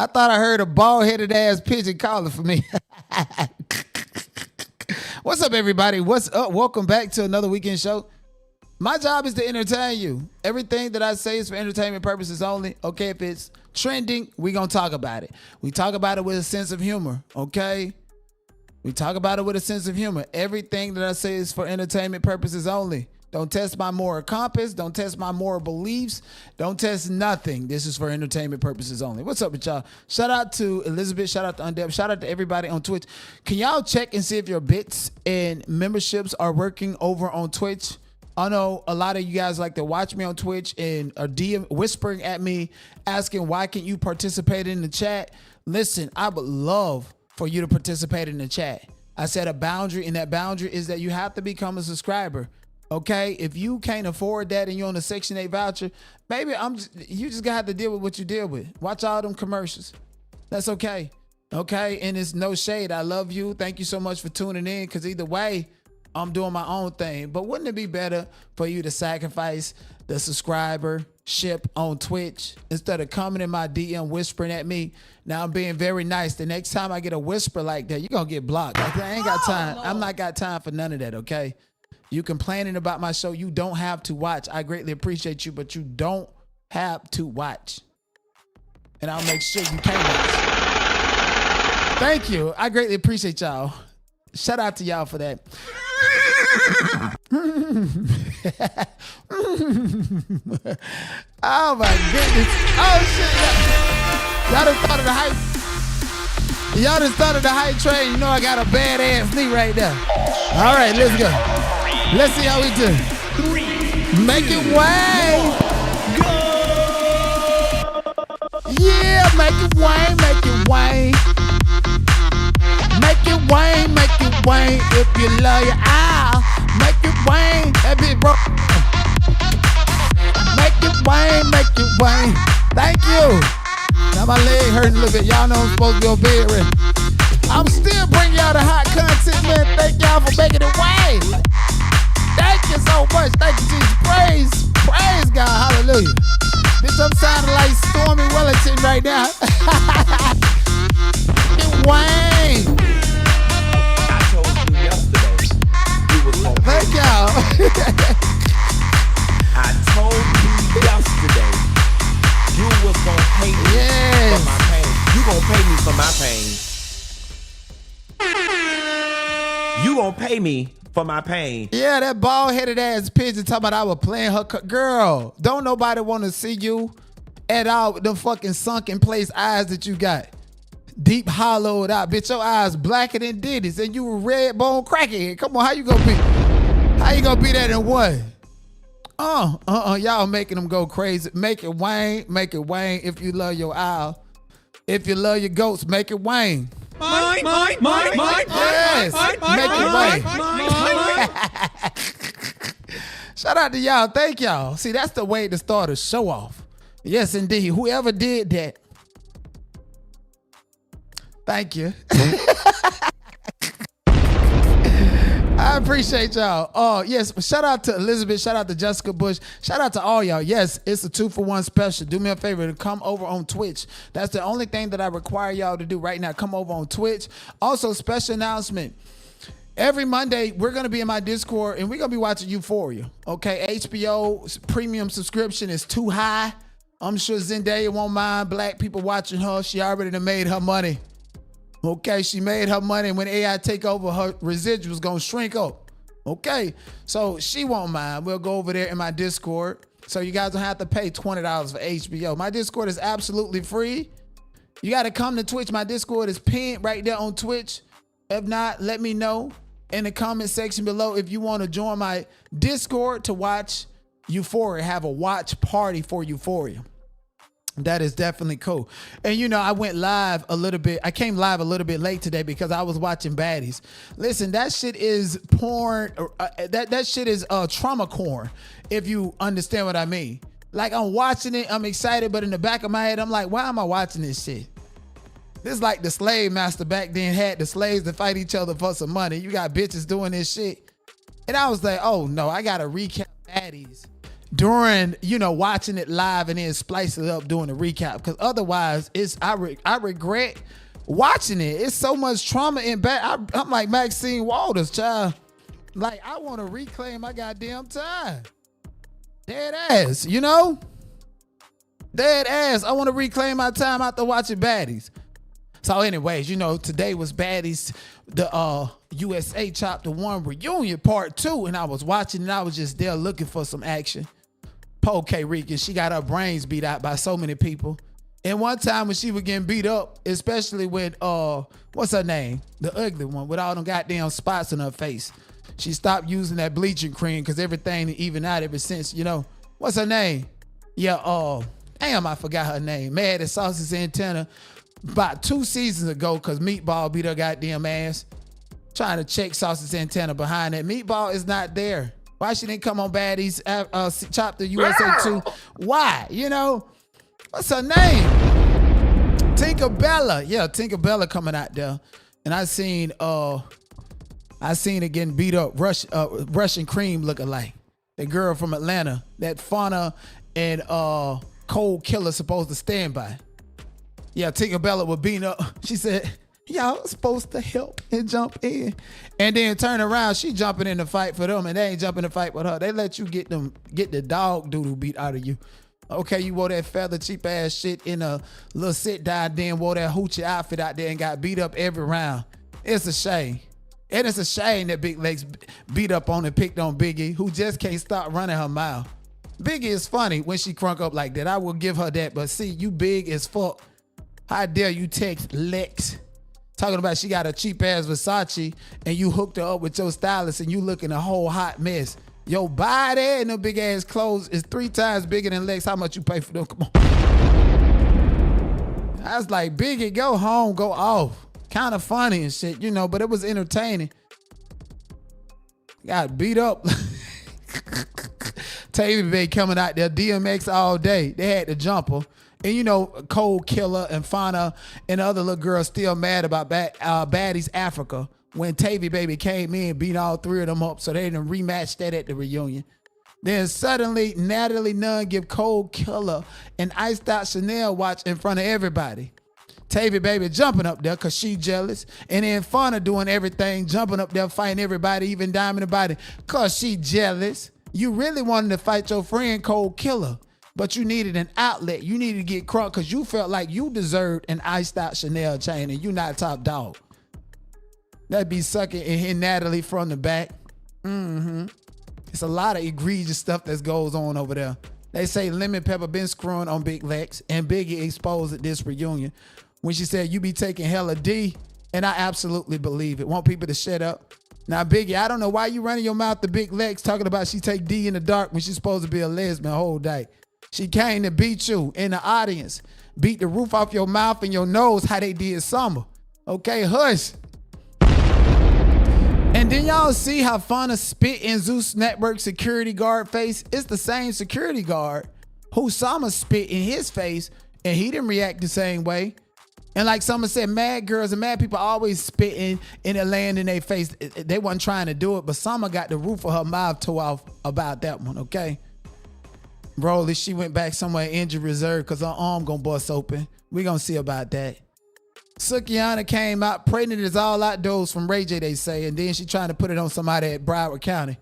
I thought I heard a bald-headed ass pigeon calling for me. What's up, everybody? What's up? Welcome back to another weekend show. My job is to entertain you. Everything that I say is for entertainment purposes only. Okay, if it's trending, we gonna talk about it. We talk about it with a sense of humor, okay? We talk about it with a sense of humor. Everything that I say is for entertainment purposes only. Don't test my moral compass. Don't test my moral beliefs. Don't test nothing. This is for entertainment purposes only. What's up with y'all? Shout out to Elizabeth. Shout out to Undeb. Shout out to everybody on Twitch. Can y'all check and see if your bits and memberships are working over on Twitch? I know a lot of you guys like to watch me on Twitch and are DM whispering at me, asking why can't you participate in the chat? Listen, I would love for you to participate in the chat. I set a boundary, and that boundary is that you have to become a subscriber. Okay, if you can't afford that and you're on a Section 8 voucher, baby, you just gotta have to deal with what you deal with. Watch all them commercials. That's okay. Okay, and it's no shade. I love you. Thank you so much for tuning in, because either way, I'm doing my own thing. But wouldn't it be better for you to sacrifice the subscribership on Twitch instead of coming in my DM whispering at me? Now I'm being very nice. The next time I get a whisper like that, you're gonna get blocked. I ain't got time. I'm not got time for none of that, okay? You complaining about my show, you don't have to watch. I greatly appreciate you, but you don't have to watch. And I'll make sure you can watch. Thank you. I greatly appreciate y'all. Shout out to y'all for that. Oh my goodness. Oh shit. Y'all done started the hype. Y'all done started the hype train. You know I got a badass knee right there. All right, let's go. Let's see how we do. Make it Wayne. Yeah, make it Wayne, make it Wayne. Make it Wayne, make it Wayne. If you love your eye, make it Wayne. That bitch broke. Make it Wayne, make it Wayne. Thank you. Now my leg hurting a little bit. Y'all know I'm supposed to go bed ready. I'm still bringing y'all the hot content, man. Thank y'all for making it Wayne. Thank you so much. Thank you, Jesus. Praise God. Hallelujah. Bitch, I'm sounding like Stormy Wellington right now. Wayne. I told you yesterday you was gonna pay Thank y'all. I told you yesterday you was gonna pay me for my pain. You gonna pay me for my pain. You gonna pay me for my pain. Yeah, that bald-headed ass pigeon talking about I was playing her. Girl, don't nobody want to see you at all with them fucking sunken place eyes that you got. Deep hollowed out. Bitch, your eyes blacker than Diddy's and you a red bone crackhead. Come on, how you gonna be that in one? Y'all making them go crazy. Make it Wayne. Make it Wayne. If you love your owl. If you love your goats, make it Wayne. Mine. Yes. Make it Wayne. Shout out to y'all. Thank y'all. See, that's the way to start a show off. Yes, indeed. Whoever did that. Thank you. I appreciate y'all. Oh, yes. Shout out to Elizabeth. Shout out to Jessica Bush. Shout out to all y'all. Yes, it's a 2-for-1 special. Do me a favor to come over on Twitch. That's the only thing that I require y'all to do right now. Come over on Twitch. Also, special announcement. Every Monday, we're going to be in my Discord, and we're going to be watching Euphoria. Okay, HBO premium subscription is too high. I'm sure Zendaya won't mind black people watching her. She already done made her money. Okay, she made her money, and when AI take over, her residuals gonna shrink up. Okay, so she won't mind. We'll go over there in my Discord, so you guys don't have to pay $20 for HBO. My Discord is absolutely free. You got to come to Twitch. My Discord is pinned right there on Twitch. If not, let me know in the comment section below if you want to join my Discord to watch Euphoria. Have a watch party for Euphoria. That is definitely cool. And you know, I went live a little bit. I came live a little bit late today because I was watching Baddies. Listen, that shit is porn. That shit is trauma corn, if you understand what I mean. Like, I'm watching it, I'm excited, but in the back of my head, I'm like, why am I watching this shit? This is like the slave master back then had the slaves to fight each other for some money. You got bitches doing this shit. And I was like, oh no, I gotta recap Baddies during, watching it live and then splice it up doing the recap. Because otherwise, I regret watching it. It's so much trauma in back. I'm like Maxine Waters, child. Like, I want to reclaim my goddamn time. Dead ass, Dead ass. I want to reclaim my time after watching Baddies. So anyways, today was Baddies, the USA Chapter 1 reunion part 2. And I was watching and I was just there looking for some action. Poor K-Rican, she got her brains beat out by so many people. And one time when she was getting beat up, especially with, what's her name? The ugly one with all them goddamn spots in her face. She stopped using that bleaching cream because everything even out ever since, What's her name? Yeah, damn, I forgot her name. Mad at Saucy Santana about 2 seasons ago because Meatball beat her goddamn ass. Trying to check Saucy Santana behind that. Meatball is not there. Why she didn't come on Baddies Chapter USA 2? Why? What's her name? Tinker Bella. Yeah, Tinker Bella coming out there. And I seen her getting beat up, Russian Cream looking like. The girl from Atlanta. That Fauna and Cold Killer supposed to stand by. Yeah, Tinker Bella was beating up. She said, y'all supposed to help and jump in. And then turn around, she jumping in the fight for them, and they ain't jumping in the fight with her. They let you get the dog doodle beat out of you. Okay, you wore that feather cheap ass shit in a little sit down, then wore that hoochie outfit out there and got beat up every round. It's a shame. And it's a shame that Big Legs beat up on and picked on Biggie, who just can't stop running her mouth. Biggie is funny when she crunk up like that. I will give her that. But see, you big as fuck. How dare you text Lex talking about she got a cheap ass Versace and you hooked her up with your stylist and you looking a whole hot mess. Your body and them big ass clothes is 3 times bigger than Lex. How much you pay for them? Come on. I was like, Biggie, go home, go off. Kind of funny and shit, but it was entertaining. Got beat up. Tavy Bay coming out there, DMX all day. They had to jump her. And Cold Killer and Fauna and the other little girls still mad about Baddies Africa when Tavy Baby came in, beat all 3 of them up, so they didn't rematch that at the reunion. Then suddenly Natalie Nunn give Cold Killer an iced out Chanel watch in front of everybody. Tavy Baby jumping up there because she jealous. And then Fauna doing everything, jumping up there, fighting everybody, even Diamond the Body, because she jealous. You really wanted to fight your friend Cold Killer, but you needed an outlet. You needed to get crunk because you felt like you deserved an iced out Chanel chain and you not top dog. That'd be sucking and hit Natalie from the back. It's a lot of egregious stuff that goes on over there. They say Lemon Pepper been screwing on Big Lex and Biggie exposed at this reunion when she said you be taking hella D, and I absolutely believe it. Want people to shut up. Now, Biggie, I don't know why you running your mouth to Big Lex talking about she take D in the dark when she's supposed to be a lesbian whole day. She came to beat you in the audience. Beat the roof off your mouth and your nose how they did Summer. Okay, hush. And then y'all see how Fauna spit in Zeus Network security guard face? It's the same security guard who Summer spit in his face and he didn't react the same way. And like Summer said, mad girls and mad people always spitting and it land in their face. They wasn't trying to do it, but Summer got the roof of her mouth tore off about that one, okay? Broly, she went back somewhere injured reserve because her arm gonna bust open. We gonna see about that. Sukiana came out, pregnant as all outdoors from Ray J, they say, and then she trying to put it on somebody at Broward County.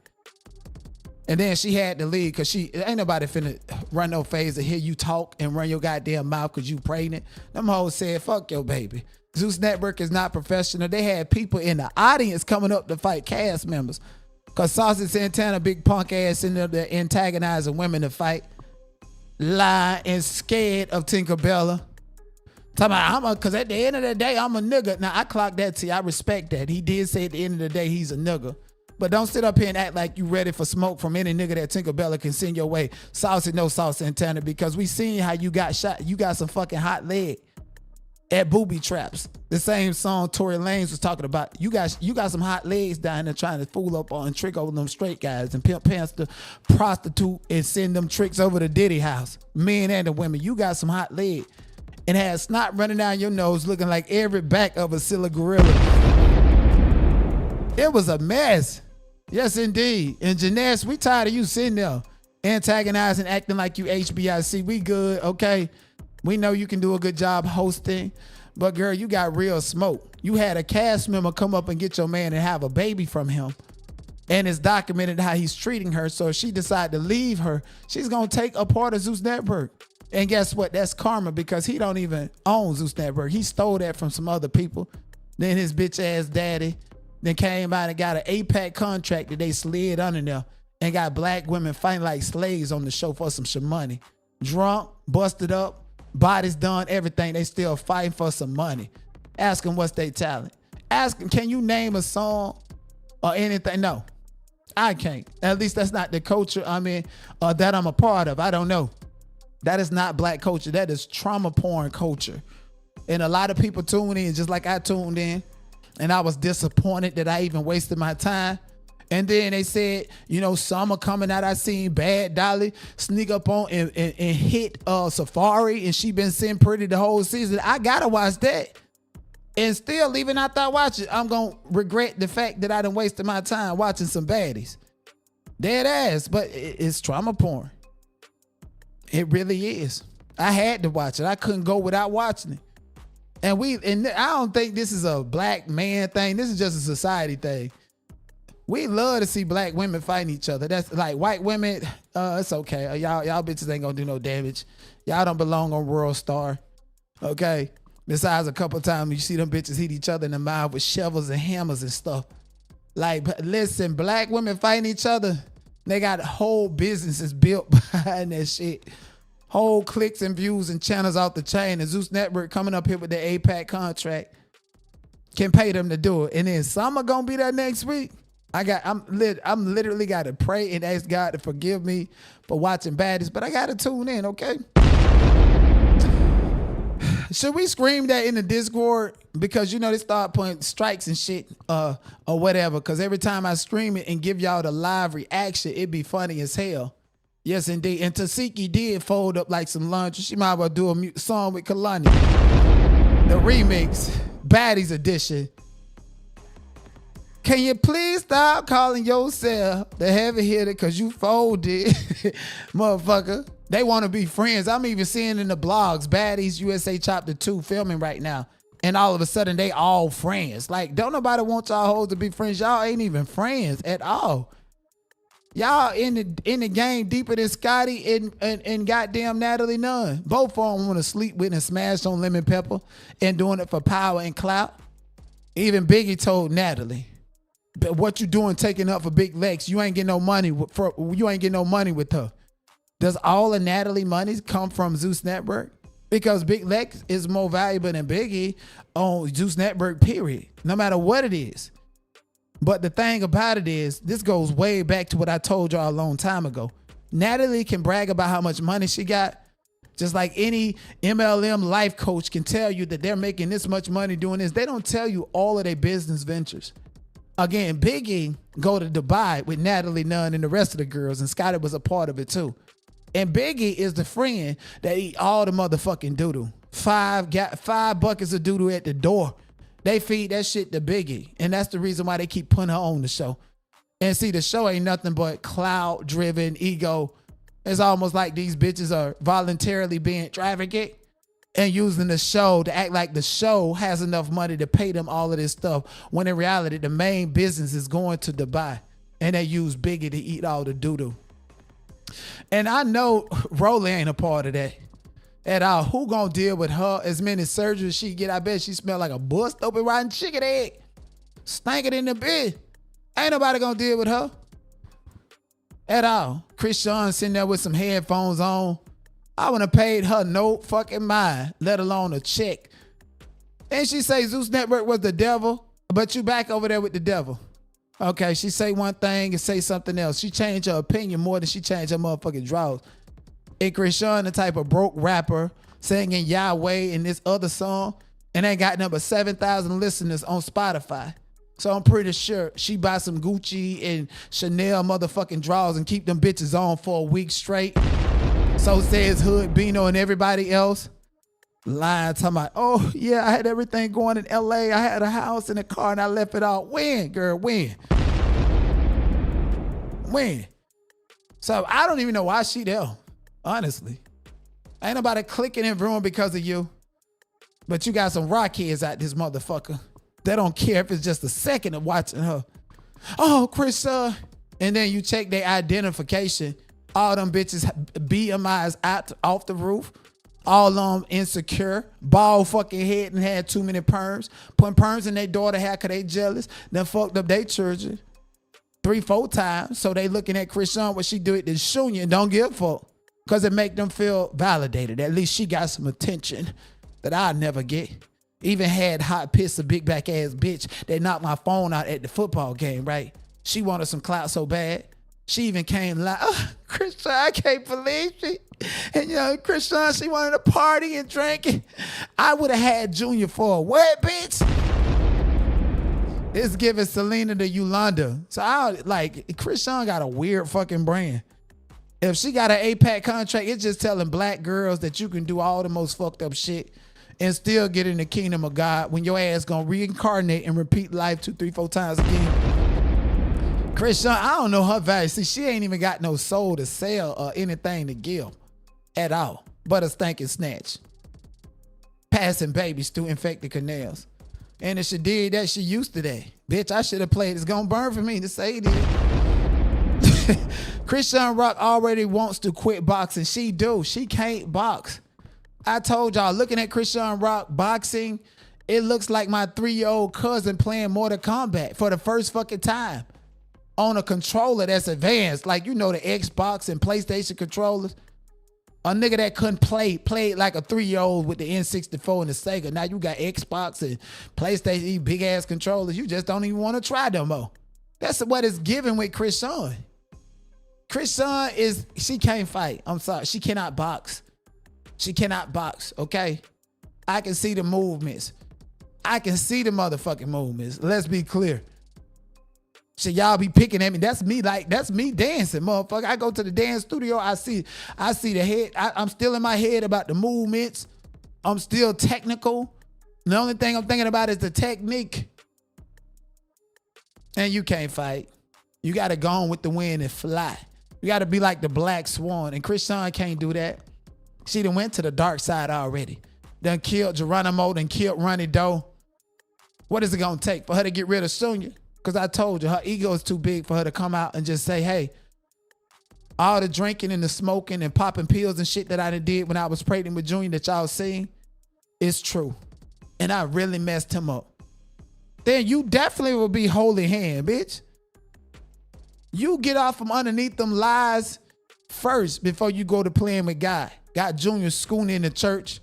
And then she had to leave because ain't nobody finna run no phase to hear you talk and run your goddamn mouth because you pregnant. Them hoes said, fuck your baby. Zeus Network is not professional. They had people in the audience coming up to fight cast members because Saucy Santana, big punk ass, in there antagonizing women to fight. Lie and scared of Tinker Bella. Talking about, because at the end of the day, I'm a nigga. Now, I clocked that to you. I respect that. He did say at the end of the day, he's a nigga. But don't sit up here and act like you ready for smoke from any nigga that Tinker Bella can send your way. Saucy, no Saucy Santana, because we seen how you got shot. You got some fucking hot leg at booby traps. The same song Tory Lanez was talking about. You got some hot legs down there trying to fool up on and trick over them straight guys and pimp pants to prostitute and send them tricks over to Diddy house. Men and the women. You got some hot leg. And had snot running down your nose looking like every back of a silly gorilla. It was a mess. Yes, indeed. And Janae, we tired of you sitting there Antagonizing, acting like you HBIC. We good, okay? We know you can do a good job hosting, but girl, you got real smoke. You had a cast member come up and get your man and have a baby from him. And it's documented how he's treating her. So if she decided to leave her, she's going to take a part of Zeus Network. And guess what? That's karma, because he don't even own Zeus Network. He stole that from some other people. Then his bitch ass daddy then came out and got an APAC contract that they slid under there and got black women fighting like slaves on the show for some money. Drunk, busted up, bodies done, everything. They still fighting for some money. Ask them what's their talent. Ask them, can you name a song or anything? No. I can't. At least that's not the culture that I'm a part of. I don't know. That is not black culture. That is trauma porn culture. And a lot of people tune in just like I tuned in. And I was disappointed that I even wasted my time. And then they said, summer coming out. I seen Bad Dolly sneak up on and hit Safari. And she been sitting pretty the whole season. I got to watch that. And still, even after I watch it, I'm going to regret the fact that I done wasted my time watching some baddies. Dead ass, but it's trauma porn. It really is. I had to watch it. I couldn't go without watching it. And I don't think this is a black man thing. This is just a society thing. We love to see black women fighting each other. That's like white women, it's okay. Y'all bitches ain't gonna do no damage. Y'all don't belong on World Star. Okay? Besides a couple times you see them bitches hit each other in the mouth with shovels and hammers and stuff. Like, listen, black women fighting each other, they got whole businesses built behind that shit. Whole clicks and views and channels out the chain. And Zeus Network coming up here with the APAC contract can pay them to do it. And then some are gonna be there next week. I'm literally got to pray and ask God to forgive me for watching Baddies, but I got to tune in, okay? Should we scream that in the Discord? Because, they start putting strikes and shit or whatever. Because every time I scream it and give y'all the live reaction, it'd be funny as hell. Yes, indeed. And Tasiki did fold up like some lunch. She might well do a song with Kalani. The remix, Baddies edition. Can you please stop calling yourself the heavy hitter because you folded, motherfucker? They want to be friends. I'm even seeing in the blogs, Baddies USA Chapter 2 filming right now. And all of a sudden, they all friends. Like, don't nobody want y'all hoes to be friends. Y'all ain't even friends at all. Y'all in the game deeper than Scotty and goddamn Natalie Nunn. Both of them want to sleep with and smash on Lemon Pepper and doing it for power and clout. Even Biggie told Natalie, but what you doing taking up for Big Lex? You ain't getting no money with her. Does all of Natalie money come from Zeus Network? Because Big Lex is more valuable than Biggie on Zeus Network, period. No matter what it is. But the thing about it is, this goes way back to what I told y'all a long time ago. Natalie can brag about how much money she got, just like any MLM life coach can tell you that they're making this much money doing this. They don't tell you all of their business ventures. Again, Biggie go to Dubai with Natalie Nunn and the rest of the girls, and Scotty was a part of it too. And Biggie is the friend that eat all the motherfucking doodoo. Five buckets of doodoo at the door. They feed that shit to Biggie. And that's the reason why they keep putting her on the show. And see, the show ain't nothing but cloud-driven ego. It's almost like these bitches are voluntarily being trafficked and using the show to act like the show has enough money to pay them all of this stuff, when in reality, the main business is going to Dubai. And they use Biggie to eat all the doo-doo. And I know Rolly ain't a part of that at all. Who gonna deal with her? As many surgeries she get, I bet she smell like a bust open rotten chicken egg. Stank it in the bed. Ain't nobody gonna deal with her at all. Chris Sean sitting there with some headphones on. I wouldn't have paid her no fucking mind, let alone a check. And she say Zeus Network was the devil, but you back over there with the devil. Okay, she say one thing and say something else. She changed her opinion more than she changed her motherfucking draws. And Krishan, the type of broke rapper, singing Yahweh in this other song, and ain't got number 7,000 listeners on Spotify. So I'm pretty sure she buy some Gucci and Chanel motherfucking draws and keep them bitches on for a week straight. So says Hood, Bino, and everybody else. Lying, talking about, oh, yeah, I had everything going in L.A. I had a house and a car, and I left it all. When, girl, when? When? So I don't even know why she there, honestly. Ain't nobody clicking in room because of you. But you got some rockheads out this motherfucker. They don't care if it's just a second of watching her. Oh, Chris, and then you check their identification. All them bitches BMIs out off the roof. All of them insecure. Bald fucking head and had too many perms. Putting perms in their daughter hair because they jealous. Then fucked up their children 3-4 times. So they looking at Krishan, what she do it to Shunya and don't give a fuck. Because it make them feel validated. At least she got some attention that I'll never get. Even had hot piss, a big back ass bitch that knocked my phone out at the football game, right? She wanted some clout so bad. She even came like, oh, Krishan, I can't believe she. And you know, Krishan, she wanted to party and drink. I would have had Junior for a what, bitch? It's giving Selena to Yolanda. So Krishan got a weird fucking brand. If she got an APAC contract, it's just telling black girls that you can do all the most fucked up shit and still get in the kingdom of God when your ass gonna reincarnate and repeat life 2, 3, 4 times again. Krishan, I don't know her value. See, she ain't even got no soul to sell or anything to give at all, but a stinking snatch. Passing babies through infected canals. And if she did that, she used to that. Bitch, I should have played It's Gonna Burn for me to say this. Krishan Rock already wants to quit boxing. She do. She can't box. I told y'all, looking at Krishan Rock boxing, it looks like my 3-year-old cousin playing Mortal Kombat for the first fucking time on a controller that's advanced. Like, you know, the Xbox and PlayStation controllers. A nigga that couldn't played like a 3-year-old with the N64 and the Sega. Now you got Xbox and PlayStation, these big ass controllers. You just don't even want to try no more. That's what it's giving with Krishan. Krishan she can't fight. I'm sorry. She cannot box. She cannot box, okay? I can see the movements. I can see the motherfucking movements. Let's be clear. Should y'all be picking at me? That's me dancing, motherfucker. I go to the dance studio. I see the head. I'm still in my head about the movements. I'm still technical. The only thing I'm thinking about is the technique. And you can't fight. You got to go on with the wind and fly. You got to be like the Black Swan. And Krishan can't do that. She done went to the dark side already. Done killed Geronimo, done killed Ronnie Doe. What is it going to take for her to get rid of Sonya? Because I told you, her ego is too big for her to come out and just say, hey, all the drinking and the smoking and popping pills and shit that I did when I was pregnant with Junior that y'all seen is true. And I really messed him up. Then you definitely will be holy hand, bitch. You get off from underneath them lies first before you go to playing with God. Got Junior scooting in the church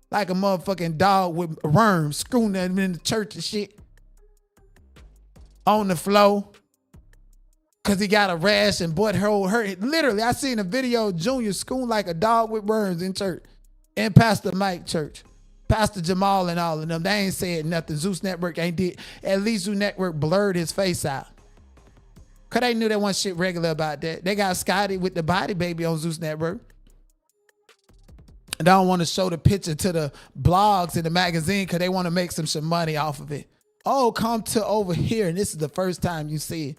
like a motherfucking dog with worms, scooting him in the church and shit. On the floor. Cause he got a rash and butthole hurt. Literally, I seen a video of Junior scooting like a dog with worms in church. In Pastor Mike church. Pastor Jamal and all of them. They ain't said nothing. Zeus Network ain't did. At least Zeus Network blurred his face out. Cause they knew there wasn't shit regular about that. They got Scotty with the body baby on Zeus Network. And I don't want to show the picture to the blogs and the magazine because they want to make some money off of it. Oh, come to over here. And this is the first time you see it.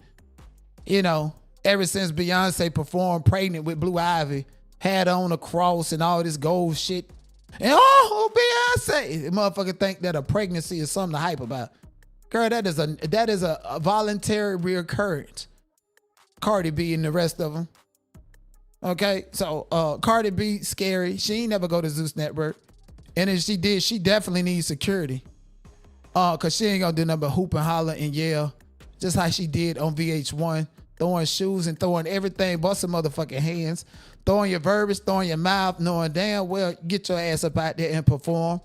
You know, ever since Beyonce performed Pregnant with Blue Ivy, had on a cross and all this gold shit. And oh, Beyonce. The motherfucker think that a pregnancy is something to hype about. Girl, that is a voluntary reoccurrence. Cardi B and the rest of them. Okay, so Cardi B, scary. She ain't never go to Zeus Network. And if she did, she definitely needs security. Cause she ain't gonna do nothing but hoop and holler and yell. Just how she did on VH1. Throwing shoes and throwing everything but some motherfucking hands. Throwing your verbiage, throwing your mouth, knowing damn well, get your ass up out there and perform.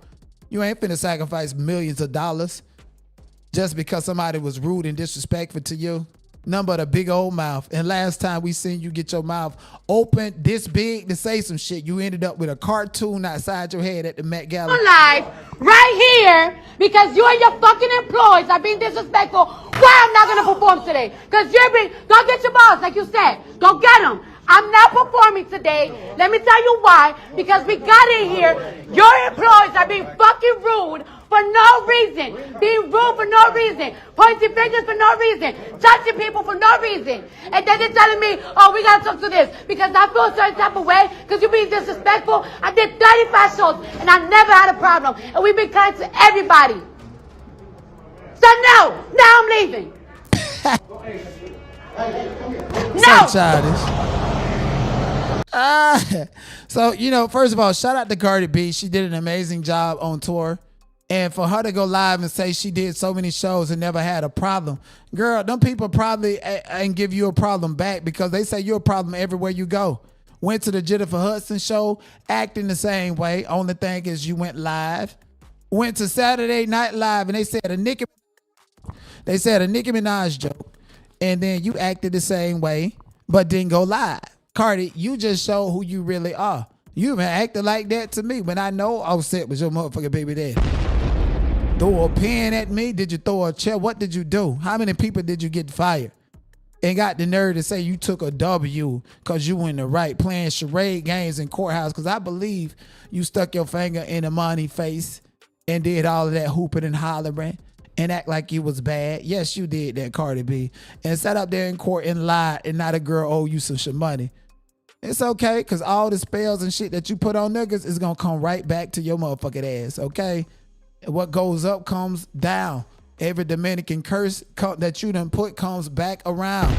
You ain't finna sacrifice millions of dollars just because somebody was rude and disrespectful to you. None but a big old mouth. And last time we seen you get your mouth open this big to say some shit, you ended up with a cartoon outside your head at the Met Gala. Live right here because you and your fucking employees are being disrespectful. Why I'm not gonna perform today? Because you're being, go get your boss, like you said. Go get him. I'm not performing today. Let me tell you why. Because we got in here. Your employees are being fucking rude for no reason. Being rude for no reason. Pointing fingers for no reason. Touching people for no reason. And then they're telling me, oh, we gotta talk to this. Because I feel a certain type of way. Because you're being disrespectful. I did 35 shows and I never had a problem. And we've been kind to everybody. So no, now I'm leaving. No. So childish. So, you know, first of all, shout out to Cardi B. She did an amazing job on tour. And for her to go live and say she did so many shows and never had a problem. Girl, them people probably ain't give you a problem back because they say you're a problem everywhere you go. Went to the Jennifer Hudson show, acting the same way. Only thing is you went live. Went to Saturday Night Live and they said a Nicki Minaj joke. And then you acted the same way, but didn't go live. Cardi, you just show who you really are. You been acting like that to me when I know Offset was your motherfucking baby daddy. Throw a pen at me? Did you throw a chair? What did you do? How many people did you get fired? And got the nerve to say you took a W because you in the right playing charade games in courthouse because I believe you stuck your finger in Imani's face and did all of that hooping and hollering and act like you was bad. Yes, you did that, Cardi B. And sat up there in court and lied and not a girl owe you some money. It's okay, because all the spells and shit that you put on niggas is going to come right back to your motherfucking ass, okay? What goes up comes down. Every Dominican curse that you done put comes back around.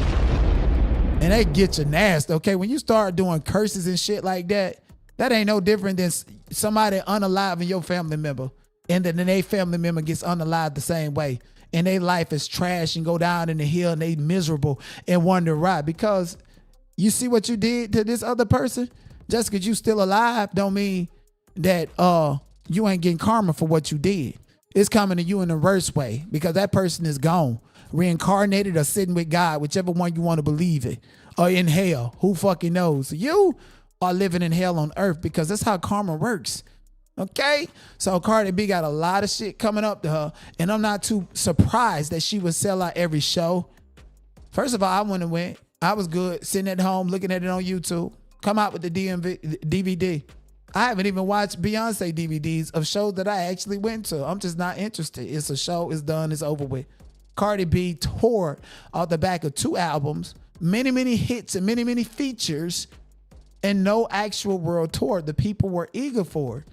And they get you nasty, okay? When you start doing curses and shit like that, that ain't no different than somebody unaliving your family member. And then their family member gets unalived the same way. And their life is trash and go down in the hill and they miserable and wonder why. Because you see what you did to this other person? Just because you still alive don't mean that you ain't getting karma for what you did. It's coming to you in the worst way because that person is gone, reincarnated or sitting with God, whichever one you want to believe in, or in hell. Who fucking knows? You are living in hell on earth because that's how karma works. Okay? So Cardi B got a lot of shit coming up to her, and I'm not too surprised that she would sell out every show. First of all, I wouldn't have went. I was good sitting at home looking at it on YouTube. Come out with the DVD. I haven't even watched Beyonce DVDs of shows that I actually went to. I'm just not interested. It's a show. It's done. It's over with. Cardi B toured off the back of 2 albums, many hits and many features, and no actual world tour. The people were eager for it.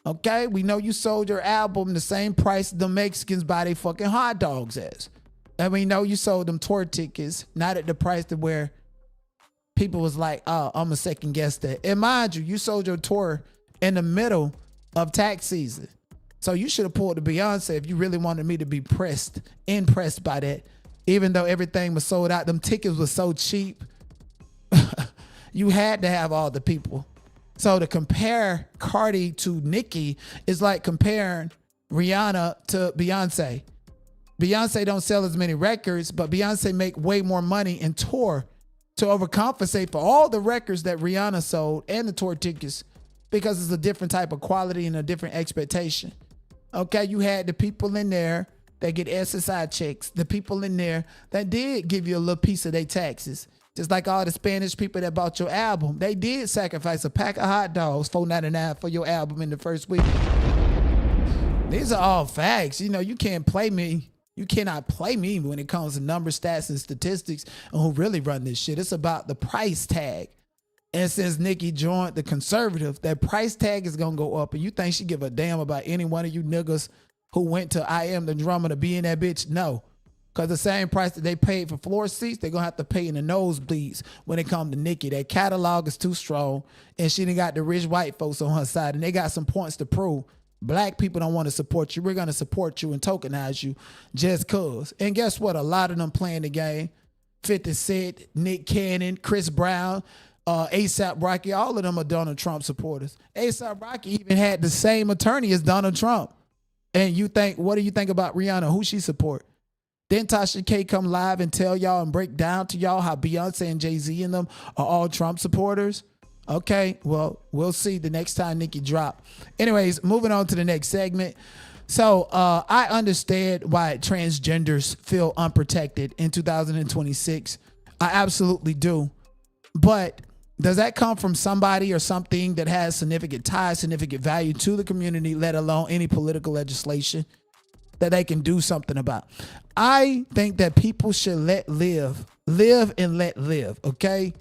Okay? We know you sold your album the same price the Mexicans buy their fucking hot dogs as. And we know you sold them tour tickets, not at the price to where people was like, oh, I'm a second guess that. And mind you sold your tour in the middle of tax season. So you should have pulled the Beyonce if you really wanted me to be impressed by that. Even though everything was sold out, them tickets were so cheap. You had to have all the people. So to compare Cardi to Nicki is like comparing Rihanna to Beyonce. Beyonce don't sell as many records, but Beyonce make way more money in tour to overcompensate for all the records that Rihanna sold and the tour tickets because it's a different type of quality and a different expectation. Okay, you had the people in there that get SSI checks, the people in there that did give you a little piece of their taxes. Just like all the Spanish people that bought your album, they did sacrifice a pack of hot dogs, $4.99 for your album in the first week. These are all facts. You know, you can't play me. You cannot play me when it comes to numbers, stats, and statistics and who really run this shit. It's about the price tag. And since Nicki joined the conservative, that price tag is going to go up. And you think she give a damn about any one of you niggas who went to I Am the Drummer to be in that bitch? No. Because the same price that they paid for floor seats, they're going to have to pay in the nosebleeds when it comes to Nicki. That catalog is too strong. And she done got the rich white folks on her side. And they got some points to prove. Black people don't want to support you. We're going to support you and tokenize you just cause. And guess what? A lot of them playing the game. 50 Cent, Nick Cannon, Chris Brown, A$AP Rocky, all of them are Donald Trump supporters. A$AP Rocky even had the same attorney as Donald Trump. And you think, what do you think about Rihanna? Who she support? Didn't Tasha K come live and tell y'all and break down to y'all how Beyonce and Jay-Z and them are all Trump supporters? Okay, well, we'll see the next time Nicki drop. Anyways, moving on to the next segment. So I understand why transgenders feel unprotected in 2026. I absolutely do. But does that come from somebody or something that has significant ties, significant value to the community, let alone any political legislation that they can do something about? I think that people should live and let live, okay?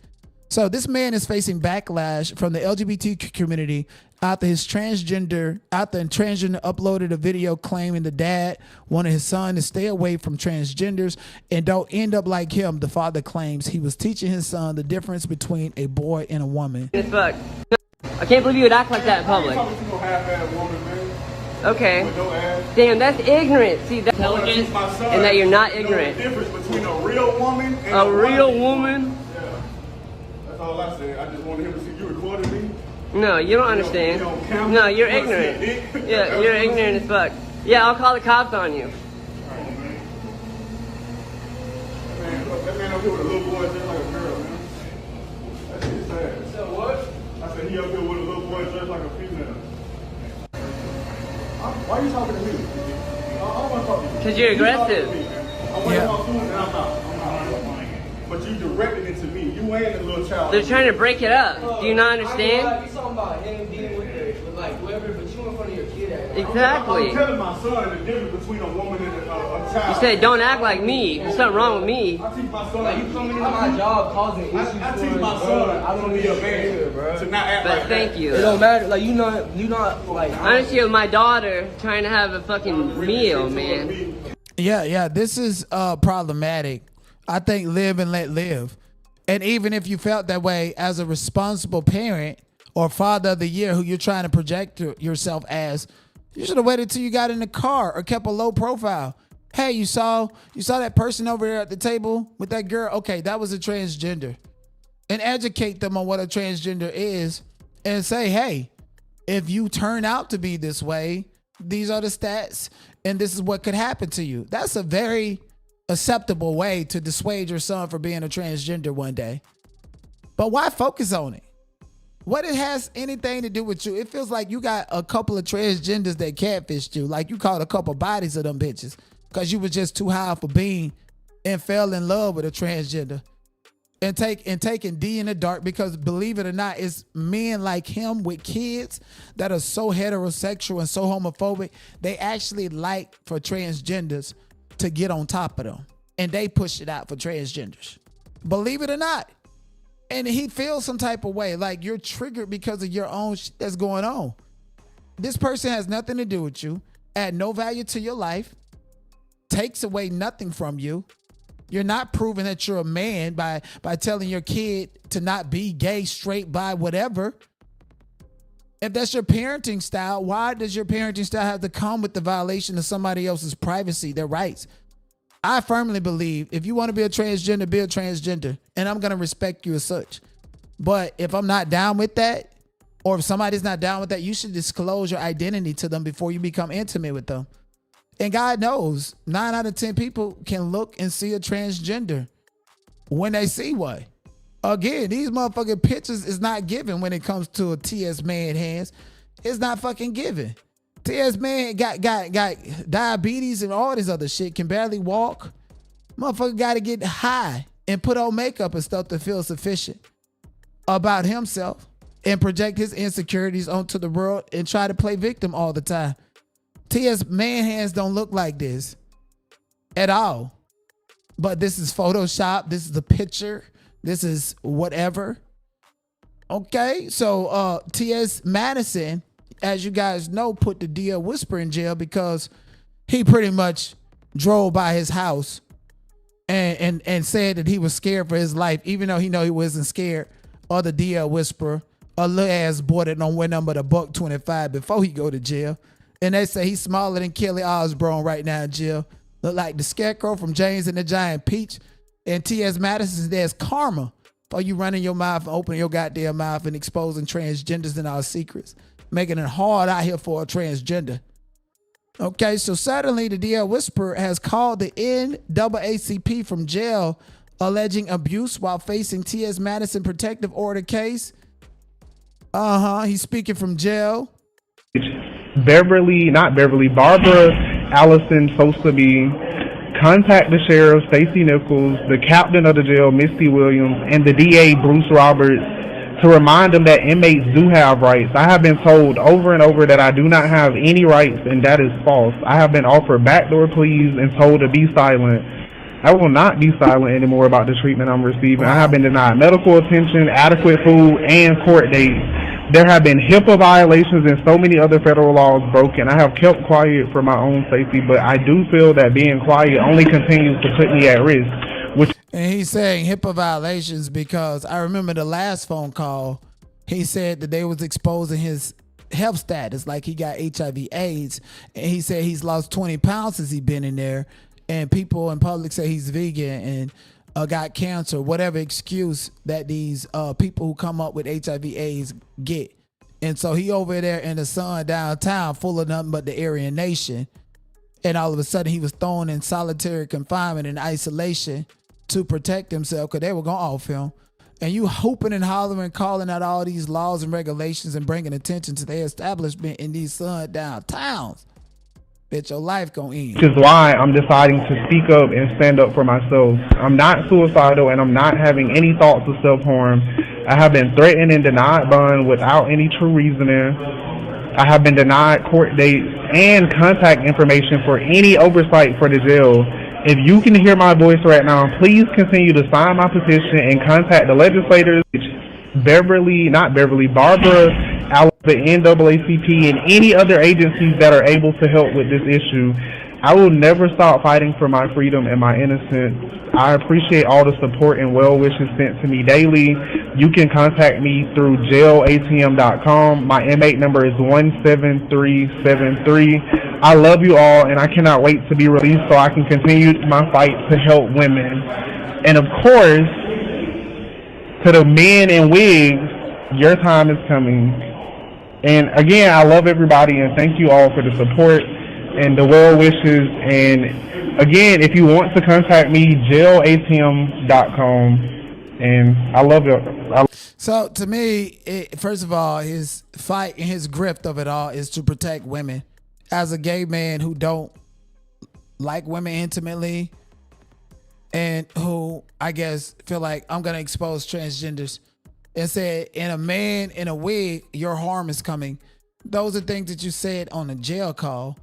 So this man is facing backlash from the LGBT community after transgender uploaded a video claiming the dad wanted his son to stay away from transgenders and don't end up like him. The father claims he was teaching his son the difference between a boy and a woman. Fuck. I can't believe you would act like that in public. Okay. Damn, that's ignorant. See, that's intelligent and that you're not ignorant. The difference between a real woman and a real woman? Yeah. That's all I said. I just wanted him to see you recorded me. No, you don't understand. No, you're ignorant. Yeah, you're ignorant as fuck. Yeah, I'll call the cops on you. That man up here with a little boy just like a girl, man. That shit's sad. So what? I said he up here with a little boy just like a female. Why are you talking to me? I don't want to talk to you. Because you're aggressive. I want to talk to him and I'm not. But you directed it to me. You ain't a little child. They're trying to break it up. Do you not understand? You talking about him dealing with like whoever, but you in front of your kid. Exactly. I'm telling my son the difference between a woman and a child. You said don't act like me. There's something wrong with me. I teach my son. Like you coming into my job causing issues. I teach my son. I don't be a man, bro. To not act But like thank that. you. It don't matter. Like you not like. I just with my daughter trying to have a fucking meal, man. Yeah, this is problematic. I think live and let live. And even if you felt that way as a responsible parent or father of the year who you're trying to project yourself as, you should have waited till you got in the car or kept a low profile. Hey, you saw that person over there at the table with that girl? Okay, that was a transgender. And educate them on what a transgender is and say, hey, if you turn out to be this way, these are the stats and this is what could happen to you. That's a very acceptable way to dissuade your son from being a transgender one day. But why focus on it? What it has anything to do with you? It feels like you got a couple of transgenders that catfished you. Like you caught a couple bodies of them bitches because you was just too high for being and fell in love with a transgender. And taking D in the dark because believe it or not, it's men like him with kids that are so heterosexual and so homophobic. They actually like for transgenders to get on top of them. And they push it out for transgenders. Believe it or not. And he feels some type of way. Like you're triggered because of your own shit that's going on. This person has nothing to do with you. Add no value to your life. Takes away nothing from you. You're not proving that you're a man by telling your kid to not be gay, straight, bi, whatever. If that's your parenting style, why does your parenting style have to come with the violation of somebody else's privacy, their rights? I firmly believe if you want to be a transgender, and I'm going to respect you as such. But if I'm not down with that, or if somebody's not down with that, you should disclose your identity to them before you become intimate with them. And God knows 9 out of 10 people can look and see a transgender when they see one. Again, these motherfucking pictures is not given when it comes to a TS man hands. It's not fucking given. TS man got diabetes and all this other shit, can barely walk. Motherfucker got to get high and put on makeup and stuff to feel sufficient about himself and project his insecurities onto the world and try to play victim all the time. T.S. man hands don't look like this at all. But this is Photoshop. This is a picture. This is whatever. Okay, so T.S. Madison, as you guys know, put the DL Whisperer in jail because he pretty much drove by his house and said that he was scared for his life, even though he wasn't scared of the DL Whisperer, a little ass boy that don't wear nothing but a $125 before he go to jail. And they say he's smaller than Kelly Osbourne right now in jail. Look like the Scarecrow from James and the Giant Peach. And T.S. Madison, there's karma for you running your mouth and opening your goddamn mouth and exposing transgenders and our secrets, making it hard out here for a transgender. Okay, so suddenly the DL Whisperer has called the NAACP from jail, alleging abuse while facing T.S. Madison protective order case. He's speaking from jail. Barbara Allison supposed to be contact the sheriff, Stacey Nichols, the captain of the jail, Misty Williams, and the DA, Bruce Roberts, to remind them that inmates do have rights. I have been told over and over that I do not have any rights, and that is false. I have been offered backdoor pleas and told to be silent. I will not be silent anymore about the treatment I'm receiving. I have been denied medical attention, adequate food, and court dates. There have been HIPAA violations and so many other federal laws broken. I have kept quiet for my own safety, but I do feel that being quiet only continues to put me at risk. And he's saying HIPAA violations because I remember the last phone call, he said that they was exposing his health status, like he got HIV/AIDS, and he said he's lost 20 pounds since he been in there, and people in public say he's vegan and got cancer, whatever excuse that these people who come up with HIV/AIDS get. And so he over there in the sun downtown full of nothing but the Aryan Nation, and all of a sudden he was thrown in solitary confinement and isolation to protect himself because they were going to off him. And you hooping and hollering, calling out all these laws and regulations and bringing attention to their establishment in these sun downtowns. Bet your life gonna end. Which is why I'm deciding to speak up and stand up for myself. I'm not suicidal and I'm not having any thoughts of self-harm. I have been threatened and denied bond without any true reasoning. I have been denied court dates and contact information for any oversight for the jail. If you can hear my voice right now, please continue to sign my petition and contact the legislators, Barbara, the NAACP, and any other agencies that are able to help with this issue. I will never stop fighting for my freedom and my innocence. I appreciate all the support and well wishes sent to me daily. You can contact me through jailatm.com. My inmate number is 17373. I love you all, and I cannot wait to be released so I can continue my fight to help women. And of course, to the men in wigs, your time is coming. And again, I love everybody, and thank you all for the support and the well wishes. And again, if you want to contact me, jailatm.com. And I love it. So to me, first of all, his fight and his grift of it all is to protect women. As a gay man who don't like women intimately and who I guess feel like I'm going to expose transgenders and said, in a man in a wig, your harm is coming. Those are things that you said on a jail call,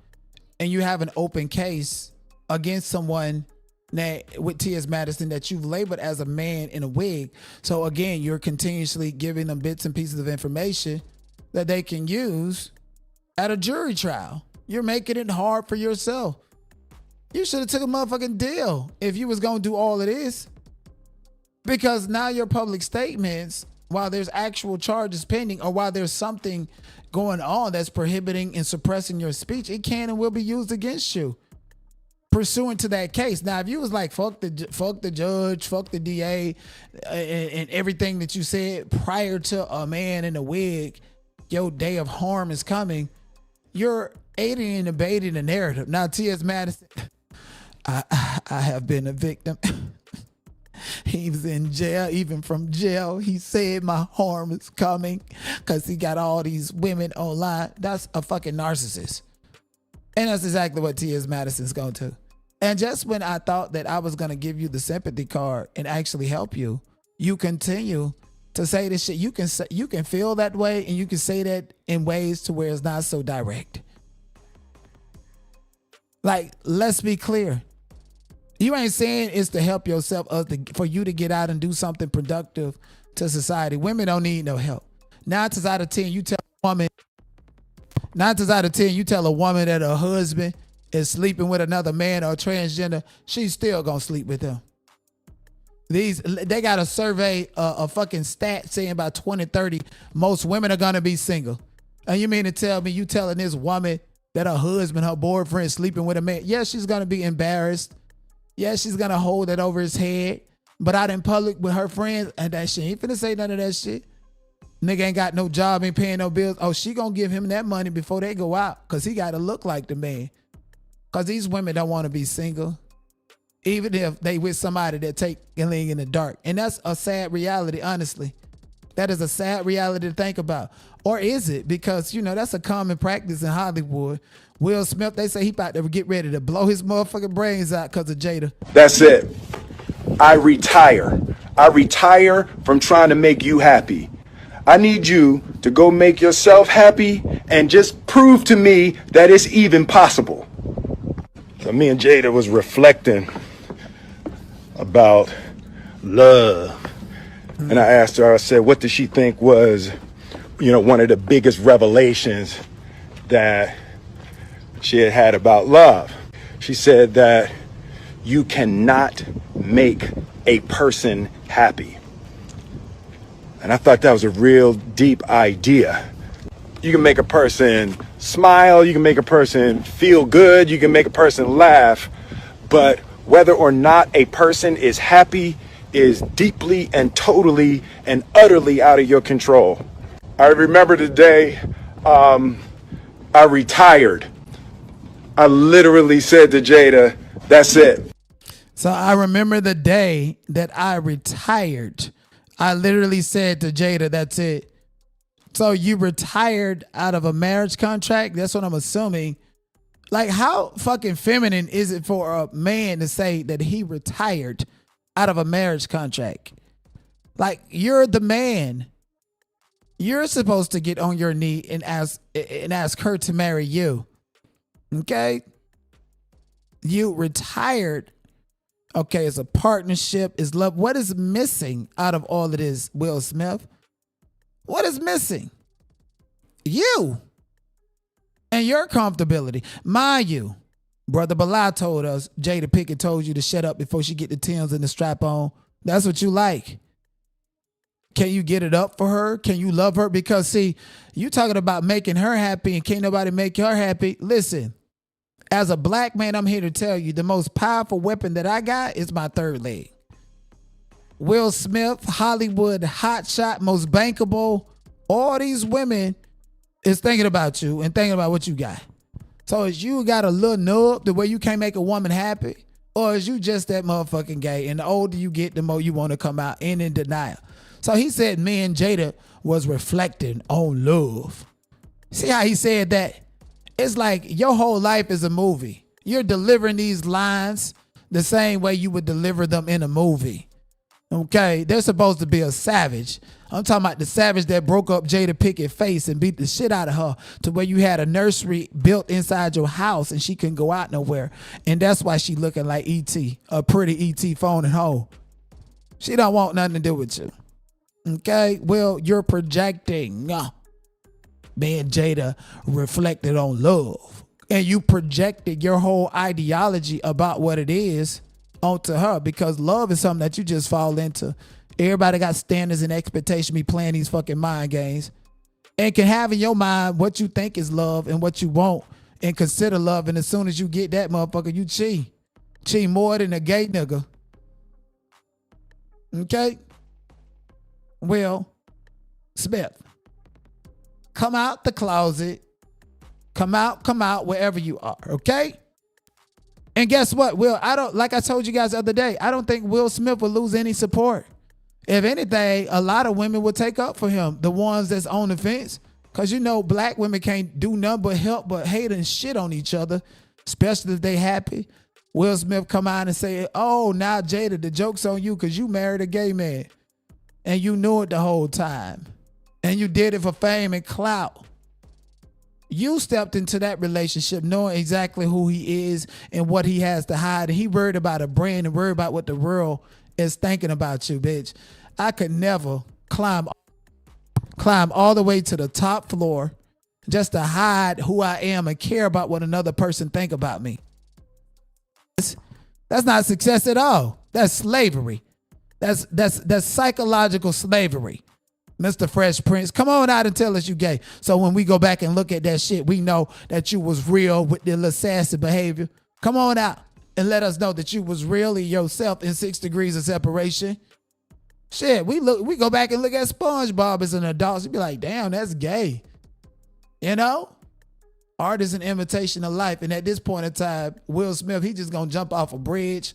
and you have an open case against someone that with T.S. Madison that you've labeled as a man in a wig. So again, you're continuously giving them bits and pieces of information that they can use at a jury trial. You're making it hard for yourself. You should have took a motherfucking deal if you was going to do all of this. Because now your public statements, while there's actual charges pending or while there's something going on that's prohibiting and suppressing your speech, it can and will be used against you pursuant to that case. Now, if you was like, fuck the judge, fuck the DA, and everything that you said prior to a man in a wig, your day of harm is coming, you're aiding and abetting the narrative. Now, T.S. Madison, I have been a victim. He was in jail. Even from jail, he said my harm is coming because he got all these women online. That's a fucking narcissist. And that's exactly what T.S. Madison's going to. And just when I thought that I was going to give you the sympathy card and actually help you, you continue to say this shit. You can feel that way, and you can say that in ways to where it's not so direct. Like, let's be clear. You ain't saying it's to help yourself, for you to get out and do something productive to society. Women don't need no help. 9 times out of 10, you tell a woman that her husband is sleeping with another man or a transgender, she's still gonna sleep with him. They got a survey, a fucking stat saying by 2030, most women are gonna be single. And you mean to tell me you telling this woman that her husband, her boyfriend, sleeping with a man? Yes, she's gonna be embarrassed. Yes, she's gonna hold it over his head. But out in public with her friends, and that shit ain't finna say none of that shit. Nigga ain't got no job, ain't paying no bills. Oh, she gonna give him that money before they go out, cause he gotta look like the man. Cause these women don't want to be single, even if they with somebody that take a leg in the dark. And that's a sad reality, honestly. That is a sad reality to think about. Or is it? Because, you know, that's a common practice in Hollywood. Will Smith, they say he about to get ready to blow his motherfucking brains out because of Jada. That's it. I retire. I retire from trying to make you happy. I need you to go make yourself happy and just prove to me that it's even possible. So me and Jada was reflecting about love. And I asked her, I said, what does she think was, you know, one of the biggest revelations that she had had about love? She said that you cannot make a person happy. And I thought that was a real deep idea. You can make a person smile, you can make a person feel good, you can make a person laugh, but whether or not a person is happy is deeply and totally and utterly out of your control. I remember the day I retired. I literally said to Jada, that's it. So I remember the day that I retired. I literally said to Jada, that's it. So you retired out of a marriage contract? That's what I'm assuming. Like, how fucking feminine is it for a man to say that he retired out of a marriage contract? Like, you're the man. You're supposed to get on your knee and ask her to marry you. Okay? You retired. Okay, it's a partnership, it's love. What is missing out of all of this, Will Smith? What is missing? You and your comfortability. Mind you, Brother Bala told us, Jada Pinkett told you to shut up before she get the Timbs and the strap on. That's what you like. Can you get it up for her? Can you love her? Because see, you talking about making her happy and can't nobody make her happy. Listen, as a black man, I'm here to tell you the most powerful weapon that I got is my third leg. Will Smith, Hollywood, hotshot, most bankable. All these women is thinking about you and thinking about what you got. So is you got a little nub the way you can't make a woman happy? Or is you just that motherfucking gay? And the older you get, the more you want to come out in denial. So he said me and Jada was reflecting on love. See how he said that? It's like your whole life is a movie. You're delivering these lines the same way you would deliver them in a movie. Okay, they're supposed to be a savage. I'm talking about the savage that broke up Jada Pickett's face and beat the shit out of her to where you had a nursery built inside your house and she couldn't go out nowhere. And that's why she looking like E.T., a pretty E.T. phone and hoe. She don't want nothing to do with you. Okay, well, you're projecting. Me and Jada reflected on love. And you projected your whole ideology about what it is onto her because love is something that you just fall into. Everybody got standards and expectations, be playing these fucking mind games. And can have in your mind what you think is love and what you want and consider love. And as soon as you get that motherfucker, you cheat. Cheat more than a gay nigga. Okay? Will Smith, come out the closet. Come out wherever you are, okay? And guess what, Will? Like I told you guys the other day, I don't think Will Smith will lose any support. If anything, a lot of women will take up for him, the ones that's on the fence. Because you know black women can't do nothing but help but hate and shit on each other, especially if they happy. Will Smith come out and say, oh, now Jada, the joke's on you because you married a gay man. And you knew it the whole time. And you did it for fame and clout. You stepped into that relationship knowing exactly who he is and what he has to hide. And he worried about a brand and worried about what the world is thinking about you, bitch. I could never climb all the way to the top floor just to hide who I am and care about what another person think about me. That's not success at all. That's slavery. That's psychological slavery. Mr. Fresh Prince, come on out and tell us you gay. So when we go back and look at that shit, we know that you was real with the little sassy behavior. Come on out and let us know that you was really yourself in 6 degrees of separation. Shit, we go back and look at SpongeBob as an adult. You be like, damn, that's gay. You know? Art is an imitation of life. And at this point in time, Will Smith, he just gonna jump off a bridge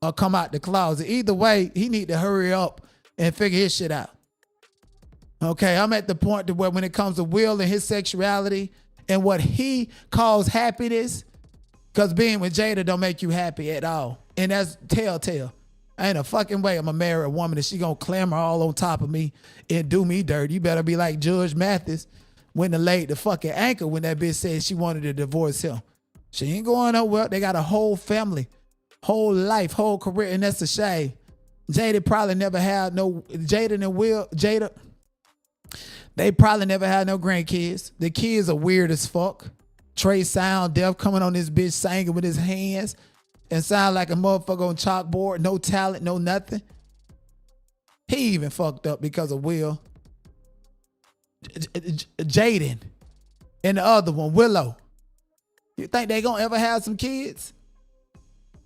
or come out the closet. Either way, he need to hurry up and figure his shit out. Okay, I'm at the point to where when it comes to Will and his sexuality and what he calls happiness, because being with Jada don't make you happy at all. And that's telltale. Ain't a fucking way I'm gonna marry a woman and she gonna clamor all on top of me and do me dirty. You better be like Judge Mathis when they laid the fucking anchor when that bitch said she wanted to divorce him. She ain't going nowhere. They got a whole family, whole life, whole career, and that's a shame. Jada probably never had no, Jada, they probably never had no grandkids. The kids are weird as fuck. Trey sound deaf coming on this bitch singing with his hands and sound like a motherfucker on chalkboard. No talent, no nothing. He even fucked up because of Will. Jaden and the other one, Willow. You think they gonna ever have some kids?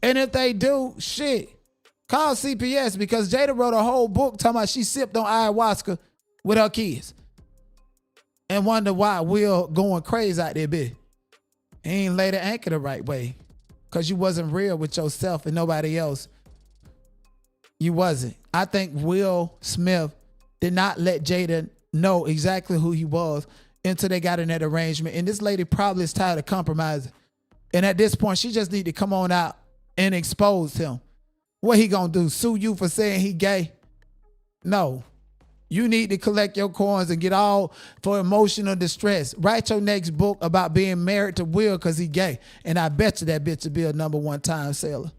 And if they do, shit, call CPS because Jada wrote a whole book talking about she sipped on ayahuasca with her kids. And wonder why Will going crazy out there, bitch. He ain't laid the anchor the right way. Because you wasn't real with yourself and nobody else. You wasn't. I think Will Smith did not let Jada know exactly who he was until they got in that arrangement. And this lady probably is tired of compromising. And at this point, she just need to come on out and expose him. What he gonna do? Sue you for saying he gay? No. You need to collect your coins and get all for emotional distress. Write your next book about being married to Will because he gay. And I bet you that bitch will be a #1 time seller.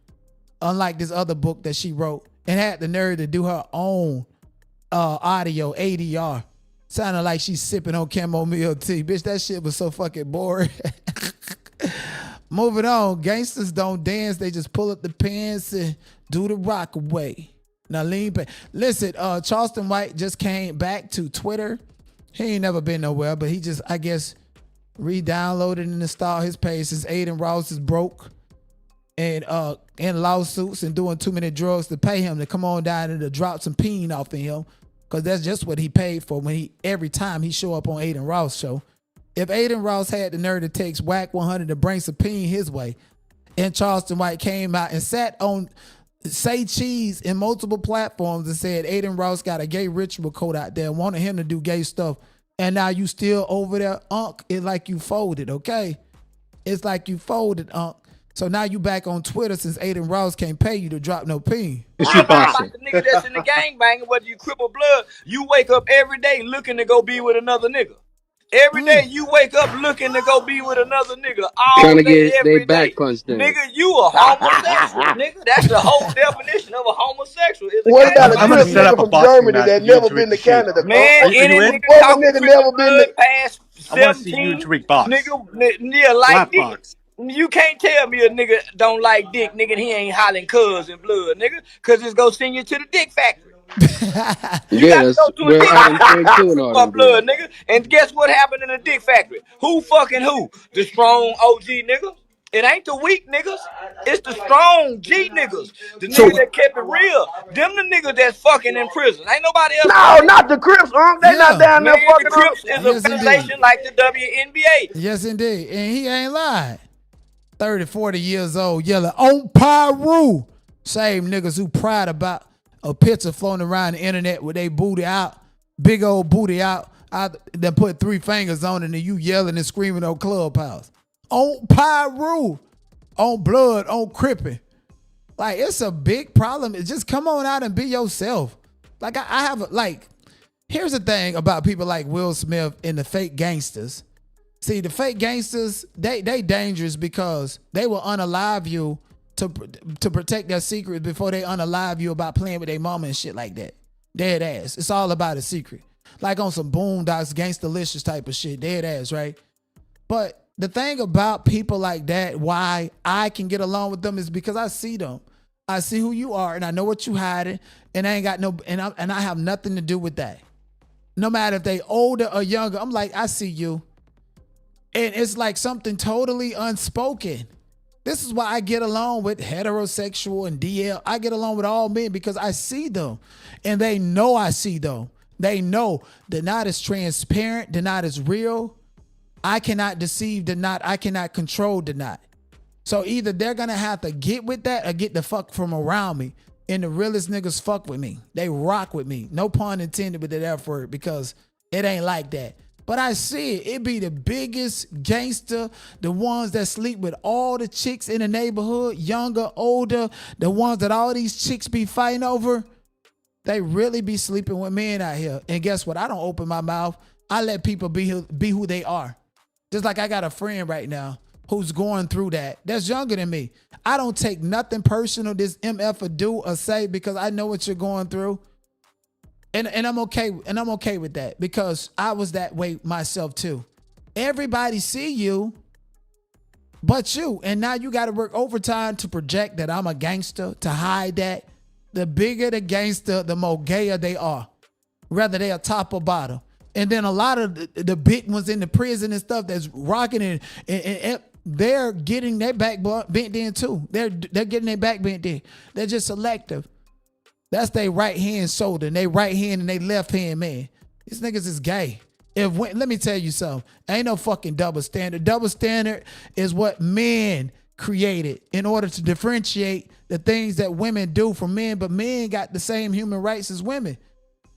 Unlike this other book that she wrote and had the nerve to do her own audio, ADR. Sounded like she's sipping on chamomile tea. Bitch, that shit was so fucking boring. Moving on. Gangsters don't dance. They just pull up the pants and do the rock away. Now lean back. Listen, Charleston White just came back to Twitter. He ain't never been nowhere, but he just, I guess, re-downloaded and installed his page since Aiden Ross is broke and in lawsuits and doing too many drugs to pay him to come on down and to drop some peen off of him. Because that's just what he paid for when every time he show up on Aiden Ross show. If Aiden Ross had the nerve to text Whack 100 to bring some peen his way, and Charleston White came out and sat on Say Cheese in multiple platforms and said Aiden Ross got a gay ritual code out there, wanted him to do gay stuff, and now you still over there, Unc, it's like you folded, okay? It's like you folded, Unc. So now you back on Twitter since Aiden Ross can't pay you to drop no peen. It's you about the nigga that's in the gang banging, whether you cripple blood, you wake up every day looking to go be with another nigga. Every day you wake up looking to go be with another nigga. All trying to day, get every they back day. punched in. Nigga, you a homosexual, nigga. That's the whole definition of a homosexual. What about a good nigga from Germany that never been to Canada? Man, any nigga talking never been past 17, nigga, yeah, like dick. You can't tell me a nigga don't like dick, nigga, and he ain't hollering cuz and blood, nigga, because it's gonna send you to the dick factory. You got to go to a dick factory for blood, nigga. And guess what happened in the dick factory? Who fucking who? The strong OG nigga. It ain't the weak niggas. It's the strong G niggas. The niggas that kept it real. Them the niggas that's fucking in prison. Ain't nobody else. No, not the Crips, They not down there fucking. The Crips is a organization like the WNBA. Yes, indeed. And he ain't lying. 30, 40 years old, yelling, on Pyru. Same niggas who pride about a picture floating around the internet with they booty out, big old booty out, then put 3 fingers on it and you yelling and screaming on Clubhouse. On Pyru, on blood, on Crippin'. Like, it's a big problem. It's just come on out and be yourself. Like, I have, like, here's the thing about people like Will Smith and the fake gangsters. See, the fake gangsters, they dangerous because they will unalive you to protect their secrets before they unalive you about playing with their mama and shit like that. Dead ass. It's all about a secret. Like on some Boondocks, Gangstalicious type of shit. Dead ass, right? But the thing about people like that, why I can get along with them is because I see them. I see who you are and I know what you hiding and I ain't got no, and I have nothing to do with that. No matter if they older or younger, I'm like, I see you. And it's like something totally unspoken. This is why I get along with heterosexual and DL. I get along with all men because I see them. And they know I see them. They know they're not as transparent. They're not as real. I cannot deceive the knot. I cannot control the knot. So either they're going to have to get with that or get the fuck from around me. And the realest niggas fuck with me. They rock with me. No pun intended with that F word, because it ain't like that. But I see it. It be the biggest gangster, the ones that sleep with all the chicks in the neighborhood, younger, older, the ones that all these chicks be fighting over. They really be sleeping with men out here. And guess what? I don't open my mouth. I let people be who they are. Just like I got a friend right now who's going through that. That's younger than me. I don't take nothing personal this MF or do or say, because I know what you're going through. And I'm okay with that, because I was that way myself too. Everybody see you but you. And now you got to work overtime to project that I'm a gangster, to hide that. The bigger the gangster, the more gayer they are, whether they are top or bottom. And then a lot of the big ones in the prison and stuff that's rocking and they're getting their back bent in too. They're getting their back bent in. They're just selective. That's their right hand shoulder and their right hand and their left hand man. These niggas is gay. Let me tell you something. Ain't no fucking double standard. Double standard is what men created in order to differentiate the things that women do from men, but men got the same human rights as women.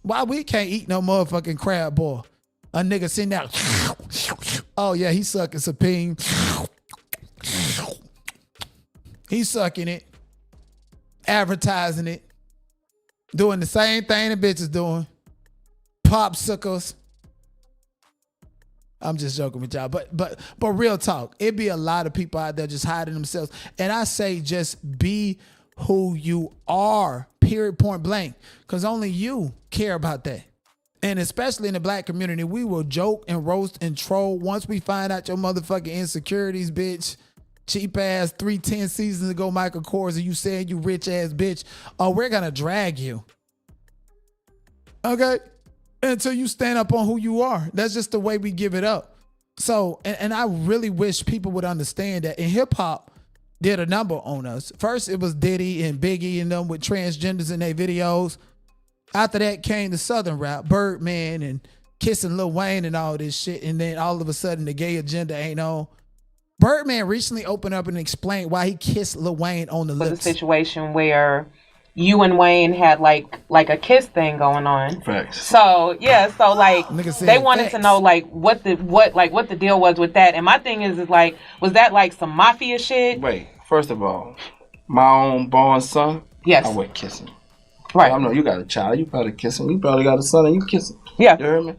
Why we can't eat no motherfucking crab boy? A nigga sitting down. Oh yeah, he sucking sapine. He's sucking it, advertising it, doing the same thing the bitches doing. Popsicles. I'm just joking with y'all, but real talk, it be a lot of people out there just hiding themselves. And I say just be who you are, period, point blank, because only you care about that. And especially in the black community, we will joke and roast and troll once we find out your motherfucking insecurities, bitch. Cheap ass 310 seasons ago, Michael Kors, and you saying you rich ass bitch. Oh, we're gonna drag you. Okay? Until you stand up on who you are. That's just the way we give it up. So, and I really wish people would understand that. And hip hop did a number on us. First, it was Diddy and Biggie and them with transgenders in their videos. After that came the Southern rap, Birdman and kissing Lil Wayne and all this shit. And then all of a sudden the gay agenda ain't on. Birdman recently opened up and explained why he kissed Lil Wayne on the lips. It was a situation where you and Wayne had like a kiss thing going on. Facts. So yeah, so like they wanted to know like what the deal was with that. And my thing is like, was that like some mafia shit? Wait, first of all, my own born son, yes, I would kiss him. Right. I know you got a child, you probably kiss him. You probably got a son and you kiss him. Yeah. You heard me?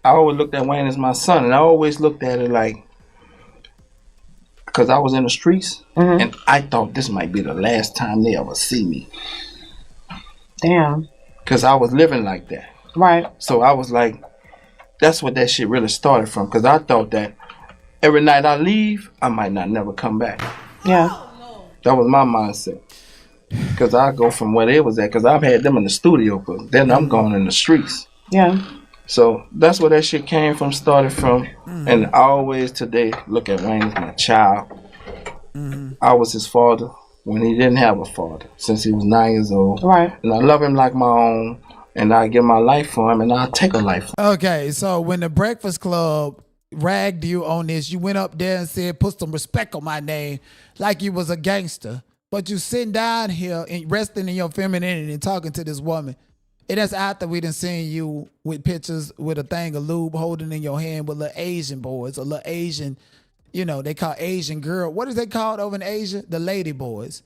I always looked at Wayne as my son, and I always looked at it like, because I was in the streets, and I thought this might be the last time they ever see me. Damn. Because I was living like that. Right. So I was like, that's what that shit really started from. Because I thought that every night I leave, I might not never come back. Yeah. That was my mindset. Because I go from where they was at. Because I've had them in the studio, but then I'm going in the streets. Yeah. So that's where that shit came from, started from. And I always today look at Wayne as my child. I was his father when he didn't have a father, since he was 9 years old. Right. And I love him like my own, and I give my life for him, and I'll take a life for him. Okay, so when the Breakfast Club ragged you on this, you went up there and said, put some respect on my name, like you was a gangster. But you sitting down here and resting in your femininity and talking to this woman. And that's after we done seen you with pictures with a thing of lube holding in your hand with little Asian boys or little Asian, you know, they call Asian girl. What is they called over in Asia? The lady boys.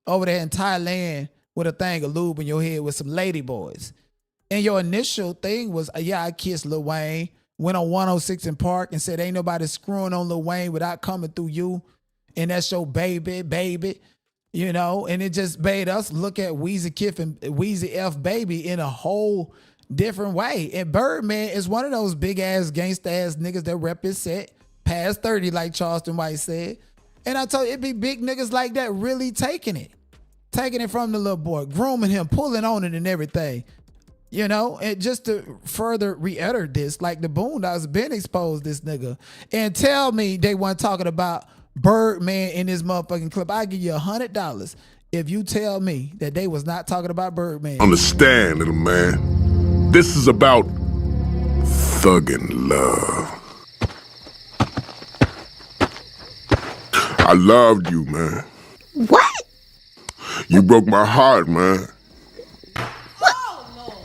Over there in Thailand with a thing of lube in your head with some lady boys. And your initial thing was, yeah, I kissed Lil Wayne, went on 106 in Park and said, ain't nobody screwing on Lil Wayne without coming through you. And that's your baby. You know, and it just made us look at Weezy Kiff and Weezy F Baby in a whole different way. And Birdman is one of those big ass gangsta ass niggas that rep his set past 30, like Charleston White said. And I told you, it be big niggas like that really taking it from the little boy, grooming him, pulling on it and everything. You know, and just to further reiterate this, like the Boondocks been exposed this nigga. And tell me they weren't talking about Birdman in this motherfucking clip. I'll give you $100 if you tell me that they was not talking about Birdman. Understand, little man. This is about thuggin' love. I loved you, man. What? You broke my heart, man.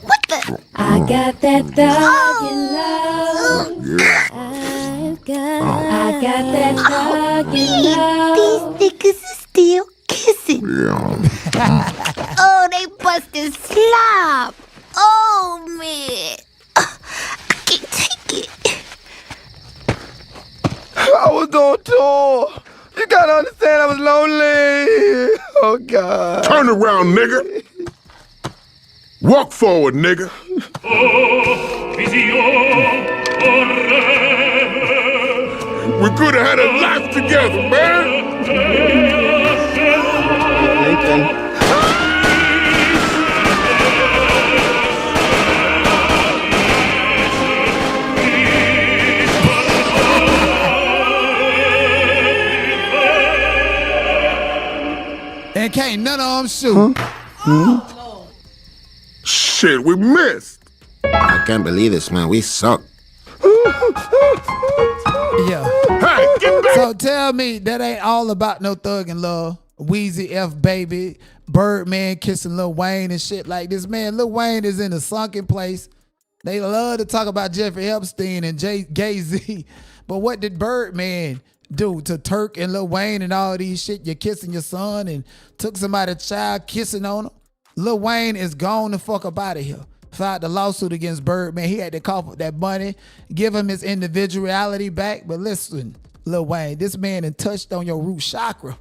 What the? I got that dog in love. Yeah. I got that dog in love. These niggas is still kissing. Yeah. Oh, they busted slop. Oh, man. I can't take it. I was on tour. You gotta understand I was lonely. Oh, God. Turn around, nigga. Walk forward, nigga. We could have had a life together, man. And can't none of them shoot. Shit, we missed. I can't believe this, man. We suck. Yeah. Hey, get back. So tell me that ain't all about no thug and love. Weezy F Baby, Birdman kissing Lil Wayne and shit like this. Man, Lil Wayne is in a sunken place. They love to talk about Jeffrey Epstein and Jay-Z. But what did Birdman do to Turk and Lil Wayne and all these shit? You're kissing your son and took somebody's child kissing on him. Lil Wayne is gone the fuck up out of here. Filed the lawsuit against Birdman. He had to cough up that money, give him his individuality back. But listen, Lil Wayne, this man done touched on your root chakra.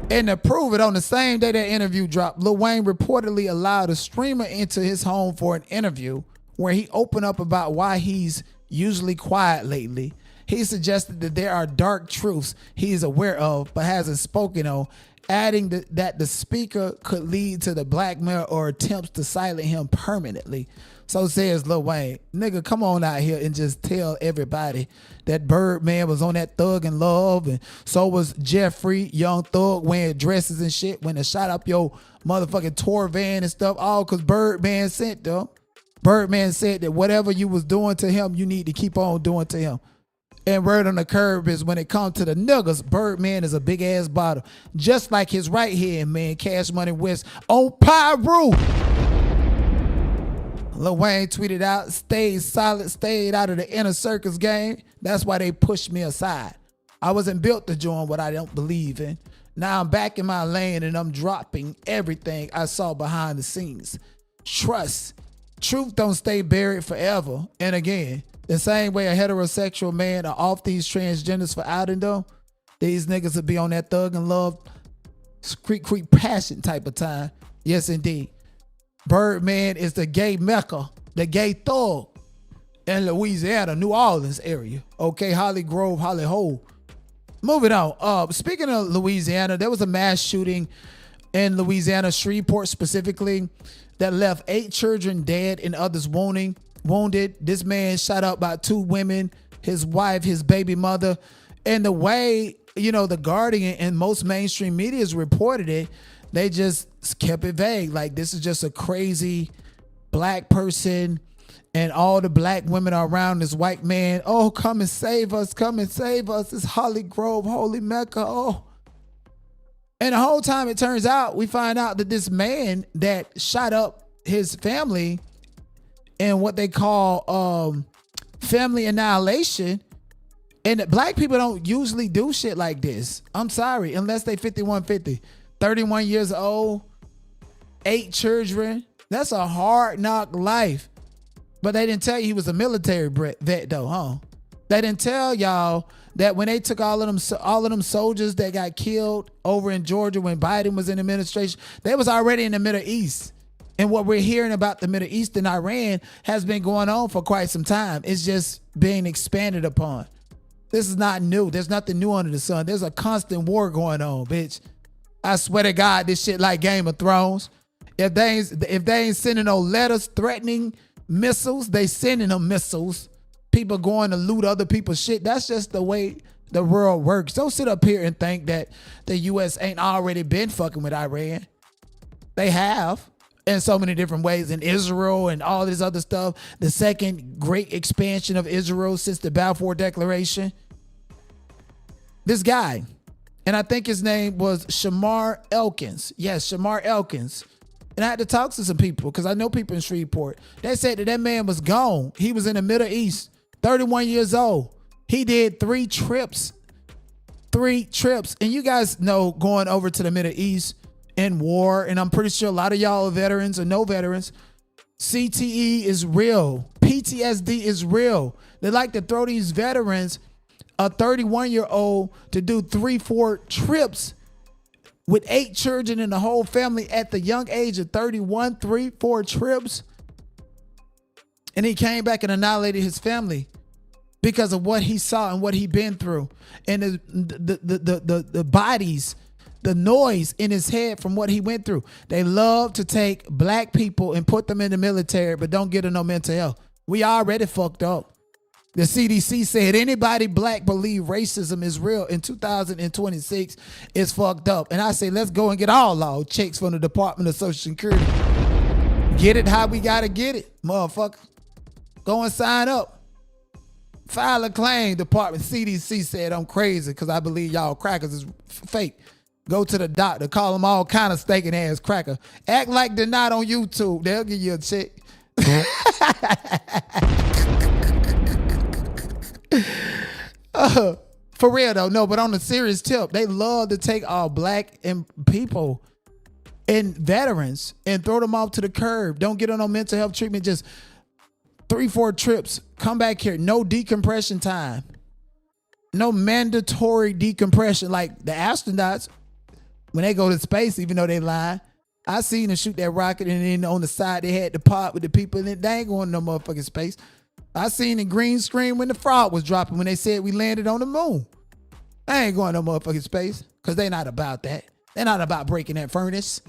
And to prove it, on the same day that interview dropped, Lil Wayne reportedly allowed a streamer into his home for an interview where he opened up about why he's usually quiet lately. He suggested that there are dark truths he is aware of but hasn't spoken on, adding that the speaker could lead to the blackmail or attempts to silence him permanently. So says Lil Wayne, nigga, come on out here and just tell everybody that Birdman was on that Thug and Love, and so was Jeffrey, Young Thug, wearing dresses and shit when they shot up your motherfucking tour van and stuff, all because Birdman sent them. Birdman said that whatever you was doing to him, you need to keep on doing to him. And word on the curb is when it comes to the niggas, Birdman is a big ass bottle. Just like his right hand man, Cash Money West, on Pyro. Lil Wayne tweeted out, stayed solid, stayed out of the inner circus game. That's why they pushed me aside. I wasn't built to join what I don't believe in. Now I'm back in my lane and I'm dropping everything I saw behind the scenes. Trust. Truth don't stay buried forever. And again, the same way a heterosexual man are off these transgenders for outing them, these niggas will be on that Thug and Love, creep passion type of time. Yes, indeed. Birdman is the gay mecca, the gay thug in Louisiana, New Orleans area. Okay, Holly Grove, Holly Hole. Moving on. Speaking of Louisiana, there was a mass shooting in Louisiana, Shreveport specifically, that left 8 children dead and others wounded. This man shot up by 2 women, his wife, his baby mother. And the way, the Guardian and most mainstream medias reported it, they just kept it vague. Like, this is just a crazy black person and all the black women are around this white man. Oh, come and save us. Come and save us. It's Holly Grove, Holy Mecca. Oh. And the whole time it turns out, we find out that this man that shot up his family in what they call family annihilation, and that black people don't usually do shit like this. I'm sorry, unless they 5150. 31 years old, 8 children. That's a hard knock life. But they didn't tell you he was a military vet though, huh? They didn't tell y'all that when they took all of them soldiers that got killed over in Georgia when Biden was in administration, they was already in the Middle East. And what we're hearing about the Middle East and Iran has been going on for quite some time. It's just being expanded upon. This is not new. There's nothing new under the sun. There's a constant war going on, bitch. I swear to God, this shit like Game of Thrones. If they ain't sending no letters threatening missiles, they sending them missiles. People going to loot other people's shit. That's just the way the world works. Don't sit up here and think that the U.S. ain't already been fucking with Iran. They have in so many different ways, in Israel and all this other stuff. The second great expansion of Israel since the Balfour Declaration. This guy, And I think his name was Shamar Elkins. Yes, Shamar Elkins. And I had to talk to some people because I know people in Shreveport. They said that man was gone. He was in the Middle East, 31 years old. He did 3 trips. 3 trips. And you guys know going over to the Middle East in war, and I'm pretty sure a lot of y'all are veterans or no veterans. CTE is real. PTSD is real. They like to throw these veterans, a 31-year-old, to do 3-4 trips with 8 children and the whole family at the young age of 31, 3-4 trips. And he came back and annihilated his family because of what he saw and what he been through. And the bodies, the noise in his head from what he went through. They love to take black people and put them in the military, but don't get them no mental health. We already fucked up. The CDC said anybody black believe racism is real in 2026 is fucked up. And I say, let's go and get all our checks from the Department of Social Security. Get it how we gotta get it, motherfucker. Go and sign up. File a claim. Department CDC said I'm crazy because I believe y'all crackers is fake. Go to the doctor. Call them all kind of stinking ass cracker. Act like they're not on YouTube. They'll give you a check. For real though, no, but on a serious tip, they love to take all black and people and veterans and throw them off to the curb. Don't get on no mental health treatment. Just 3-4 trips. Come back here. No decompression time. No mandatory decompression like the astronauts when they go to space, even though they lie. I seen them shoot that rocket and then on the side they had the pod with the people in it. They ain't going no motherfucking space. I seen the green screen when the frog was dropping when they said we landed on the moon. I ain't going no motherfucking space because they not about that. They're not about breaking that furnace.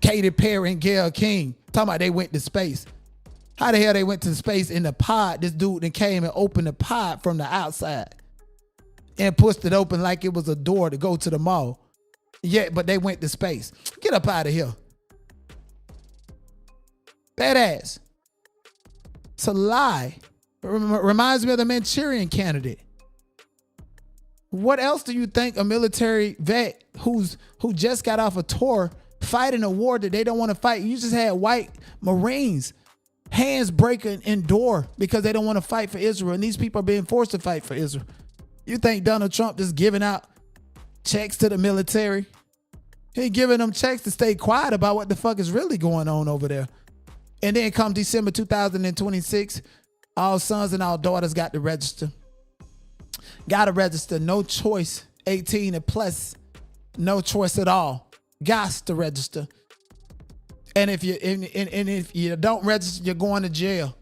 Katy Perry and Gayle King talking about they went to space. How the hell they went to space in the pod? This dude then came and opened the pod from the outside and pushed it open like it was a door to go to the mall. Yeah, but they went to space. Get up out of here. Badass. It's a lie. Reminds me of the Manchurian Candidate. What else do you think a military vet who just got off a tour fighting a war that they don't want to fight? You just had white Marines hands breaking in door because they don't want to fight for Israel, and these people are being forced to fight for Israel. You think Donald Trump just giving out checks to the military? He giving them checks to stay quiet about what the fuck is really going on over there. And then come December 2026, all sons and all daughters got to register. Got to register. No choice. 18 and plus. No choice at all. Got to register. And if you don't register, you're going to jail.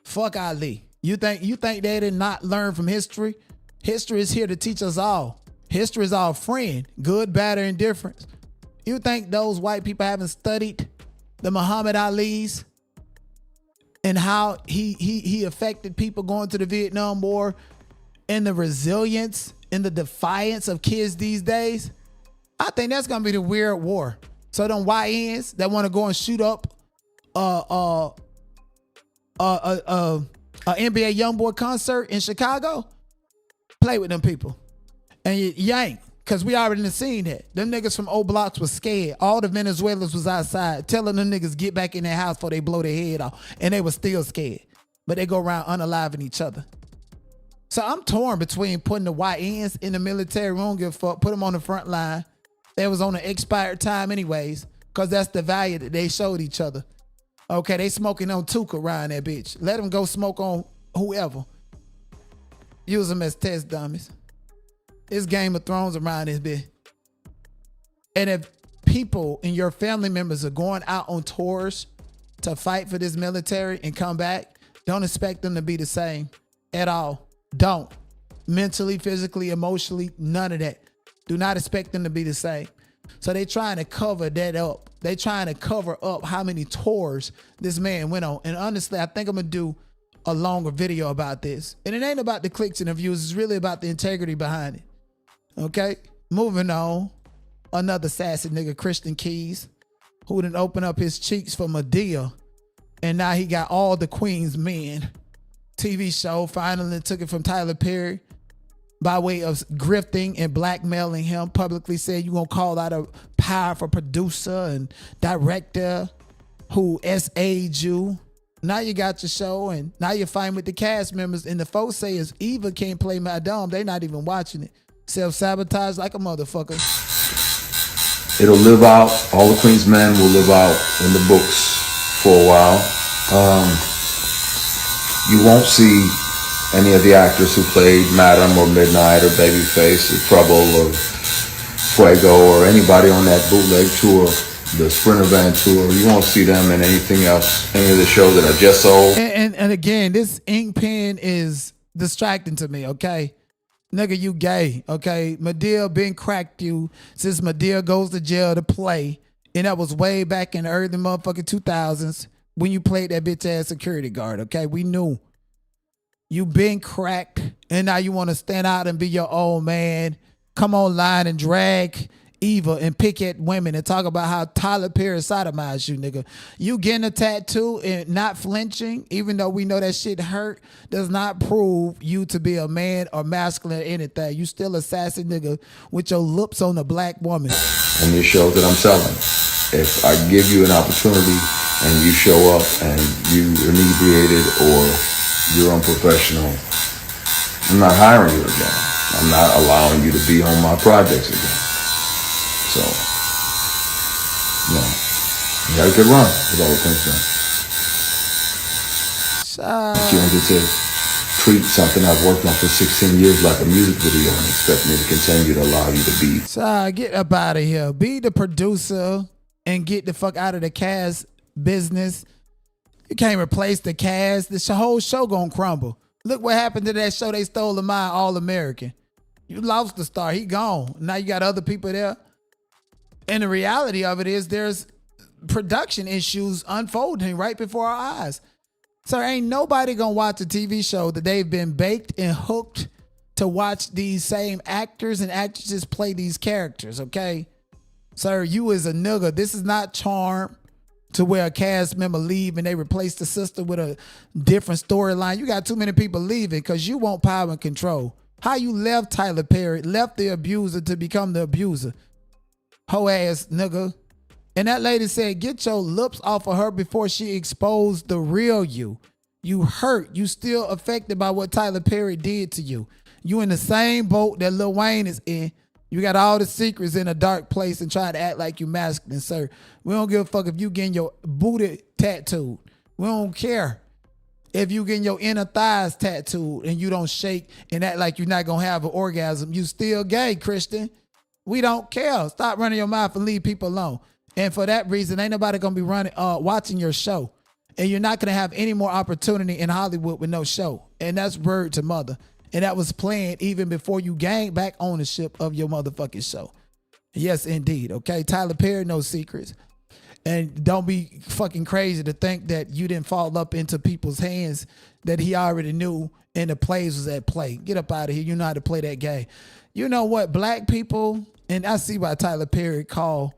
Fuck Ali. You think they did not learn from history? History is here to teach us all. History is our friend. Good, bad, or indifference. You think those white people haven't studied the Muhammad Ali's and how he affected people going to the Vietnam War and the resilience and the defiance of kids these days? I think that's gonna be the weird war. So them YNs that want to go and shoot up a NBA YoungBoy concert in Chicago, play with them people. And you ain't, because we already done seen that. Them niggas from old blocks was scared. All the Venezuelans was outside telling them niggas get back in their house before they blow their head off. And they was still scared. But they go around unaliving each other. So I'm torn between putting the YNs in the military. We don't give a fuck. Put them on the front line. They was on the expired time anyways, because that's the value that they showed each other. Okay, they smoking on Tuka around that bitch. Let them go smoke on whoever. Use them as test dummies. It's Game of Thrones around this bitch. And if people and your family members are going out on tours to fight for this military and come back, don't expect them to be the same at all. Don't. Mentally, physically, emotionally, none of that. Do not expect them to be the same. So they trying to cover that up. They trying to cover up how many tours this man went on. And honestly, I think I'm going to do a longer video about this. And it ain't about the clicks and the views. It's really about the integrity behind it. Okay? Moving on. Another sassy nigga, Christian Keys, who done opened up his cheeks for Madea. And now he got All the Queen's Men TV show. Finally took it from Tyler Perry. by way of grifting and blackmailing him, publicly said you're going to call out a powerful producer and director who SA'd you. Now you got your show, and now you're fighting with the cast members, and the folks say is Eva can't play Madame. They not even watching it. Self-sabotage like a motherfucker. It'll live out. All the Queen's men will live out in the books for a while. You won't see any of the actors who played Madam or Midnight or Babyface or Trouble or Fuego or anybody on that bootleg tour, the Sprinter Van tour. You won't see them in anything else, any of the shows that I just sold. And again, this ink pen is distracting to me, okay? Nigga, you gay, okay? Madea been cracked you since Madea goes to jail to play. And that was way back in the early motherfucking 2000s when you played that bitch ass security guard, okay? We knew. You been cracked, and now you want to stand out and be your old man. Come online and drag Eva and pick at women and talk about how Tyler Perry sodomized you, nigga. You getting a tattoo and not flinching, even though we know that shit hurt, does not prove you to be a man or masculine or anything. You still a sassy nigga with your lips on a black woman. And these shows that I'm selling, if I give you an opportunity and you show up and you inebriated or you're unprofessional, I'm not hiring you again. I'm not allowing you to be on my projects again. So, you got a good run with all the things done. But you don't get to treat something I've worked on for 16 years like a music video and expect me to continue to allow you to be. Get up out of here. Be the producer and get the fuck out of the cast business. You can't replace the cast. The whole show gonna crumble. Look what happened to that show they stole the mind, All American. You lost the star. He gone. Now you got other people there. And the reality of it is there's production issues unfolding right before our eyes. So ain't nobody gonna watch a TV show that they've been baked and hooked to watch these same actors and actresses play these characters, okay? Sir, you is a nigga. This is not Charm, to where a cast member leave and they replace the sister with a different storyline. You got too many people leaving because you want power and control. How you left Tyler Perry, left the abuser to become the abuser. Hoe ass nigga. And that lady said, get your lips off of her before she exposed the real you. You hurt. You still affected by what Tyler Perry did to you. You in the same boat that Lil Wayne is in. You got all the secrets in a dark place and trying to act like you masculine, sir. We don't give a fuck if you getting your booty tattooed. We don't care if you getting your inner thighs tattooed and you don't shake and act like you're not going to have an orgasm. You still gay, Christian. We don't care. Stop running your mouth and leave people alone. And for that reason, ain't nobody going to be watching your show. And you're not going to have any more opportunity in Hollywood with no show. And that's word to mother. And that was planned even before you gained back ownership of your motherfucking show. Yes, indeed. Okay. Tyler Perry, no secrets. And don't be fucking crazy to think that you didn't fall up into people's hands that he already knew and the plays was at play. Get up out of here. You know how to play that game. You know what? Black people, and I see why Tyler Perry called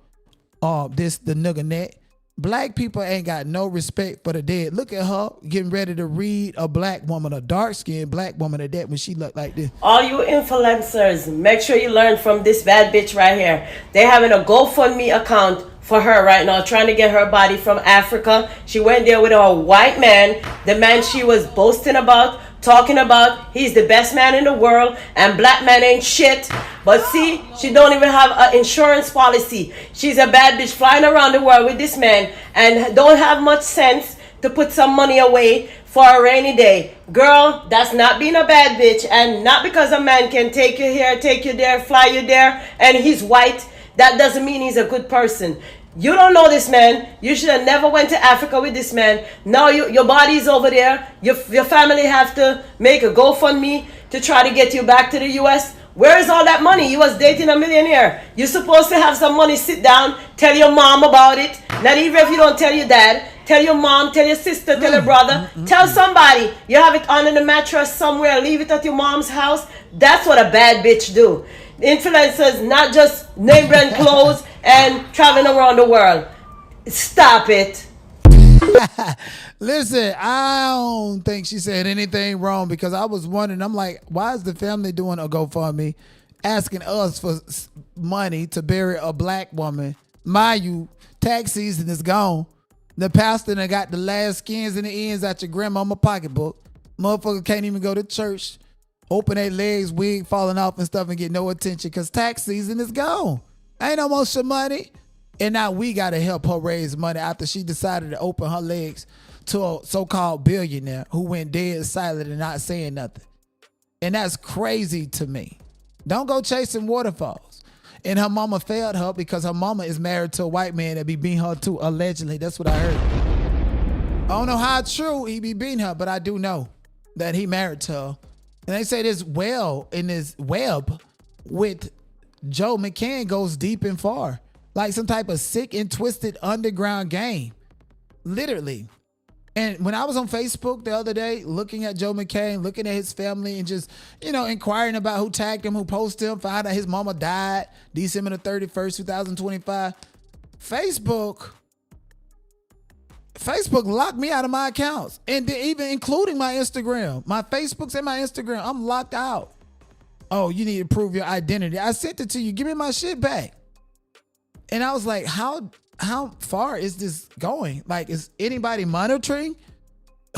this the nigga net. Black people ain't got no respect for the dead. Look at her getting ready to read a black woman, a dark-skinned black woman at that when she looked like this. All you influencers, make sure you learn from this bad bitch right here. They having a GoFundMe account for her right now, trying to get her body from Africa. She went there with a white man, the man she was boasting about, talking about he's the best man in the world and black man ain't shit. But see, she don't even have an insurance policy. She's a bad bitch flying around the world with this man and don't have much sense to put some money away for a rainy day. Girl, that's not being a bad bitch. And not because a man can take you here, take you there, fly you there, and he's white, that doesn't mean he's a good person. You don't know this man. You should have never went to Africa with this man. Now your body's over there. Your family have to make a GoFundMe to try to get you back to the U.S. Where is all that money? You was dating a millionaire. You're supposed to have some money. Sit down. Tell your mom about it. Not even if you don't tell your dad. Tell your mom. Tell your sister. Tell your brother. Tell somebody. You have it under the mattress somewhere. Leave it at your mom's house. That's what a bad bitch do. Influencers, not just name brand clothes and traveling around the world. Stop it. Listen, I don't think she said anything wrong because I was wondering, I'm like, why is the family doing a GoFundMe asking us for money to bury a black woman? Mind you, tax season is gone. The pastor done got the last skins and the ends out your grandmama pocketbook. Motherfuckers can't even go to church, open their legs, wig falling off and stuff and get no attention because tax season is gone. Ain't no more shit money. And now we got to help her raise money after she decided to open her legs to a so-called billionaire who went dead silent and not saying nothing. And that's crazy to me. Don't go chasing waterfalls. And her mama failed her because her mama is married to a white man that be beating her too, allegedly. That's what I heard. I don't know how true he be beating her, but I do know that he married to her. And they say this well in this web with Joe McCain goes deep and far. Like some type of sick and twisted underground game. Literally. And when I was on Facebook the other day, looking at Joe McCain, looking at his family and just, inquiring about who tagged him, who posted him, found out his mama died December the 31st, 2025. Facebook locked me out of my accounts. And even including my Instagram. My Facebooks and my Instagram, I'm locked out. Oh, you need to prove your identity. I sent it to you. Give me my shit back. And I was like, how far is this going? Like, is anybody monitoring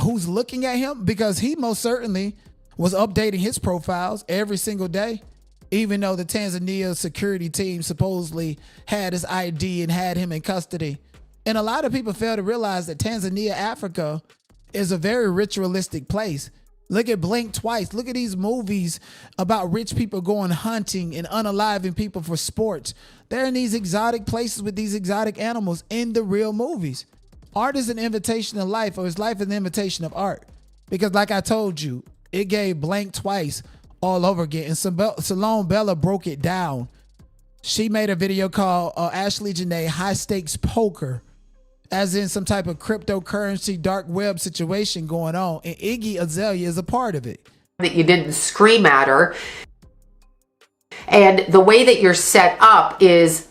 who's looking at him? Because he most certainly was updating his profiles every single day, even though the Tanzania security team supposedly had his ID and had him in custody. And a lot of people fail to realize that Tanzania, Africa, is a very ritualistic place. Look at Blink Twice. Look at these movies about rich people going hunting and unaliving people for sports. They're in these exotic places with these exotic animals in the real movies. Art is an invitation of life, or is life an invitation of art? Because like I told you, it gave Blink Twice all over again. And Sloan Bella broke it down. She made a video called Ashlee Janae High Stakes Poker, as in some type of cryptocurrency dark web situation going on. And Iggy Azalea is a part of it. That you didn't scream at her. And the way that you're set up is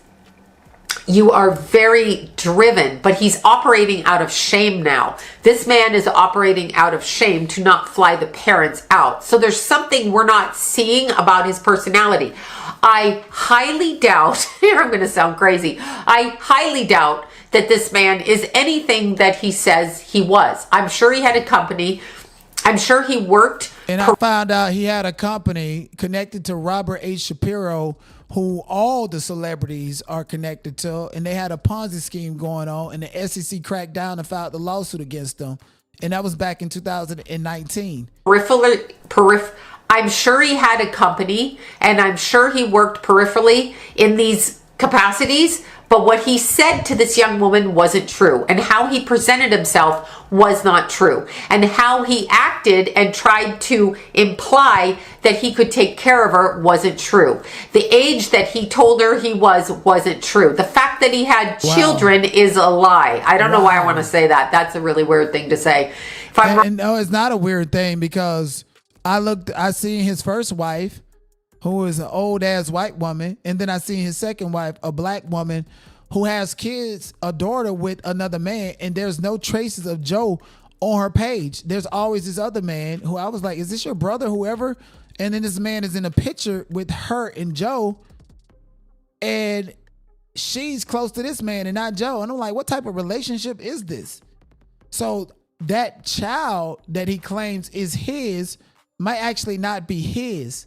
you are very driven, but he's operating out of shame now. This man is operating out of shame to not fly the parents out. So there's something we're not seeing about his personality. I highly doubt, here I'm going to sound crazy, I highly doubt that this man is anything that he says he was. I'm sure he had a company. I'm sure he worked. And I found out he had a company connected to Robert H. Shapiro, who all the celebrities are connected to. And they had a Ponzi scheme going on. And the SEC cracked down and filed the lawsuit against them. And that was back in 2019. I'm sure he had a company. And I'm sure he worked peripherally in these capacities. But what he said to this young woman wasn't true. And how he presented himself was not true. And how he acted and tried to imply that he could take care of her wasn't true. The age that he told her he wasn't true. The fact that he had children is a lie. I don't know why I want to say that. That's a really weird thing to say. And no, it's not a weird thing because I seen his first wife, who is an old ass white woman. And then I seen his second wife, a black woman who has kids, a daughter with another man. And there's no traces of Joe on her page. There's always this other man who I was like, is this your brother, whoever? And then this man is in a picture with her and Joe. And she's close to this man and not Joe. And I'm like, what type of relationship is this? So that child that he claims is his might actually not be his.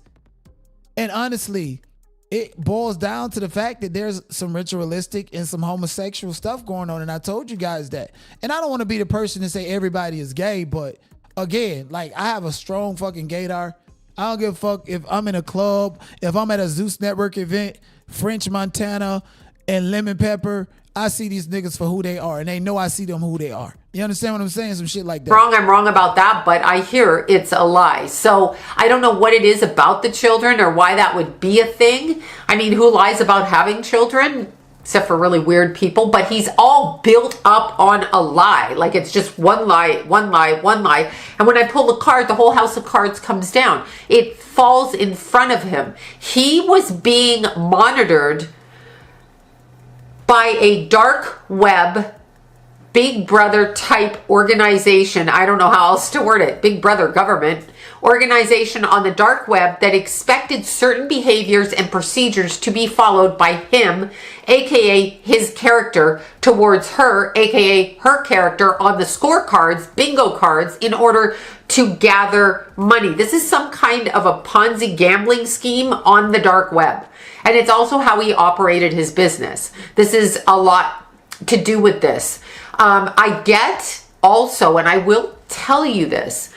And honestly, it boils down to the fact that there's some ritualistic and some homosexual stuff going on. And I told you guys that. And I don't want to be the person to say everybody is gay, but again, like I have a strong fucking gaydar. I don't give a fuck if I'm in a club, if I'm at a Zeus Network event, French Montana and Lemon Pepper, I see these niggas for who they are, and they know I see them who they are. You understand what I'm saying? Some shit like that. I'm wrong about that, but I hear it's a lie. So I don't know what it is about the children or why that would be a thing. I mean, who lies about having children? Except for really weird people, but he's all built up on a lie. Like it's just one lie, one lie, one lie. And when I pull the card, the whole house of cards comes down. It falls in front of him. He was being monitored by a dark web Big Brother type organization, I don't know how else to word it, Big Brother government organization on the dark web that expected certain behaviors and procedures to be followed by him, aka his character, towards her, aka her character, on the scorecards, bingo cards, in order to gather money. This is some kind of a Ponzi gambling scheme on the dark web. And it's also how he operated his business. This is a lot to do with this. I get also, and I will tell you this,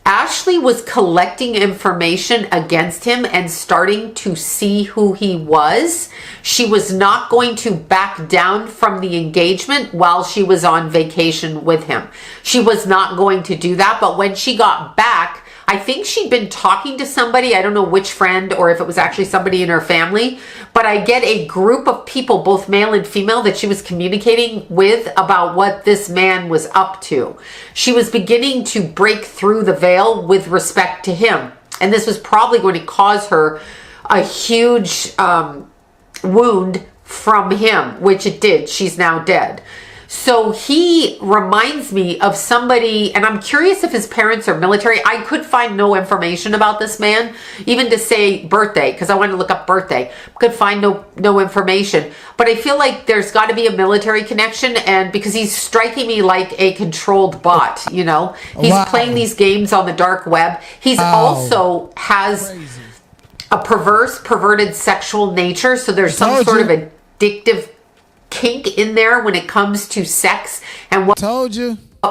Ashlee was collecting information against him and starting to see who he was. She was not going to back down from the engagement while she was on vacation with him. She was not going to do that. But when she got back, I think she'd been talking to somebody, I don't know which friend or if it was actually somebody in her family, but I get a group of people, both male and female, that she was communicating with about what this man was up to. She was beginning to break through the veil with respect to him. And this was probably going to cause her a huge wound from him, which it did. She's now dead. So he reminds me of somebody, and I'm curious if his parents are military. I could find no information about this man, even to say birthday, because I wanted to look up birthday. Could find no information. But I feel like there's got to be a military connection, and because he's striking me like a controlled bot, you know? He's playing these games on the dark web. He's also has a perverted sexual nature, so there's some sort of addictive kink in there when it comes to sex and what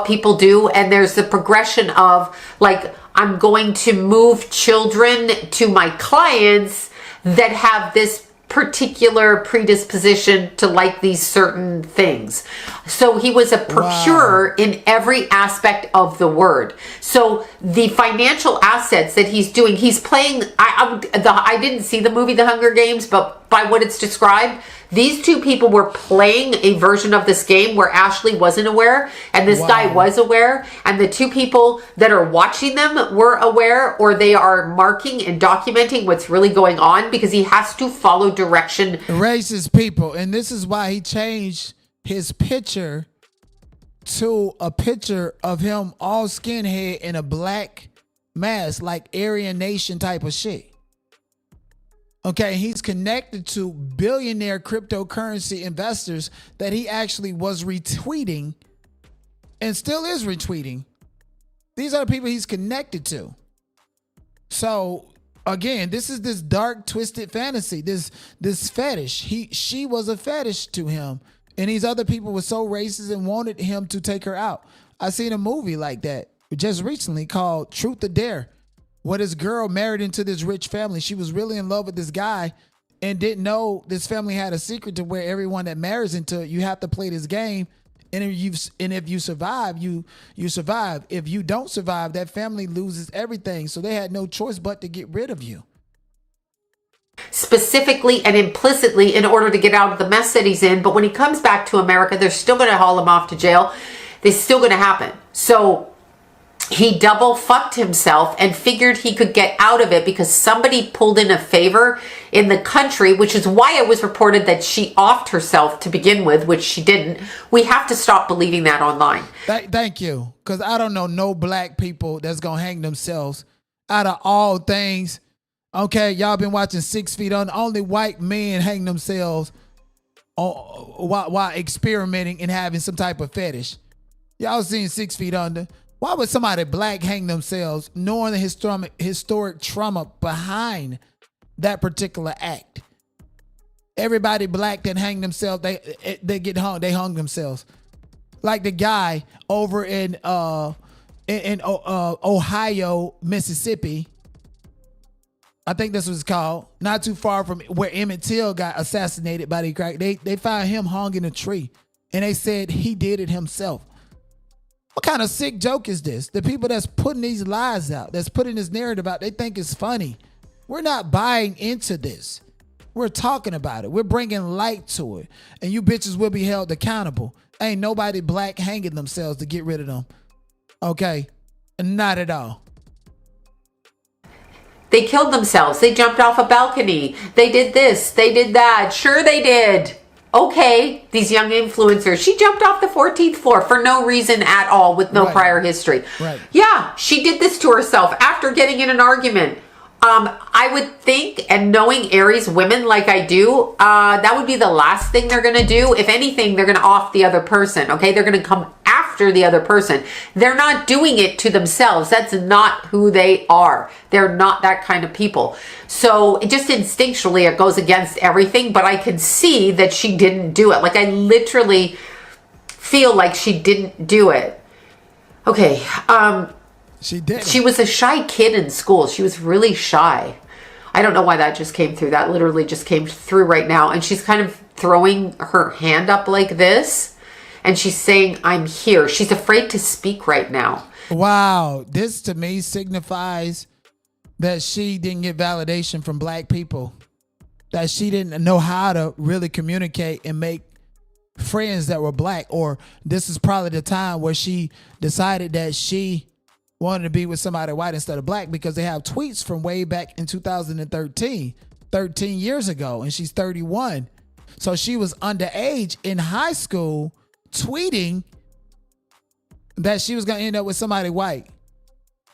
people do. And there's the progression of, like, I'm going to move children to my clients that have this particular predisposition to like these certain things. So he was a procurer in every aspect of the word. So the financial assets that he's doing, he's playing, I didn't see the movie The Hunger Games, but by what it's described, these two people were playing a version of this game where Ashlee wasn't aware and this guy was aware, and the two people that are watching them were aware, or they are marking and documenting what's really going on, because he has to follow direction. Racist people, and this is why he changed his picture to a picture of him all skinhead in a black mask, like Aryan Nation type of shit. Okay, he's connected to billionaire cryptocurrency investors that he actually was retweeting and still is retweeting. These are the people he's connected to. So again, this is this dark, twisted fantasy, this fetish. She was a fetish to him, and these other people were so racist and wanted him to take her out. I seen a movie like that just recently called Truth or Dare, where this girl married into this rich family. She was really in love with this guy and didn't know this family had a secret to where everyone that marries into it, you have to play this game. And if you survive, you survive. If you don't survive, that family loses everything. So they had no choice but to get rid of you. Specifically and implicitly in order to get out of the mess that he's in. But when he comes back to America, they're still going to haul him off to jail. It's still going to happen. So he double fucked himself and figured he could get out of it because somebody pulled in a favor in the country, which is why it was reported that she offed herself to begin with, which she didn't. We have to stop believing that online. Thank you. Because I don't know no black people that's going to hang themselves out of all things. Okay, y'all been watching 6 Feet Under. Only white men hang themselves while experimenting and having some type of fetish. Y'all seen 6 Feet Under. Why would somebody black hang themselves knowing the historic trauma behind that particular act? Everybody black that hang themselves, they get hung. They hung themselves. Like the guy over in Ohio, Mississippi. I think this was called. Not too far from where Emmett Till got assassinated by the crack. They found him hung in a tree, and they said he did it himself. What kind of sick joke is this? The people that's putting these lies out, that's putting this narrative out, they think it's funny. We're not buying into this. We're talking about it. We're bringing light to it. And you bitches will be held accountable. Ain't nobody black hanging themselves to get rid of them. Okay? Not at all. They killed themselves. They jumped off a balcony. They did this. They did that. Sure they did. okay, these young influencers, she jumped off the 14th floor for no reason at all with no prior history. Right. Yeah, she did this to herself after getting in an argument. I would think, and knowing Aries women like I do, that would be the last thing they're going to do. If anything, they're going to off the other person, okay? They're going to come after the other person. They're not doing it to themselves. That's not who they are. They're not that kind of people. So it just instinctually, it goes against everything, but I can see that she didn't do it. Like, I literally feel like she didn't do it. Okay, she did. She was a shy kid in school. She was really shy. I don't know why that just came through. That literally just came through right now. And she's kind of throwing her hand up like this. And she's saying, I'm here. She's afraid to speak right now. Wow. This to me signifies that she didn't get validation from black people. That she didn't know how to really communicate and make friends that were black. Or this is probably the time where she decided that she wanted to be with somebody white instead of black, because they have tweets from way back in 2013, 13 years ago, and she's 31. So she was underage in high school tweeting that she was going to end up with somebody white.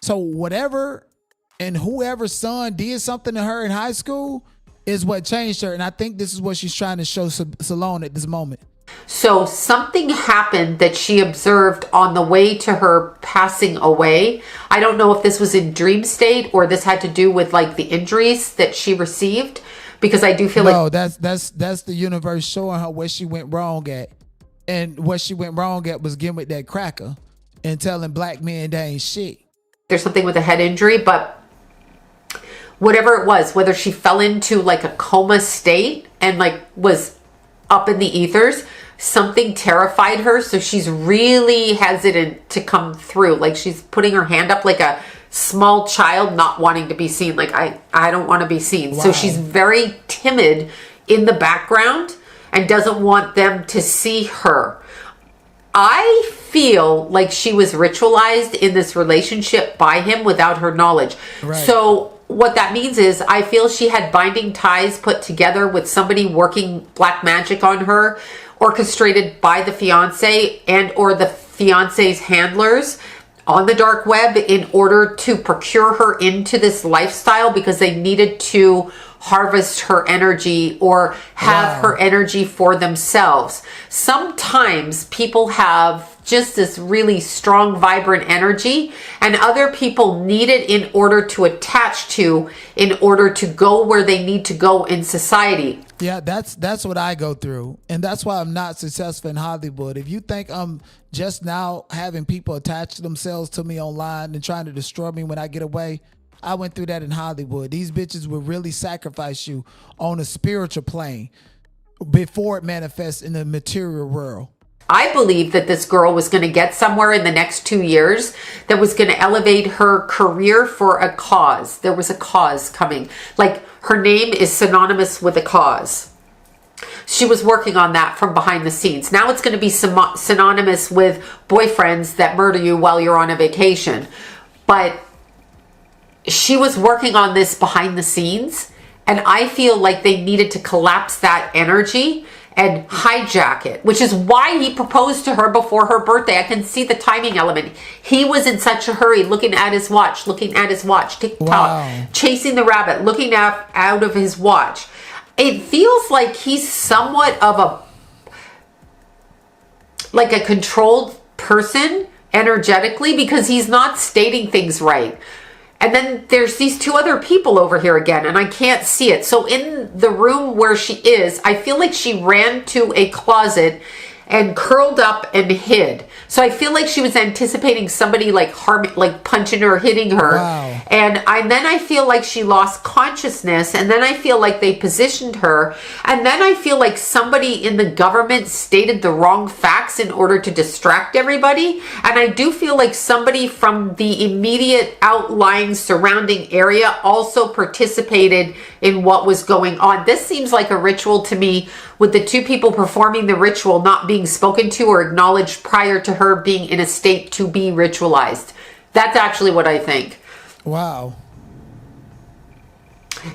So whatever and whoever's son did something to her in high school is what changed her. And I think this is what she's trying to show Sloan at this moment. So something happened that she observed on the way to her passing away. I don't know if this was in dream state or this had to do with like the injuries that she received, because I do feel like that's the universe showing her where she went wrong at. And what she went wrong at was getting with that cracker and telling black men they ain't shit. There's something with a head injury, but whatever it was, whether she fell into like a coma state and like was up in the ethers, something terrified her, so she's really hesitant to come through. Like, she's putting her hand up like a small child not wanting to be seen. Like, I don't want to be seen. Wow. So she's very timid in the background and doesn't want them to see her. I feel like she was ritualized in this relationship by him without her knowledge. Right. So what that means is I feel she had binding ties put together with somebody working black magic on her, orchestrated by the fiance and or the fiance's handlers on the dark web in order to procure her into this lifestyle, because they needed to harvest her energy or have her energy for themselves. Sometimes people have just this really strong, vibrant energy, and other people need it in order to attach to, in order to go where they need to go in society. Yeah, that's what I go through, and that's why I'm not successful in Hollywood. If you think I'm just now having people attach themselves to me online and trying to destroy me when I get away, I went through that in Hollywood. These bitches will really sacrifice you on a spiritual plane before it manifests in the material world. I believe that this girl was going to get somewhere in the next 2 years that was going to elevate her career for a cause. There was a cause coming. Like, her name is synonymous with a cause. She was working on that from behind the scenes. Now it's going to be synonymous with boyfriends that murder you while you're on a vacation. But she was working on this behind the scenes, and I feel like they needed to collapse that energy and hijack it, which is why he proposed to her before her birthday. I can see the timing element. He was in such a hurry, looking at his watch, TikTok, chasing the rabbit, looking out of his watch. It feels like he's somewhat of a controlled person energetically, because he's not stating things right. And then there's these two other people over here again, and I can't see it. So in the room where she is, I feel like she ran to a closet and curled up and hid. So I feel like she was anticipating somebody like punching her, hitting her. Wow. And then I feel like she lost consciousness, and then I feel like they positioned her, and then I feel like somebody in the government stated the wrong facts in order to distract everybody. And I do feel like somebody from the immediate outlying surrounding area also participated in what was going on. This seems like a ritual to me, with the two people performing the ritual not being spoken to or acknowledged prior to her being in a state to be ritualized. That's actually what I think. Wow.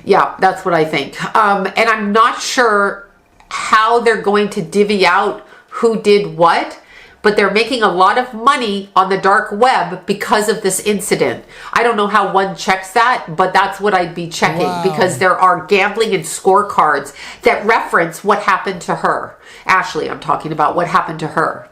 Yeah, that's what I think. And I'm not sure how they're going to divvy out who did what, but they're making a lot of money on the dark web because of this incident. I don't know how one checks that, but that's what I'd be checking because there are gambling and scorecards that reference what happened to her. Ashlee, I'm talking about what happened to her.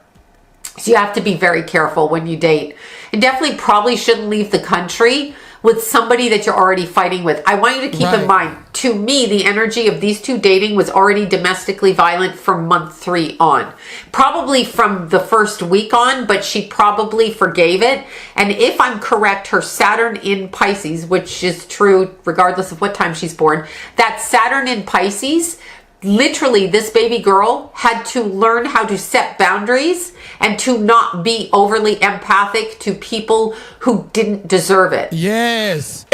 So you have to be very careful when you date, and definitely probably shouldn't leave the country with somebody that you're already fighting with. I want you to keep in mind, to me, the energy of these two dating was already domestically violent from month 3 on. Probably from the first week on, but she probably forgave it. And if I'm correct, her Saturn in Pisces, which is true regardless of what time she's born, that Saturn in Pisces, literally this baby girl had to learn how to set boundaries and to not be overly empathic to people who didn't deserve it. Yes.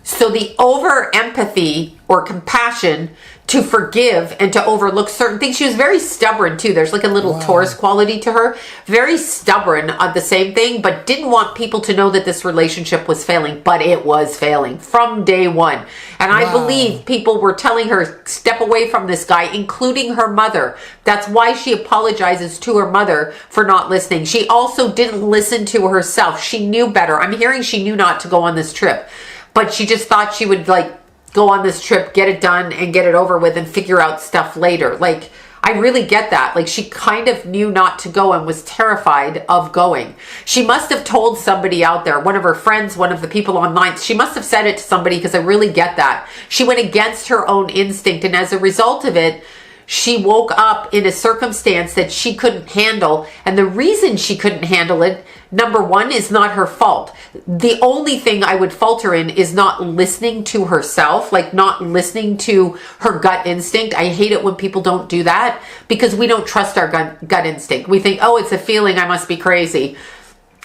So the over empathy or compassion to forgive and to overlook certain things. She was very stubborn too. There's like a little Taurus quality to her. Very stubborn on the same thing, but didn't want people to know that this relationship was failing, but it was failing from day one. And I believe people were telling her, step away from this guy, including her mother. That's why she apologizes to her mother for not listening. She also didn't listen to herself. She knew better. I'm hearing she knew not to go on this trip, but she just thought she would like go on this trip, get it done and get it over with and figure out stuff later. Like, I really get that. Like, she kind of knew not to go and was terrified of going. She must have told somebody out there, one of her friends, one of the people online, she must have said it to somebody, because I really get that. She went against her own instinct, and as a result of it, she woke up in a circumstance that she couldn't handle. And the reason she couldn't handle it, number one, is not her fault. The only thing I would fault her in is not listening to herself, like not listening to her gut instinct. I hate it when people don't do that, because we don't trust our gut instinct. We think, oh, it's a feeling, I must be crazy.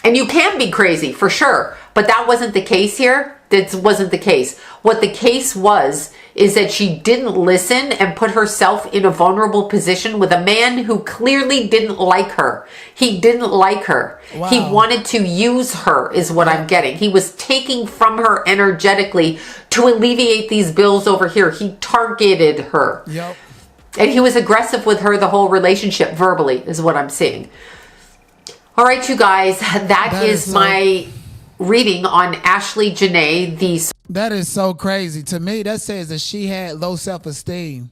And you can be crazy for sure, but that wasn't the case here. That wasn't the case. What the case was is that she didn't listen and put herself in a vulnerable position with a man who clearly didn't like her. He didn't like her. Wow. He wanted to use her, is what I'm getting. He was taking from her energetically to alleviate these bills over here. He targeted her. Yep. And he was aggressive with her the whole relationship, verbally, is what I'm seeing. All right, you guys, that is my reading on Ashlee Janae. That is so crazy. To me, that says that she had low self-esteem.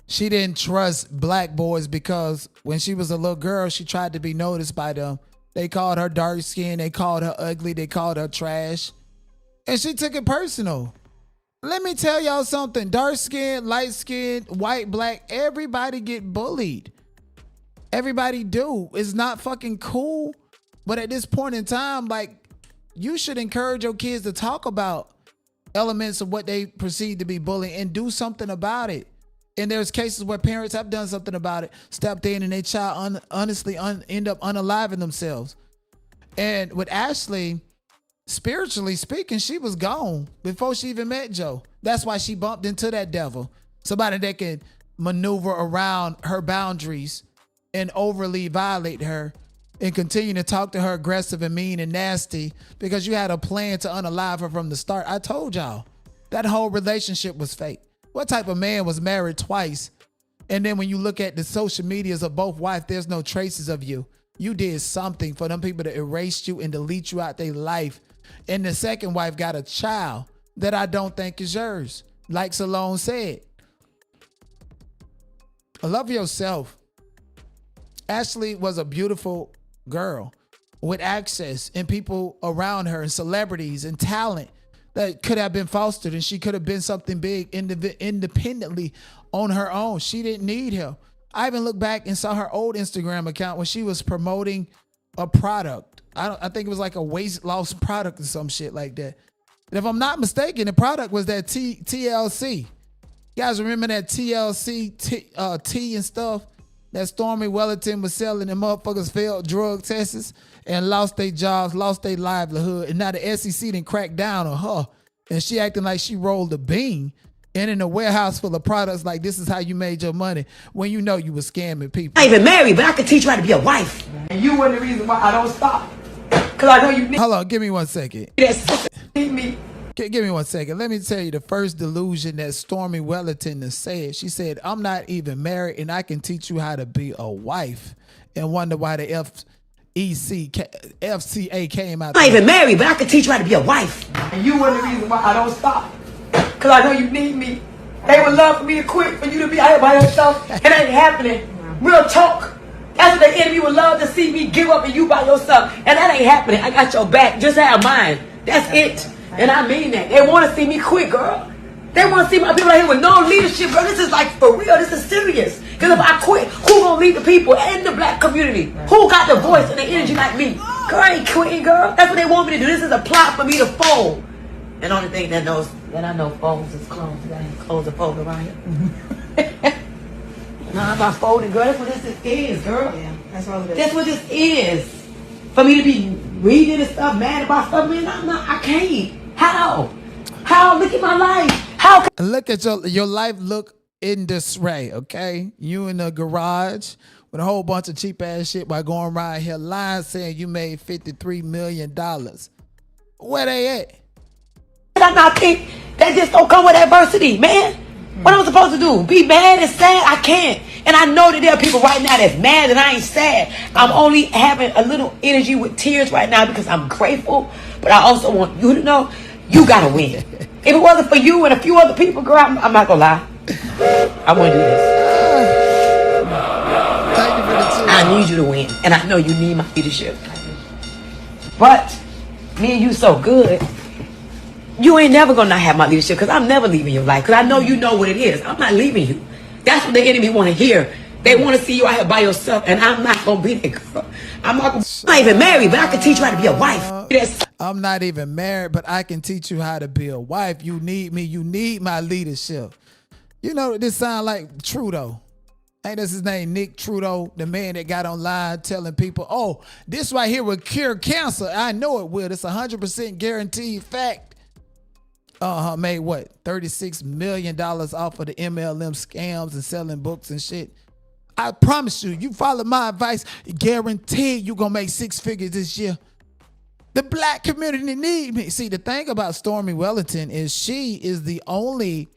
She didn't trust black boys because when she was a little girl, she tried to be noticed by them. They called her dark skin. They called her ugly. They called her trash. And she took it personal. Let me tell y'all something. Dark skin, light skin, white, black, everybody get bullied. Everybody do. It's not fucking cool. But at this point in time, like, you should encourage your kids to talk about elements of what they perceive to be bullying and do something about it. And there's cases where parents have done something about it, stepped in, and their child honestly end up unaliving themselves. And with Ashlee, spiritually speaking, she was gone before she even met Joe. That's why she bumped into that devil. Somebody that can maneuver around her boundaries and overly violate her and continue to talk to her aggressive and mean and nasty because you had a plan to unalive her from the start. I told y'all that whole relationship was fake. What type of man was married twice? And then when you look at the social medias of both wives, there's no traces of you. You did something for them people to erase you and delete you out their life. And the second wife got a child that I don't think is yours. Like Sloan said, love yourself. Ashlee was a beautiful girl with access and people around her and celebrities and talent that could have been fostered, and she could have been something big independently on her own. She didn't need him. I even looked back and saw her old Instagram account when she was promoting a product. I think it was like a weight loss product or some shit like that. And if I'm not mistaken, the product was that TLC. You guys remember that TLC tea and stuff that Stormy Wellington was selling, and motherfuckers failed drug tests and lost their jobs, lost their livelihood, and now the SEC done cracked down on her, and she acting like she rolled a bean and in a warehouse full of products like this is how you made your money when you know you were scamming people. I ain't even married, but I could teach you how to be a wife. And you were the reason why I don't stop. Cause I know you need. Hold on, give me 1 second. Need me. Give me 1 second. Let me tell you the first delusion that Stormy Wellington has said. She said, I'm not even married and I can teach you how to be a wife. And wonder why the FCA came out. I'm not even married, but I can teach you how to be a wife. And you are the reason why I don't stop. Because I know you need me. They would love for me to quit, for you to be out here by yourself. It ain't happening. Real talk. That's what the enemy would love to see me give up and you by yourself. And that ain't happening. I got your back. Just have mine. That's it. And I mean that. They want to see me quit, girl. They want to see my people out here with no leadership, girl. This is like for real. This is serious. Because if I quit, who gonna lead the people and the black community? Who got the voice and the energy like me? Girl, I ain't quitting, girl. That's what they want me to do. This is a plot for me to fold. And the only thing that I know folds is clothes. I ain't clothes to fold around here. Nah, I'm not folding, girl. That's what this is, girl. Yeah, that's all it is. That's what this is. For me to be reading and stuff, mad about stuff, man, I can't. How? Look at my life. How? Look at your life look in disarray, okay? You in the garage with a whole bunch of cheap ass shit by going around here lying saying you made $53 million. Where they at? I not think that just don't come with adversity, man. What am I supposed to do? Be mad and sad? I can't. And I know that there are people right now that's mad and I ain't sad. I'm only having a little energy with tears right now because I'm grateful. But I also want you to know you gotta win. If it wasn't for you and a few other people, girl, I'm not gonna lie. I want to do this. I need you to win. And I know you need my leadership. But me and you so good. You ain't never gonna not have my leadership because I'm never leaving your life because I know you know what it is. I'm not leaving you. That's what the enemy want to hear. They want to see you out here by yourself, and I'm not gonna be that girl. I'm not even married, but I can teach you how to be a wife. I'm not even married, but I can teach you how to be a wife. You need me. You need my leadership. You know, this sound like Trudeau. Ain't this his name, Nick Trudeau, the man that got online telling people, oh, this right here will cure cancer. I know it will. It's 100% guaranteed fact. Made what? $36 million off of the MLM scams and selling books and shit. I promise you, you follow my advice, guaranteed you gonna make 6 figures this year. The black community need me. See, the thing about Stormy Wellington is she is the only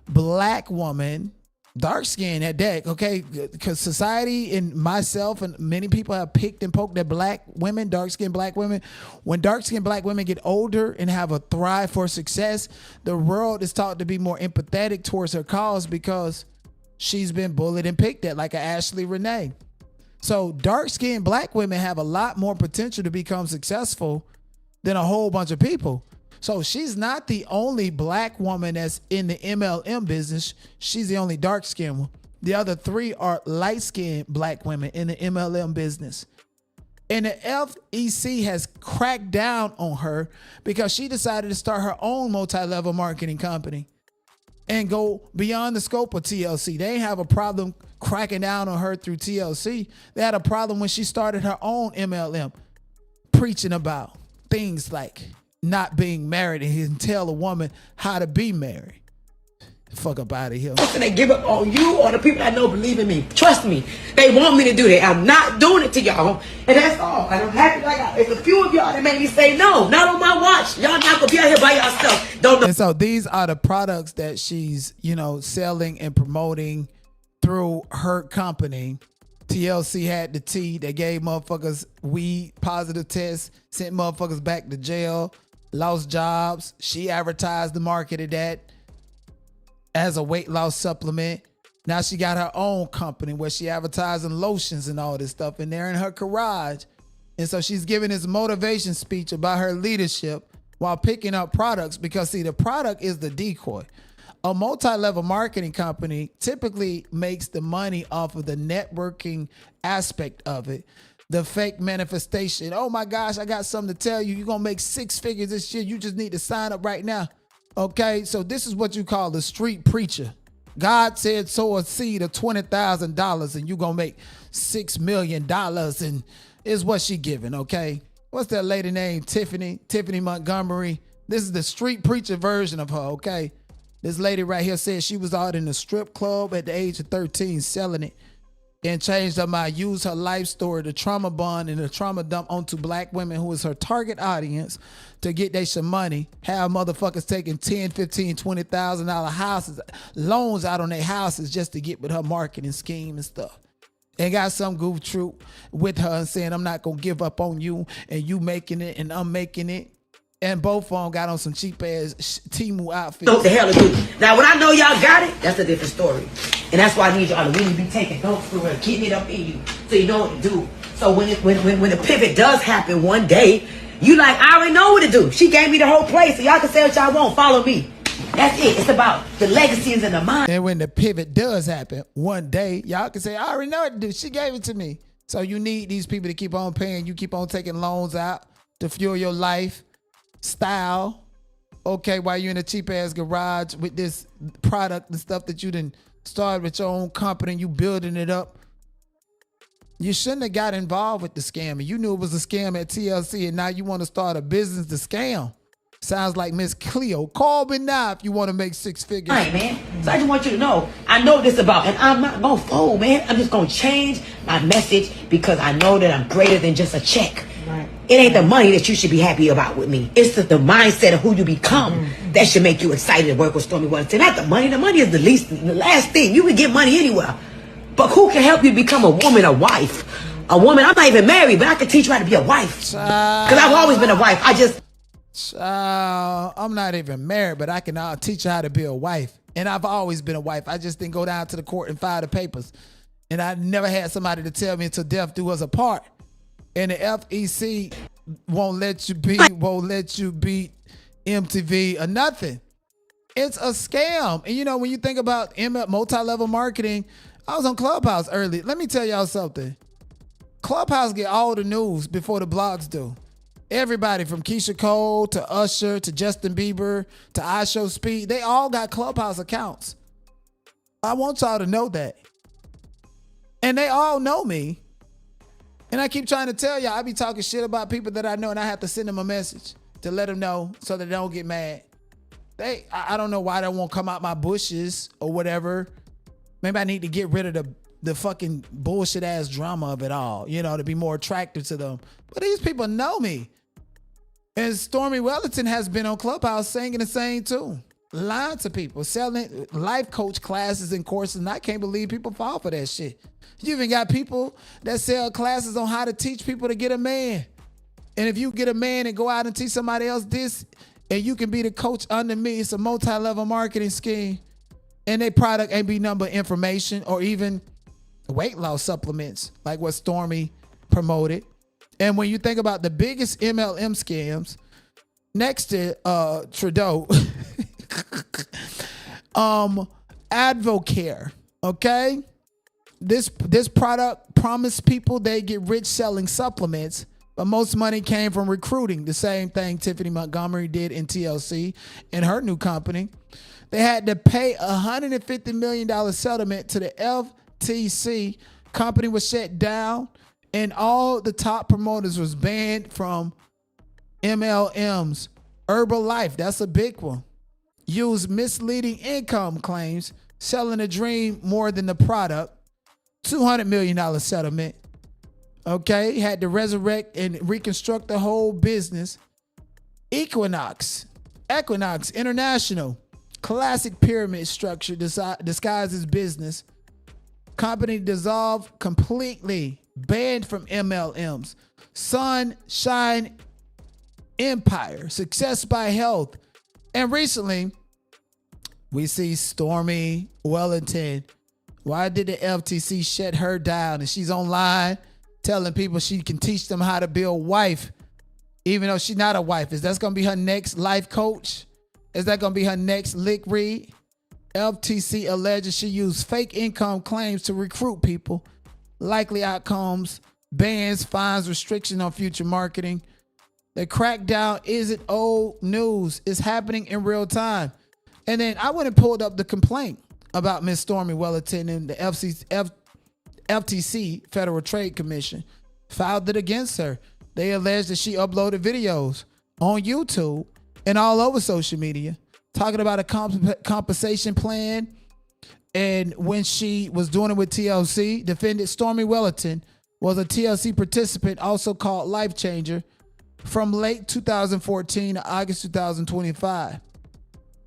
black woman, dark skin at that, okay? Because society and myself and many people have picked and poked at black women, dark skinned black women. When dark skinned black women get older and have a thrive for success, the world is taught to be more empathetic towards her cause because she's been bullied and picked at, like a Ashlee Janae. So dark skinned black women have a lot more potential to become successful than a whole bunch of people. So she's not the only black woman that's in the MLM business. She's the only dark-skinned one. The other 3 are light-skinned black women in the MLM business. And the FEC has cracked down on her because she decided to start her own multi-level marketing company and go beyond the scope of TLC. They ain't have a problem cracking down on her through TLC. They had a problem when she started her own MLM, preaching about things like not being married and he can tell a woman how to be married. Fuck up out of here. They give up on you or the people I know believe in me. Trust me. They want me to do that. I'm not doing it to y'all. And that's all. And I'm happy like it's a few of y'all that made me say no. Not on my watch. Y'all not gonna be out here by yourself. Don't know. And so these are the products that she's, selling and promoting through her company. TLC had the tea. They gave motherfuckers weed positive tests, sent motherfuckers back to jail, lost jobs. She advertised the market of that as a weight loss supplement. Now she got her own company where she advertising lotions and all this stuff, and they're in her garage. And so she's giving this motivation speech about her leadership while picking up products because, see, the product is the decoy. A multi-level marketing company typically makes the money off of the networking aspect of it. The fake manifestation. Oh my gosh, I got something to tell you. You're going to make 6 figures this year. You just need to sign up right now. Okay, so this is what you call the street preacher. God said sow a seed of $20,000 and you're going to make $6 million and is what she giving, okay? What's that lady name? Tiffany Montgomery. This is the street preacher version of her, okay? This lady right here said she was out in a strip club at the age of 13 selling it. and changed her mind, used her life story, the trauma bond and the trauma dump onto black women who is her target audience to get they some money, have motherfuckers taking $10, $15, $20,000 houses, loans out on their houses just to get with her marketing scheme and stuff. And got some goof troop with her and saying, I'm not going to give up on you and you making it and I'm making it. And both of them got on some cheap ass Temu outfits. What the hell to do? Now, when I know y'all got it, that's a different story. And that's why I need y'all to really be taking notes for real, keeping it up in you so you know what to do. So when the pivot does happen one day, you like, I already know what to do. She gave me the whole place, so y'all can say what y'all want. Follow me. That's it. It's about the legacies and the mind. And when the pivot does happen one day, y'all can say, I already know what to do. She gave it to me. So you need these people to keep on paying. You keep on taking loans out to fuel your life. Style, okay, while you're in a cheap ass garage with this product and stuff that you done started with your own company, you building it up. You shouldn't have got involved with the scam. You knew it was a scam at TLC and now you want to start a business to scam. Sounds like Miss Cleo. Call me now if you want to make 6 figures. All right, man. So I just want you to know, I know what this about, and I'm not going to fold, man. I'm just going to change my message because I know that I'm greater than just a check. Right. It ain't the money that you should be happy about with me. It's the mindset of who you become that should make you excited to work with Stormy Wellington. Not the money. The money is the last thing. You can get money anywhere. But who can help you become a woman, a wife? A woman, I'm not even married, but I can teach you how to be a wife. Because I've always been a wife. I'm not even married, but I can teach you how to be a wife. And I've always been a wife. I just didn't go down to the court and file the papers. And I never had somebody to tell me until death do us apart. And the FEC won't let you beat MTV or nothing. It's a scam. And you know, when you think about multi-level marketing, I was on Clubhouse early. Let me tell y'all something. Clubhouse get all the news before the blogs do. Everybody from Keisha Cole to Usher to Justin Bieber to iShowSpeed, they all got Clubhouse accounts. I want y'all to know that. And they all know me. And I keep trying to tell y'all, I be talking shit about people that I know and I have to send them a message to let them know so that they don't get mad. I don't know why they won't come out my bushes or whatever. Maybe I need to get rid of the fucking bullshit ass drama of it all, you know, to be more attractive to them. But these people know me. And Stormy Wellington has been on Clubhouse singing the same tune. Lying to people, selling life coach classes and courses, and I can't believe people fall for that shit. You even got people that sell classes on how to teach people to get a man. And if you get a man and go out and teach somebody else this, and you can be the coach under me, it's a multi-level marketing scheme. And their product ain't be number information or even weight loss supplements like what Stormy promoted. And when you think about the biggest MLM scams, next to Trudeau, Advocare, okay? This product promised people they get rich selling supplements, but most money came from recruiting. The same thing Tiffany Montgomery did in TLC in her new company. They had to pay $150 million settlement to the FTC. Company was shut down, and all the top promoters was banned from MLMs. Herbalife, that's a big one. Used misleading income claims, selling a dream more than the product. $200 million settlement. Okay, had to resurrect and reconstruct the whole business. Equinox International, classic pyramid structure disguises business. Company dissolved completely, banned from MLMs. Sunshine Empire, Success by Health. And recently, we see Stormy Wellington. Why did the FTC shut her down? And she's online telling people she can teach them how to be a wife, even though she's not a wife. Is that going to be her next life coach? Is that going to be her next lick read? FTC alleges she used fake income claims to recruit people. Likely outcomes, bans, fines, restriction on future marketing. The crackdown isn't old news. It's happening in real time. And then I went and pulled up the complaint about Miss Stormy Wellington, and the FTC, Federal Trade Commission, filed it against her. They allege that she uploaded videos on YouTube and all over social media talking about a compensation plan And when she was doing it with TLC, defended Stormy Wellington was a TLC participant, also called Life Changer, from late 2014 to August 2025.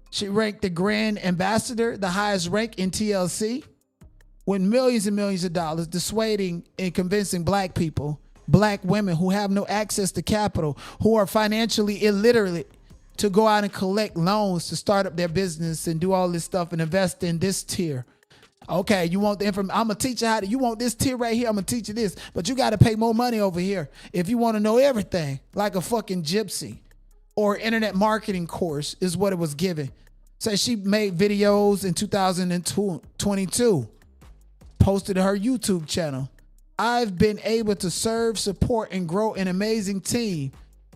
She ranked the Grand Ambassador, the highest rank in TLC, with millions and millions of dollars, dissuading and convincing black people, black women who have no access to capital, who are financially illiterate, to go out and collect loans to start up their business and do all this stuff and invest in this tier. Okay, you want the information? I'm gonna teach you how to. You want this tier right here? I'm gonna teach you this, but you got to pay more money over here if you want to know everything, like a fucking gypsy, or internet marketing course is what it was given. So she made videos in 2022, posted to her YouTube channel. I've been able to serve, support, and grow an amazing team.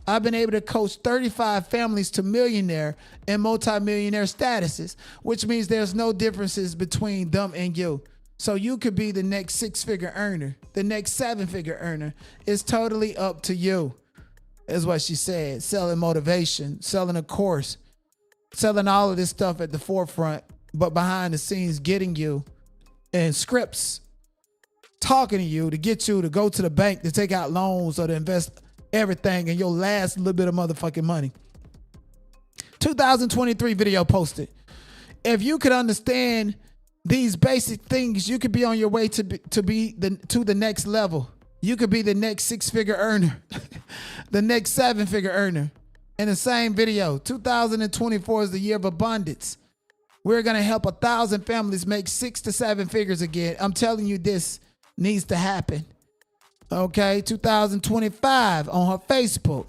I've been able to coach 35 families to millionaire and multimillionaire statuses, which means there's no differences between them and you. So you could be the next 6-figure earner, the next 7-figure earner. It's totally up to you, is what she said. Selling motivation, selling a course, selling all of this stuff at the forefront, but behind the scenes getting you in scripts, talking to you to get you to go to the bank to take out loans or to invest everything in your last little bit of motherfucking money. 2023 video posted. If you could understand these basic things, you could be on your way to the next level. You could be the next 6-figure earner, the next 7-figure earner. In the same video, 2024 is the year of abundance. We're going to help 1,000 families make 6 to 7 figures again. I'm telling you, this needs to happen. Okay, 2025 on her Facebook.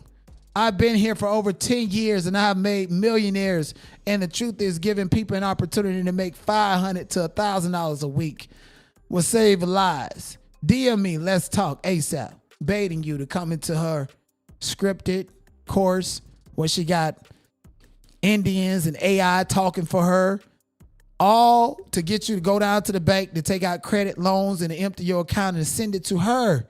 I've been here for over 10 years and I've made millionaires. And the truth is, giving people an opportunity to make $500 to $1,000 a week will save lives. DM me, let's talk ASAP. Baiting you to come into her scripted course where she got Indians and AI talking for her, all to get you to go down to the bank to take out credit loans and to empty your account and send it to her.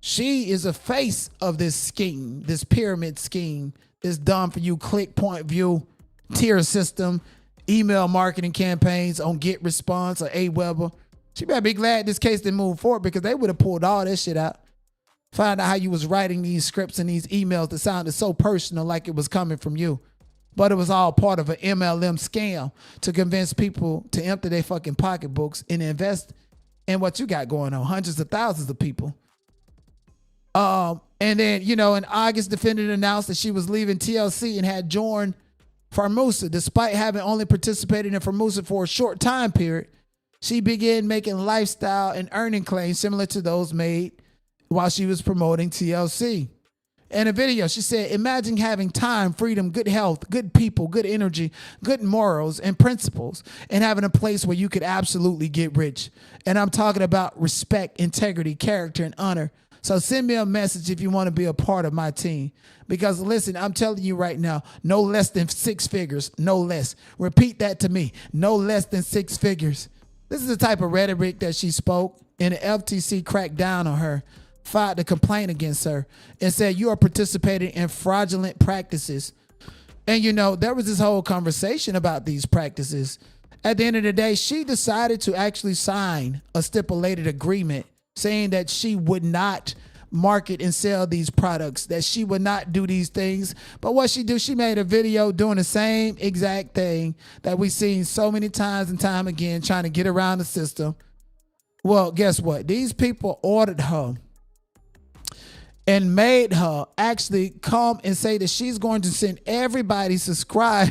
She is a face of this scheme, this pyramid scheme, this done for you click, point, view, tier system, email marketing campaigns on Get Response or Aweber. She better be glad this case didn't move forward, because they would have pulled all this shit out. Find out how you was writing these scripts and these emails that sounded so personal, like it was coming from you. But it was all part of an MLM scam to convince people to empty their fucking pocketbooks and invest in what you got going on. Hundreds of thousands of people. And then, in August, the defendant announced that she was leaving TLC and had joined Formosa. Despite having only participated in Formosa for a short time period, she began making lifestyle and earning claims similar to those made while she was promoting TLC. In a video, she said, imagine having time, freedom, good health, good people, good energy, good morals and principles, and having a place where you could absolutely get rich. And I'm talking about respect, integrity, character, and honor. So send me a message if you want to be a part of my team. Because listen, I'm telling you right now, no less than 6 figures, no less. Repeat that to me, no less than 6 figures. This is the type of rhetoric that she spoke, and the FTC cracked down on her, filed a complaint against her, and said you are participating in fraudulent practices. And there was this whole conversation about these practices. At the end of the day, she decided to actually sign a stipulated agreement saying that she would not market and sell these products, that she would not do these things. But what she do, she made a video doing the same exact thing that we've seen so many times and time again, trying to get around the system. Well, guess what? These people ordered her and made her actually come and say that she's going to send everybody subscribe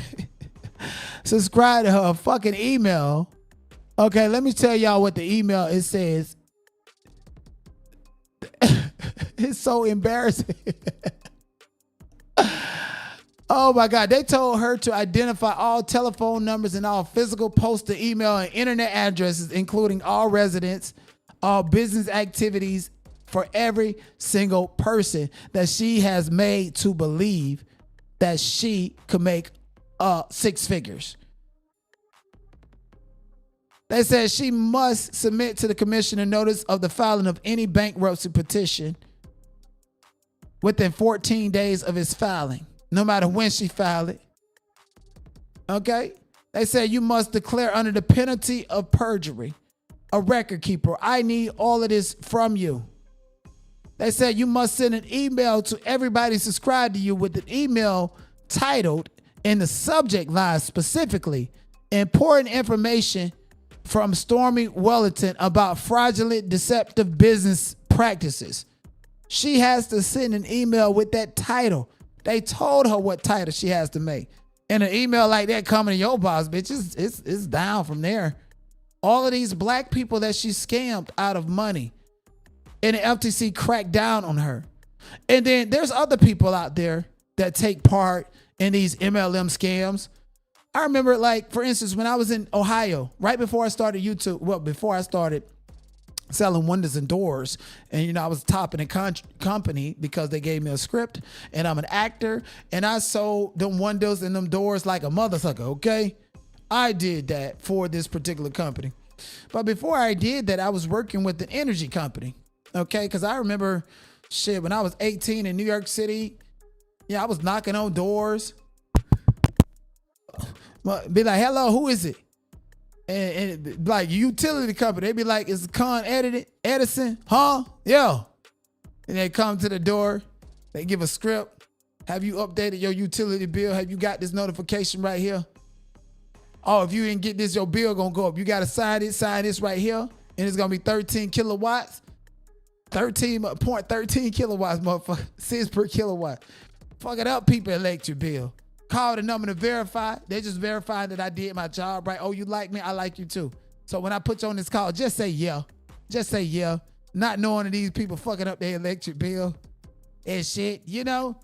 to her fucking email. Okay, let me tell y'all what the email it says. It's so embarrassing. Oh my God. They told her to identify all telephone numbers and all physical, postal, email, and internet addresses, including all residents, all business activities, for every single person that she has made to believe that she could make 6 figures. They said she must submit to the commissioner notice of the filing of any bankruptcy petition within 14 days of its filing, no matter when she filed it. Okay? They said you must declare under the penalty of perjury. A record keeper. I need all of this from you. They said you must send an email to everybody subscribed to you with an email titled in the subject line specifically, important information from Stormy Wellington about fraudulent, deceptive business practices. She has to send an email with that title. They told her what title she has to make. And an email like that coming to your boss, bitch, it's down from there. All of these black people that she scammed out of money, and the FTC cracked down on her. And then there's other people out there that take part in these MLM scams. I remember, like, for instance, when I was in Ohio, right before I started YouTube, well, before I started selling windows and doors, and, you know, I was top in a company because they gave me a script, and I'm an actor, and I sold them windows and them doors like a motherfucker, okay? I did that for this particular company. But before I did that, I was working with an energy company, okay? Because I remember, shit, when I was 18 in New York City, yeah, I was knocking on doors. Be like, hello, who is it? And like, utility company. They be like, is Con Edison? Huh? Yeah. And they come to the door. They give a script. Have you updated your utility bill? Have you got this notification right here? Oh, if you didn't get this, your bill gonna go up. You gotta sign this right here. And it's gonna be 13 kilowatts. 13.13 kilowatts, motherfucker. Cents per kilowatt. Fuck it up, people electric bill. Call the number to verify. They just verified that I did my job right. Oh, you like me? I like you too. So when I put you on this call, just say yeah. Just say yeah. Not knowing that these people fucking up their electric bill and shit, you know?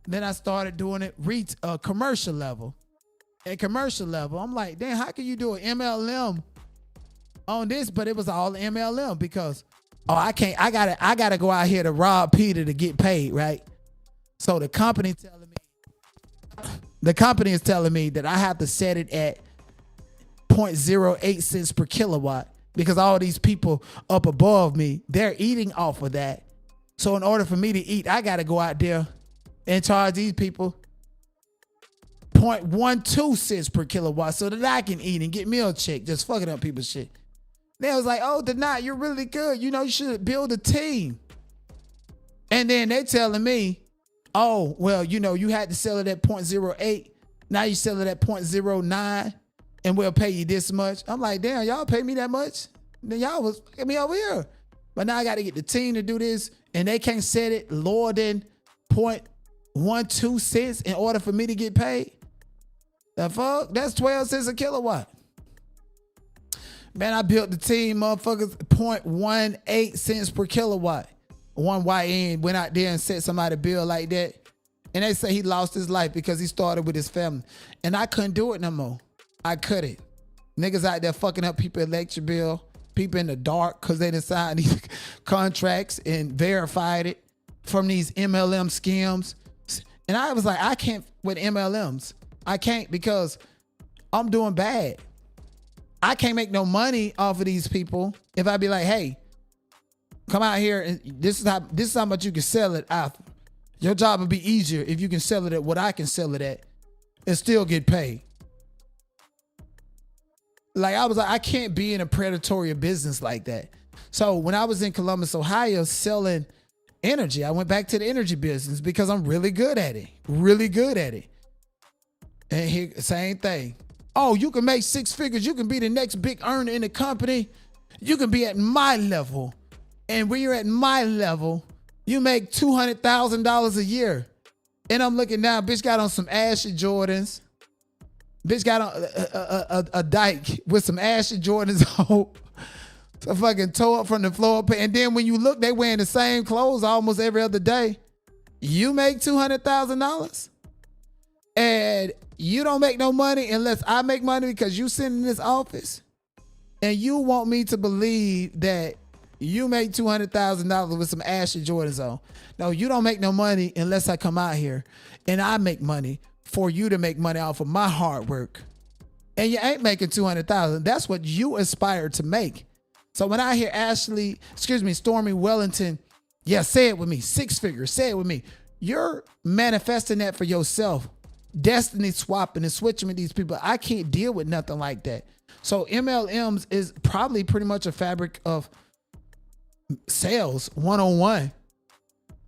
Then I started doing it commercial level. At commercial level, I'm like, damn, how can you do an MLM on this? But it was all MLM because, I gotta go out here to rob Peter to get paid, right? So the company is telling me that I have to set it at 0.08 cents per kilowatt because all these people up above me, they're eating off of that. So in order for me to eat, I got to go out there and charge these people 0.12 cents per kilowatt so that I can eat and get meal check, just fucking up people's shit. They was like, oh, Denai, you're really good. You know, you should build a team. And then they telling me, oh, well, you know, you had to sell it at 0.08. Now you sell it at 0.09 and we'll pay you this much. I'm like, damn, y'all pay me that much? Then y'all was fucking me over here. But now I got to get the team to do this and they can't set it lower than 0.12 cents in order for me to get paid. The fuck? That's 12 cents a kilowatt. Man, I built the team, motherfuckers, 0.18 cents per kilowatt. One YN went out there and set somebody bill like that. And they say he lost his life because he started with his family. And I couldn't do it no more. I couldn't. Niggas out there fucking up people electric bill, people in the dark because they done signed these contracts and verified it from these MLM scams. And I was like, I can't with MLMs. I can't because I'm doing bad. I can't make no money off of these people if I be like, hey, come out here and this is how much you can sell it after. Your job would be easier if you can sell it at what I can sell it at and still get paid. Like I was like, I can't be in a predatory business like that. So when I was in Columbus, Ohio, selling energy, I went back to the energy business because I'm really good at it. Really good at it. And here, same thing. Oh, you can make 6 figures. You can be the next big earner in the company. You can be at my level. And when you're at my level, you make $200,000 a year. And I'm looking down, bitch got on some Ashley Jordans. Bitch got on a dyke with some Ashley Jordans on. So fucking toe up from the floor. And then when you look, they wearing the same clothes almost every other day. You make $200,000. And you don't make no money unless I make money because you sit in this office. And you want me to believe that you make $200,000 with some Ashley Jordans on. No, you don't make no money unless I come out here and I make money for you to make money off of my hard work. And you ain't making $200,000. That's what you aspire to make. So when I hear Stormy Wellington, yeah, say it with me, 6 figures, say it with me. You're manifesting that for yourself. destiny swapping and switching with these people. I can't deal with nothing like that. So MLMs is probably pretty much a fabric of sales one-on-one.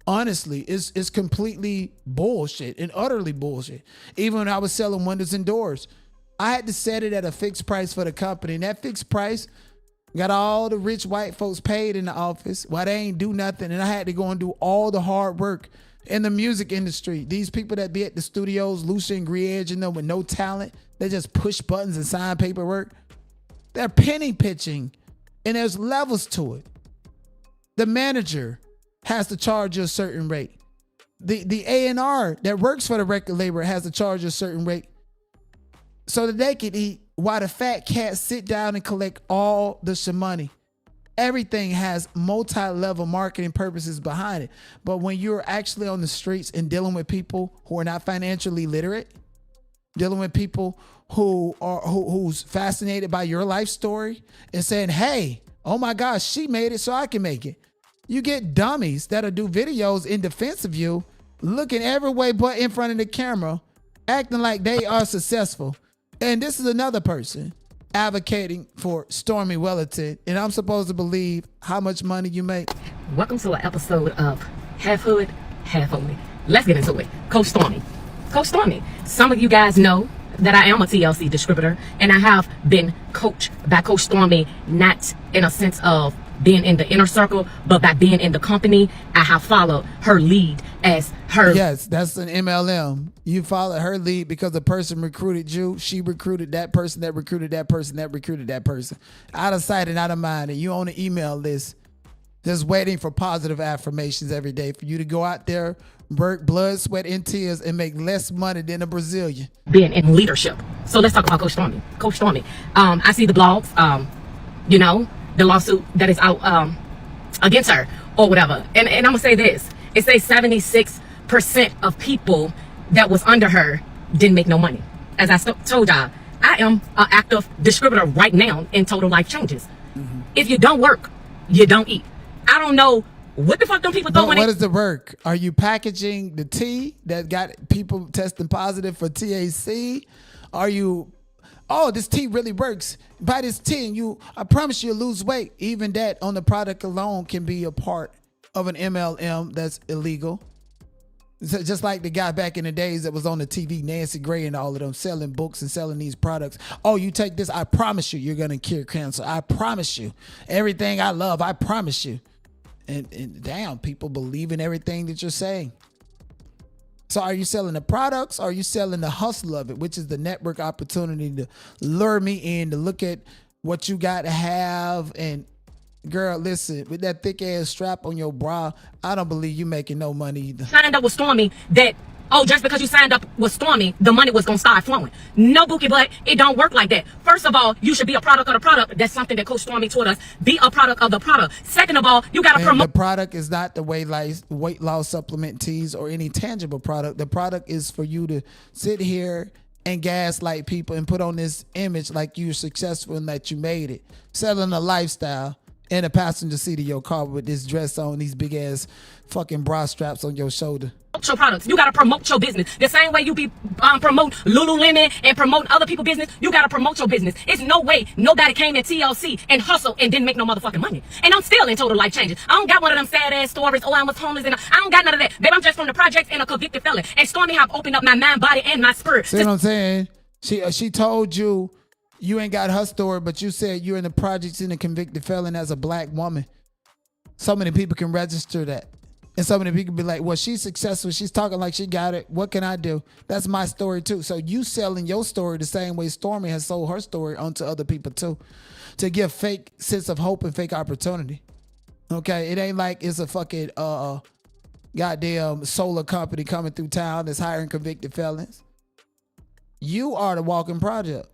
Honestly, it's completely bullshit and utterly bullshit. Even when I was selling windows and doors, I had to set it at a fixed price for the company. And that fixed price got all the rich white folks paid in the office while they ain't do nothing. And I had to go and do all the hard work in the music industry. These people that be at the studios, Lucia and Griege, and them with no talent, they just push buttons and sign paperwork. They're penny pitching, and there's levels to it. The manager has to charge you a certain rate. The A&R that works for the record label has to charge you a certain rate so that they can eat while the fat cats sit down and collect all the money. Everything has multi-level marketing purposes behind it. But when you're actually on the streets and dealing with people who are not financially literate, dealing with people who's fascinated by your life story and saying, hey, oh my gosh, she made it so I can make it. You get dummies that'll do videos in defense of you, looking every way but in front of the camera, acting like they are successful. And this is another person advocating for Stormy Wellington, and I'm supposed to believe how much money you make. Welcome to an episode of Half Hood, Half Holy. Let's get into it. Coach Stormy. Coach Stormy, some of you guys know that I am a TLC distributor, and I have been coached by Coach Stormy, not in a sense of being in the inner circle, but by being in the company. I have followed her lead as her. Yes, that's an MLM. You followed her lead because the person recruited you. She recruited that person that recruited that person that recruited that person. Out of sight and out of mind. And you on an email list just waiting for positive affirmations every day for you to go out there, work blood, sweat, and tears and make less money than a Brazilian. Being in leadership. So let's talk about Coach Stormy. Coach Stormy. I see the blogs, you know, the lawsuit that is out against her or whatever. And I'm gonna say this. It says 76% of people that was under her didn't make no money. As I told y'all, I am an active distributor right now in Total Life Changes. Mm-hmm. If you don't work, you don't eat. I don't know what the fuck them people doing. What is the work? Are you packaging the tea that got people testing positive for THC? Are you, oh, this tea really works. Buy this tea and I promise you'll lose weight. Even that on the product alone can be a part of an MLM that's illegal. So just like the guy back in the days that was on the TV, Nancy Gray and all of them, selling books and selling these products. Oh, you take this, I promise you, you're going to cure cancer. I promise you. Everything I love, I promise you. And damn, people believe in everything that you're saying. So are you selling the products or are you selling the hustle of it, which is the network opportunity to lure me in, to look at what you got to have? And girl, listen, with that thick ass strap on your bra, I don't believe you making no money either. Signed up with Stormy that, oh, just because you signed up with Stormy, the money was going to start flowing. No, Bookie, but it don't work like that. First of all, you should be a product of the product. That's something that Coach Stormy taught us. Be a product of the product. Second of all, you got to promote. The product is not the weight loss supplement teas or any tangible product. The product is for you to sit here and gaslight people and put on this image like you're successful and that you made it. Selling a lifestyle in a passenger seat of your car with this dress on, these big ass fucking bra straps on your shoulder. Your products. You got to promote your business. The same way you be promote Lululemon and promote other people's business, you got to promote your business. It's no way nobody came in TLC and hustled and didn't make no motherfucking money. And I'm still in Total Life Changes. I don't got one of them sad ass stories. Oh, I was homeless and I don't got none of that. Babe, I'm just from the projects and a convicted felon. And Stormy have opened up my mind, body, and my spirit. See what I'm saying? She told you ain't got her story, but you said you're in the projects and a convicted felon as a black woman. So many people can register that. And so many people be like, well, she's successful. She's talking like she got it. What can I do? That's my story too. So you selling your story the same way Stormy has sold her story onto other people too, to give fake sense of hope and fake opportunity. Okay, it ain't like it's a fucking goddamn solar company coming through town that's hiring convicted felons. You are the walking product.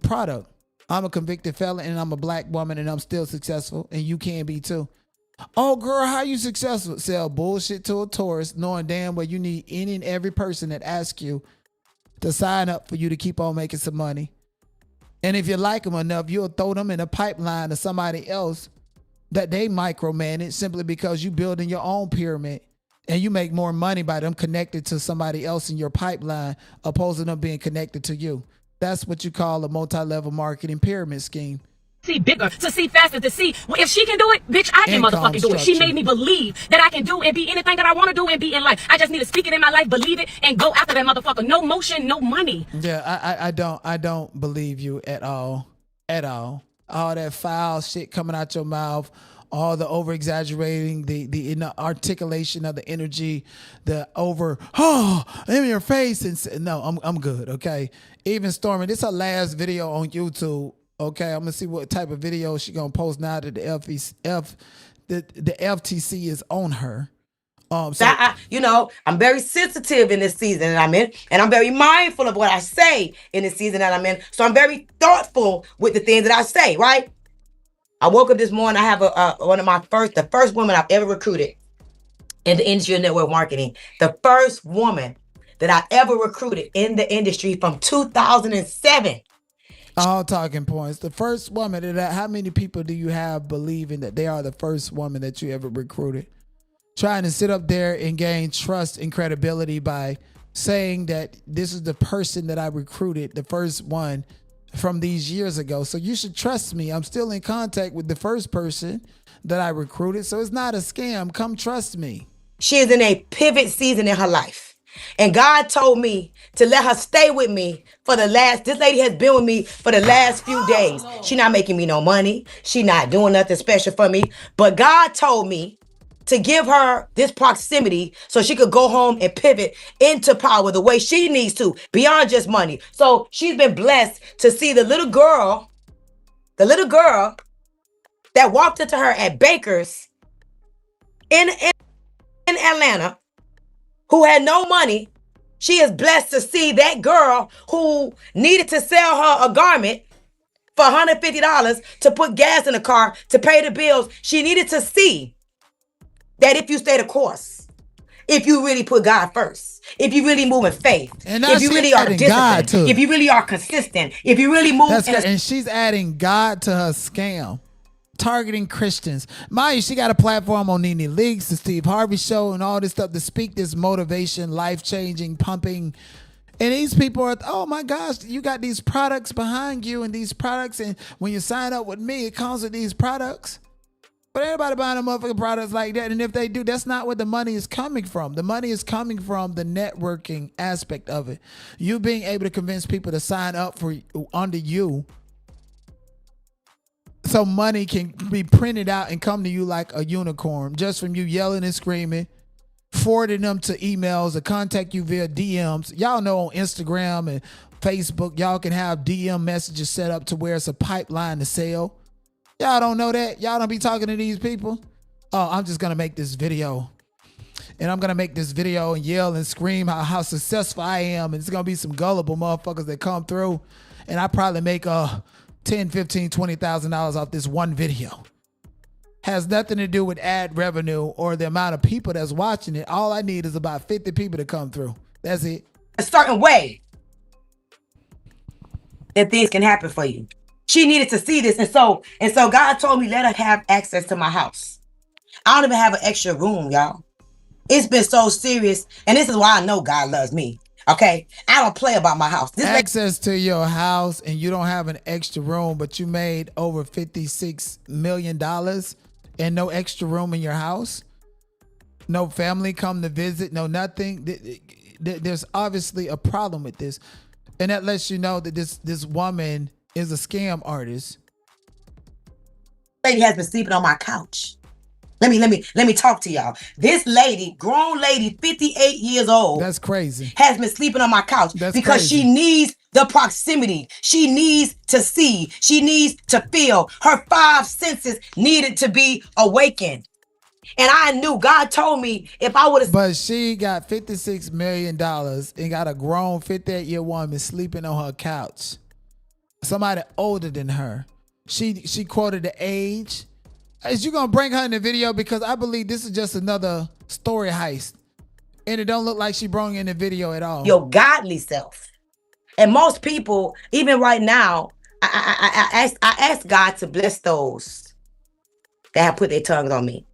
I'm a convicted felon and I'm a black woman and I'm still successful and you can be too. Oh, girl, how you successful? Sell bullshit to a tourist, knowing damn well you need any and every person that asks you to sign up for you to keep on making some money. And if you like them enough, you'll throw them in a pipeline to somebody else that they micromanage simply because you building your own pyramid And you make more money by them connected to somebody else in your pipeline opposed to them being connected to you. That's what you call a multi-level marketing pyramid scheme. See bigger, to see faster, to see if she can do it, bitch, I can motherfucking do it. She made me believe that I can do and be anything that I want to do and be in life. I just need to speak it in my life, believe it, and go after that motherfucker. No motion, no money. Yeah, I don't believe you at all. At all. All that foul shit coming out your mouth, all the over exaggerating, the articulation of the energy, the over in your face, and no, I'm good. Okay, even Stormy, this is her last video on YouTube. Okay, I'm gonna see what type of video she gonna post now that the FTC is on her. So I'm very sensitive in this season that I'm in, and I'm very mindful of what I say in the season that I'm in. So I'm very thoughtful with the things that I say. Right? I woke up this morning. I have the first woman I've ever recruited in the industry of network marketing. The first woman that I ever recruited in the industry from 2007. All talking points. The first woman how many people do you have believing that they are the first woman that you ever recruited? Trying to sit up there and gain trust and credibility by saying that this is the person that I recruited, the first one from these years ago. So you should trust me. I'm still in contact with the first person that I recruited. So it's not a scam. Come trust me. She is in a pivot season in her life. And God told me to let her stay with me this lady has been with me for the last few days. She not making me no money. She not doing nothing special for me. But God told me to give her this proximity so she could go home and pivot into power the way she needs to, beyond just money. So she's been blessed to see the little girl that walked into her at Baker's in Atlanta, who had no money. She is blessed to see that girl who needed to sell her a garment for $150 to put gas in the car to pay the bills. She needed to see that if you stay the course, if you really put God first, if you really move in faith, if you really are disciplined, if you really are consistent, if you really move. And she's adding God to her scam. Targeting Christians. Mind you, she got a platform on Nene Leakes, the Steve Harvey Show, and all this stuff to speak this motivation, life-changing, pumping. And these people are, oh my gosh, you got these products behind you and these products, and when you sign up with me, it comes with these products. But everybody buying a motherfucking products like that, and if they do, that's not where the money is coming from. The money is coming from the networking aspect of it. You being able to convince people to sign up under you, so money can be printed out and come to you like a unicorn just from you yelling and screaming, forwarding them to emails or contact you via DMs. Y'all know on Instagram and Facebook, y'all can have DM messages set up to where it's a pipeline to sell. Y'all don't know that? Y'all don't be talking to these people? Oh, I'm just going to make this video. And I'm going to make this video and yell and scream how successful I am. And it's going to be some gullible motherfuckers that come through. And I probably make $10, $15, $20,000 off this one video. Has nothing to do with ad revenue or the amount of people that's watching it. All I need is about 50 people to come through. That's it. A certain way that things can happen for you. She needed to see this. And so God told me, let her have access to my house. I don't even have an extra room, y'all. It's been so serious. And this is why I know God loves me. Okay, I don't play about my house. Access to your house, and you don't have an extra room, but you made over $56 million and no extra room in your house. No family come to visit. No nothing. There's obviously a problem with this, and that lets you know that this woman is a scam artist. Lady has been sleeping on my couch. Let me talk to y'all. This lady, grown lady, 58 years old. That's crazy. Has been sleeping on my couch because she needs the proximity. She needs to see. She needs to feel. Her 5 senses needed to be awakened. And I knew God told me if I would have. But she got $56 million and got a grown 58-year woman sleeping on her couch. Somebody older than her. She quoted the age. Is you gonna bring her in the video? Because I believe this is just another story heist, and it don't look like she brought in the video at all. Your godly self, and most people, even right now, I ask God to bless those that have put their tongues on me.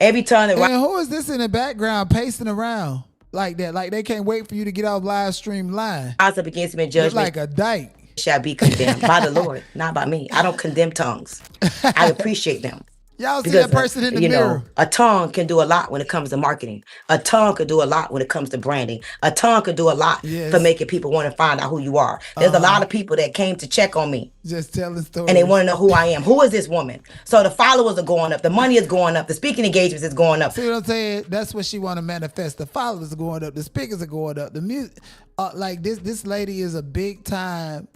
Every time that and who is this in the background pacing around like that? Like they can't wait for you to get off live stream line. rise up against me in judgment, like a dyke, shall be condemned by the Lord, not by me. I don't condemn tongues. I appreciate them. Y'all see that person in the mirror? A tongue can do a lot when it comes to marketing. A tongue can do a lot when it comes to branding. A tongue can do a lot for making people want to find out who you are. There's a lot of people that came to check on me. Just telling stories. And they want to know who I am. Who is this woman? So the followers are going up. The money is going up. The speaking engagements is going up. See what I'm saying? That's what she want to manifest. The followers are going up. The speakers are going up. The music, like this lady is a big time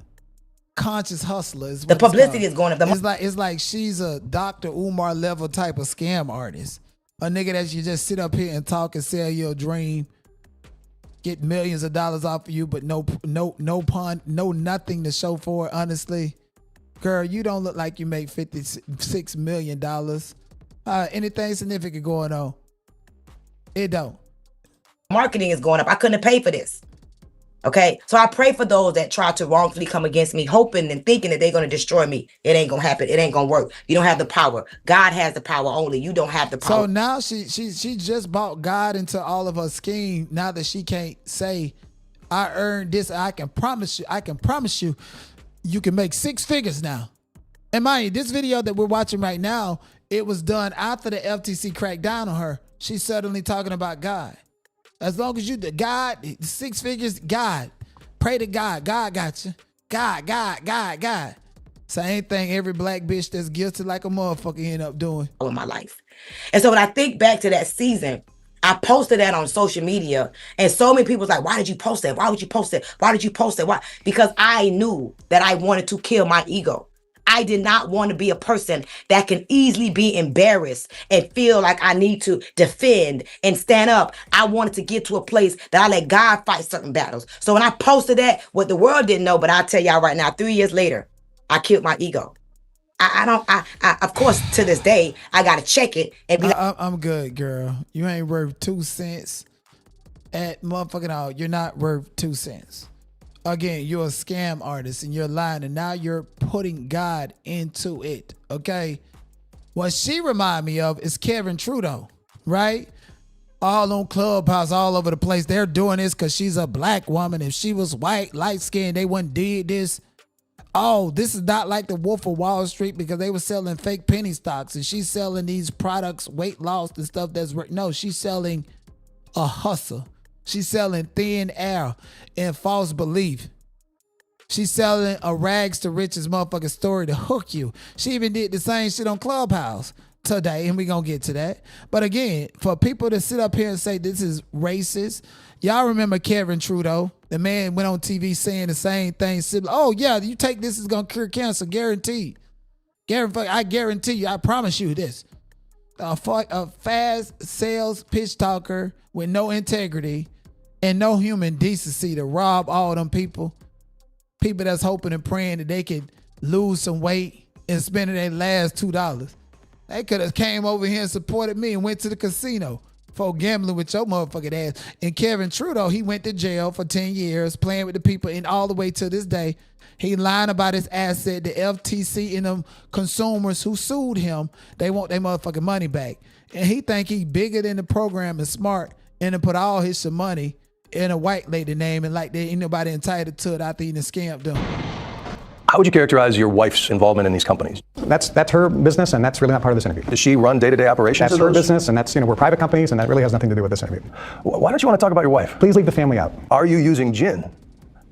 conscious hustler. The publicity is going up. It's like she's a Dr. Umar level type of scam artist. A nigga that you just sit up here and talk and sell your dream, get millions of dollars off of you, but no nothing to show for it. Honestly, girl, you don't look like you make $56 million. Anything significant going on? It don't. Marketing is going up. I couldn't have paid for this. Okay, so I pray for those that try to wrongfully come against me, hoping and thinking that they're going to destroy me. It ain't going to happen. It ain't going to work. You don't have the power. God has the power only. You don't have the power. So now she just bought God into all of her scheme. Now that she can't say, I earned this. I can promise you, you can make 6 figures now. And mind you, this video that we're watching right now, it was done after the FTC cracked down on her. She's suddenly talking about God. As long as you, God, 6 figures, God. Pray to God. God got you. God. Same thing every black bitch that's guilty like a motherfucker end up doing. All of my life. And so when I think back to that season, I posted that on social media, and so many people was like, why did you post that? Why would you post it? Why did you post it? Why? Because I knew that I wanted to kill my ego. I did not want to be a person that can easily be embarrassed and feel like I need to defend and stand up. I wanted to get to a place that I let God fight certain battles. So when I posted that, what the world didn't know, but I'll tell y'all right now, 3 years later, I killed my ego. I of course, to this day, I got to check it and be like, I'm good, girl. You ain't worth 2 cents at motherfucking all. You're not worth 2 cents. Again, you're a scam artist and you're lying, and now you're putting God into it, okay? What she remind me of is Kevin Trudeau, right? All on Clubhouse, all over the place. They're doing this because she's a black woman. If she was white, light-skinned, they wouldn't did this. Oh, this is not like the Wolf of Wall Street because they were selling fake penny stocks and she's selling these products, weight loss and stuff no, she's selling a hustle. She's selling thin air and false belief. She's selling a rags to riches motherfucking story to hook you. She even did the same shit on Clubhouse today, and we gonna get to that. But again, for people to sit up here and say this is racist, y'all remember Kevin Trudeau? The man went on TV saying the same thing. Oh yeah, you take this, is gonna cure cancer, guaranteed. I guarantee you, I promise you this. A fast sales pitch talker with no integrity and no human decency to rob all them people that's hoping and praying that they could lose some weight and spending their last $2. They could have came over here and supported me and went to the casino for gambling with your motherfucking ass. And Kevin Trudeau, he went to jail for 10 years playing with the people, and all the way to this day, he lying about his asset. The FTC and them consumers who sued him, they want their motherfucking money back. And he think he bigger than the program and smart, and to put all his money in a white lady name, and like there ain't nobody entitled to it after he done scammed them. How would you characterize your wife's involvement in these companies? That's her business, and that's really not part of this interview. Does she run day-to-day operations? That's her business, and that's, we're private companies, and that really has nothing to do with this interview. Why don't you want to talk about your wife? Please leave the family out. Are you using gin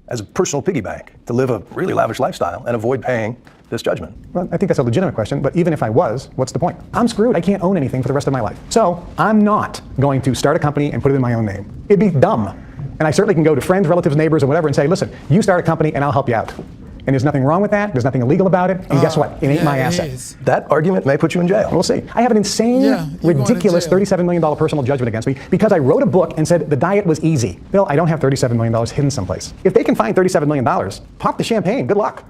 as a personal piggy bank to live a really lavish lifestyle and avoid paying this judgment? Well, I think that's a legitimate question, but even if I was, what's the point? I'm screwed. I can't own anything for the rest of my life. So I'm not going to start a company and put it in my own name. It'd be dumb. And I certainly can go to friends, relatives, neighbors, or whatever and say, listen, you start a company and I'll help you out. And there's nothing wrong with that. There's nothing illegal about it. And guess what? It ain't my asset. That argument may put you in jail. We'll see. I have an insane, ridiculous $37 million personal judgment against me because I wrote a book and said the diet was easy. Bill, I don't have $37 million hidden someplace. If they can find $37 million, pop the champagne. Good luck.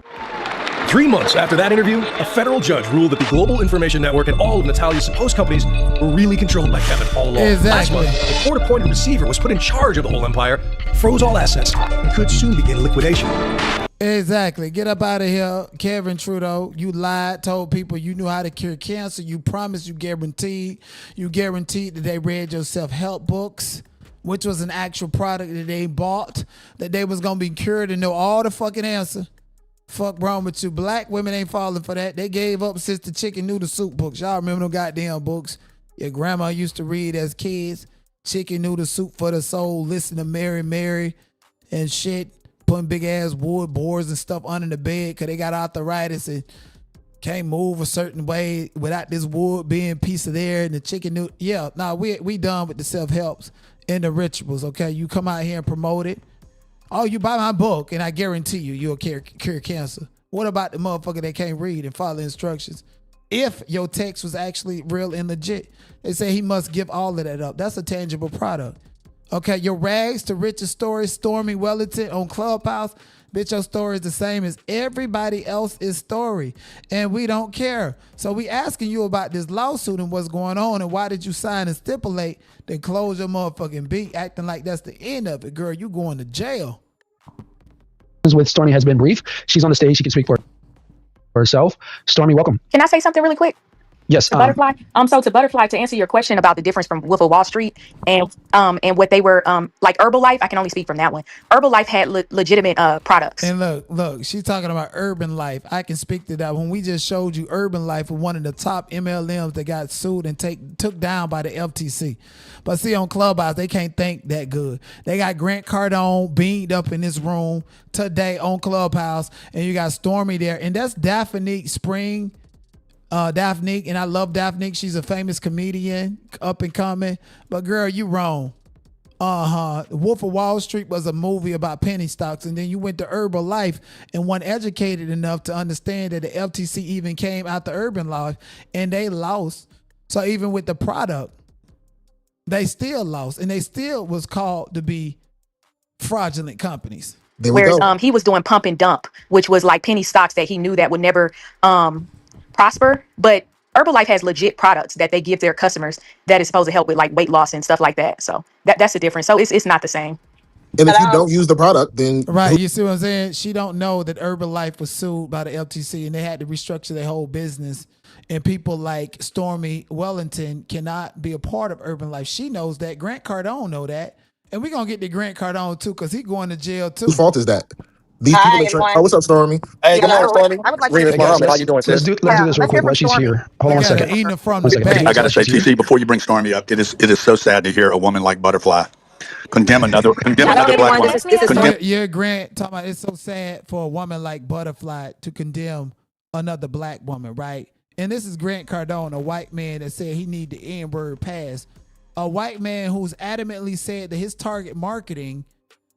3 months after that interview, a federal judge ruled that the Global Information Network and all of Natalia's supposed companies were really controlled by Kevin all along. Last month, the court-appointed receiver was put in charge of the whole empire, froze all assets, and could soon begin liquidation. Exactly. Get up out of here, Kevin Trudeau. You lied, told people you knew how to cure cancer. You promised, you guaranteed that they read your self-help books, which was an actual product that they bought, that they was going to be cured and know all the fucking answer. Fuck wrong with you. Black women ain't falling for that. They gave up since the chicken noodle soup books. Y'all remember them goddamn books your grandma used to read as kids? Chicken noodle soup for the soul. Listen to Mary Mary and shit. Putting big ass wood boards and stuff under the bed because they got arthritis and can't move a certain way without this wood being a piece of there and the chicken noodle. Yeah, nah, we done with the self-helps and the rituals, okay? You come out here and promote it. Oh, you buy my book and I guarantee you'll cure cancer. What about the motherfucker that can't read and follow instructions? If your text was actually real and legit, they say he must give all of that up. That's a tangible product. Okay, your rags to riches story, Stormy Wellington on Clubhouse. Bitch, your story is the same as everybody else's story, and we don't care. So we asking you about this lawsuit and what's going on, and why did you sign and stipulate then close your motherfucking beat, acting like that's the end of it, girl. You going to jail. With Stormy has been brief. She's on the stage. She can speak for herself. Stormy, welcome. Can I say something really quick? Yes. To Butterfly. So to Butterfly, to answer your question about the difference from Wolf of Wall Street and what they were like Herbalife, I can only speak from that one. Herbalife had legitimate products. And look, she's talking about Urban Life. I can speak to that. When we just showed you Urban Life was one of the top MLMs that got sued and took down by the FTC. But see, on Clubhouse, they can't think that good. They got Grant Cardone beamed up in this room today on Clubhouse, and you got Stormy there, and that's Daphne Spring. Daphne, and I love Daphne. She's a famous comedian, up and coming. But girl, you wrong. Wolf of Wall Street was a movie about penny stocks, and then you went to Herbalife and weren't educated enough to understand that the FTC even came out the Urban Life, and they lost. So even with the product, they still lost, and they still was called to be fraudulent companies. Whereas he was doing pump and dump, which was like penny stocks that he knew that would never prosper. But Herbalife has legit products that they give their customers that is supposed to help with like weight loss and stuff like that. So that's the difference. So it's not the same. And if you don't use the product, then right, you see what I'm saying? She don't know that Herbalife was sued by the FTC and they had to restructure their whole business. And people like Stormy Wellington cannot be a part of Urban Life. She knows that. Grant Cardone know that. And we're going to get to Grant Cardone too because he's going to jail too. Whose fault is that? These people that what's up, Stormy? Hey, good morning, Stormy. I would like to how you doing, sis? Let's do this real quick while she's here. Hold on a second. I gotta say, TC, before you bring Stormy up, it is so sad to hear a woman like Butterfly condemn another black woman. Yeah, Grant, talking about it's so sad for a woman like Butterfly to condemn another black woman, right? And this is Grant Cardone, a white man that said he need the N-word passed. A white man who's adamantly said that his target marketing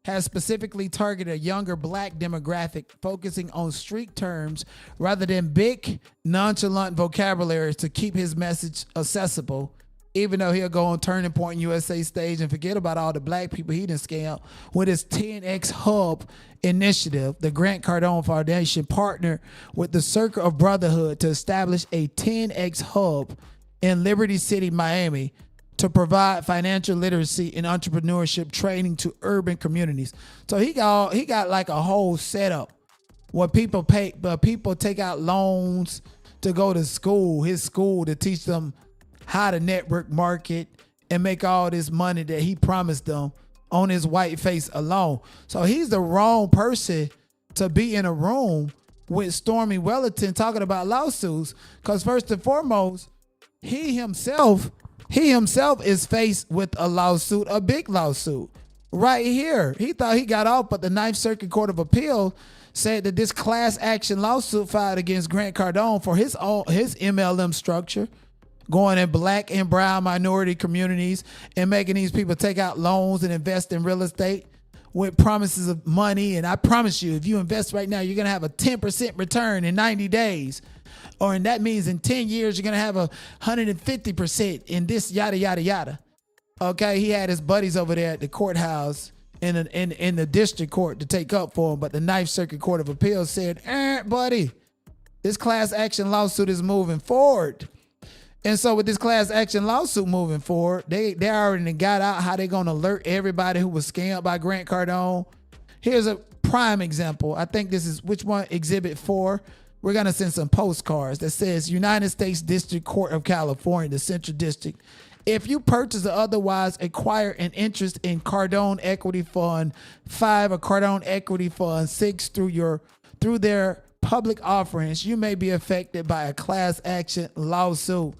has specifically targeted a younger black demographic, focusing on street terms rather than big, nonchalant vocabulary to keep his message accessible, even though he'll go on Turning Point USA stage and forget about all the black people he done scammed with his 10X Hub initiative. The Grant Cardone Foundation partnered with the Circle of Brotherhood to establish a 10X Hub in Liberty City, Miami, to provide financial literacy and entrepreneurship training to urban communities. So he got like a whole setup where people take out loans to go to school, his school, to teach them how to network market and make all this money that he promised them on his white face alone. So he's the wrong person to be in a room with Stormy Wellington talking about lawsuits, because first and foremost, he himself is faced with a lawsuit, a big lawsuit right here. He thought he got off, but the Ninth Circuit Court of Appeal said that this class action lawsuit filed against Grant Cardone for his MLM structure, going in black and brown minority communities and making these people take out loans and invest in real estate with promises of money. And I promise you, if you invest right now, you're going to have a 10% return in 90 days. And that means in 10 years, you're going to have 150% in this yada, yada, yada. Okay, he had his buddies over there at the courthouse in the district court to take up for him. But the Ninth Circuit Court of Appeals said, buddy, this class action lawsuit is moving forward. And so with this class action lawsuit moving forward, they already got out how they're going to alert everybody who was scammed by Grant Cardone. Here's a prime example. I think this is which one? Exhibit 4. We're gonna send some postcards that says United States District Court of California, the Central District. If you purchase or otherwise acquire an interest in Cardone Equity Fund 5 or Cardone Equity Fund 6 through their public offerings, you may be affected by a class action lawsuit.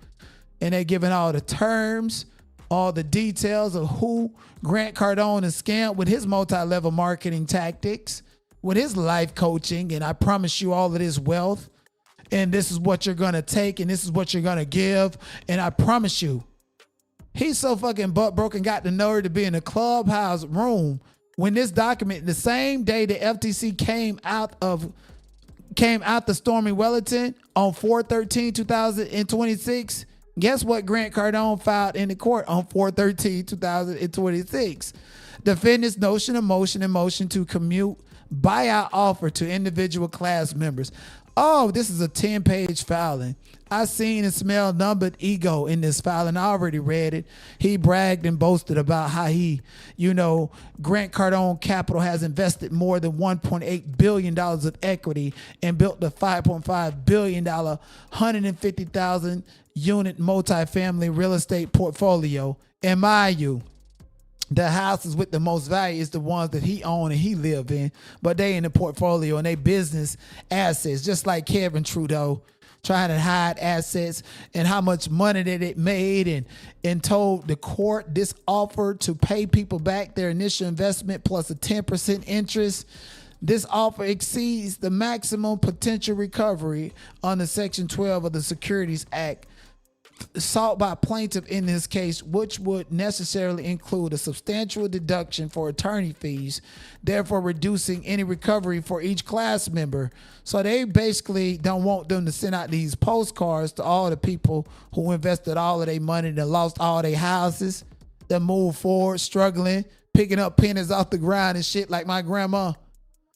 And they're giving all the terms, all the details of who Grant Cardone is scammed with his multi-level marketing tactics, with his life coaching, and I promise you all of this wealth, and this is what you're gonna take, and this is what you're gonna give, and I promise you, he's so fucking butt broken, got the nerve to be in a clubhouse room when this document, the same day the FTC came out the Stormy Wellington on 4/13/2026. Guess what Grant Cardone filed in the court on 4/13/2026? Defendant's notion of motion and motion to commute buyout offer to individual class members. Oh, this is a 10-page filing. I seen and smelled none but ego in this filing. I already read it. He bragged and boasted about how Grant Cardone Capital has invested more than $1.8 billion of equity and built the $5.5 billion, 150,000 unit multifamily real estate portfolio. And mind you, the houses with the most value is the ones that he owned and he lived in, but they in the portfolio and they business assets, just like Kevin Trudeau trying to hide assets and how much money that it made, and told the court this offer to pay people back their initial investment plus a 10% interest. This offer exceeds the maximum potential recovery under Section 12 of the Securities Act sought by plaintiff in this case, which would necessarily include a substantial deduction for attorney fees, therefore reducing any recovery for each class member. So they basically don't want them to send out these postcards to all the people who invested all of their money and lost all their houses, that moved forward, struggling, picking up pennies off the ground and shit like my grandma.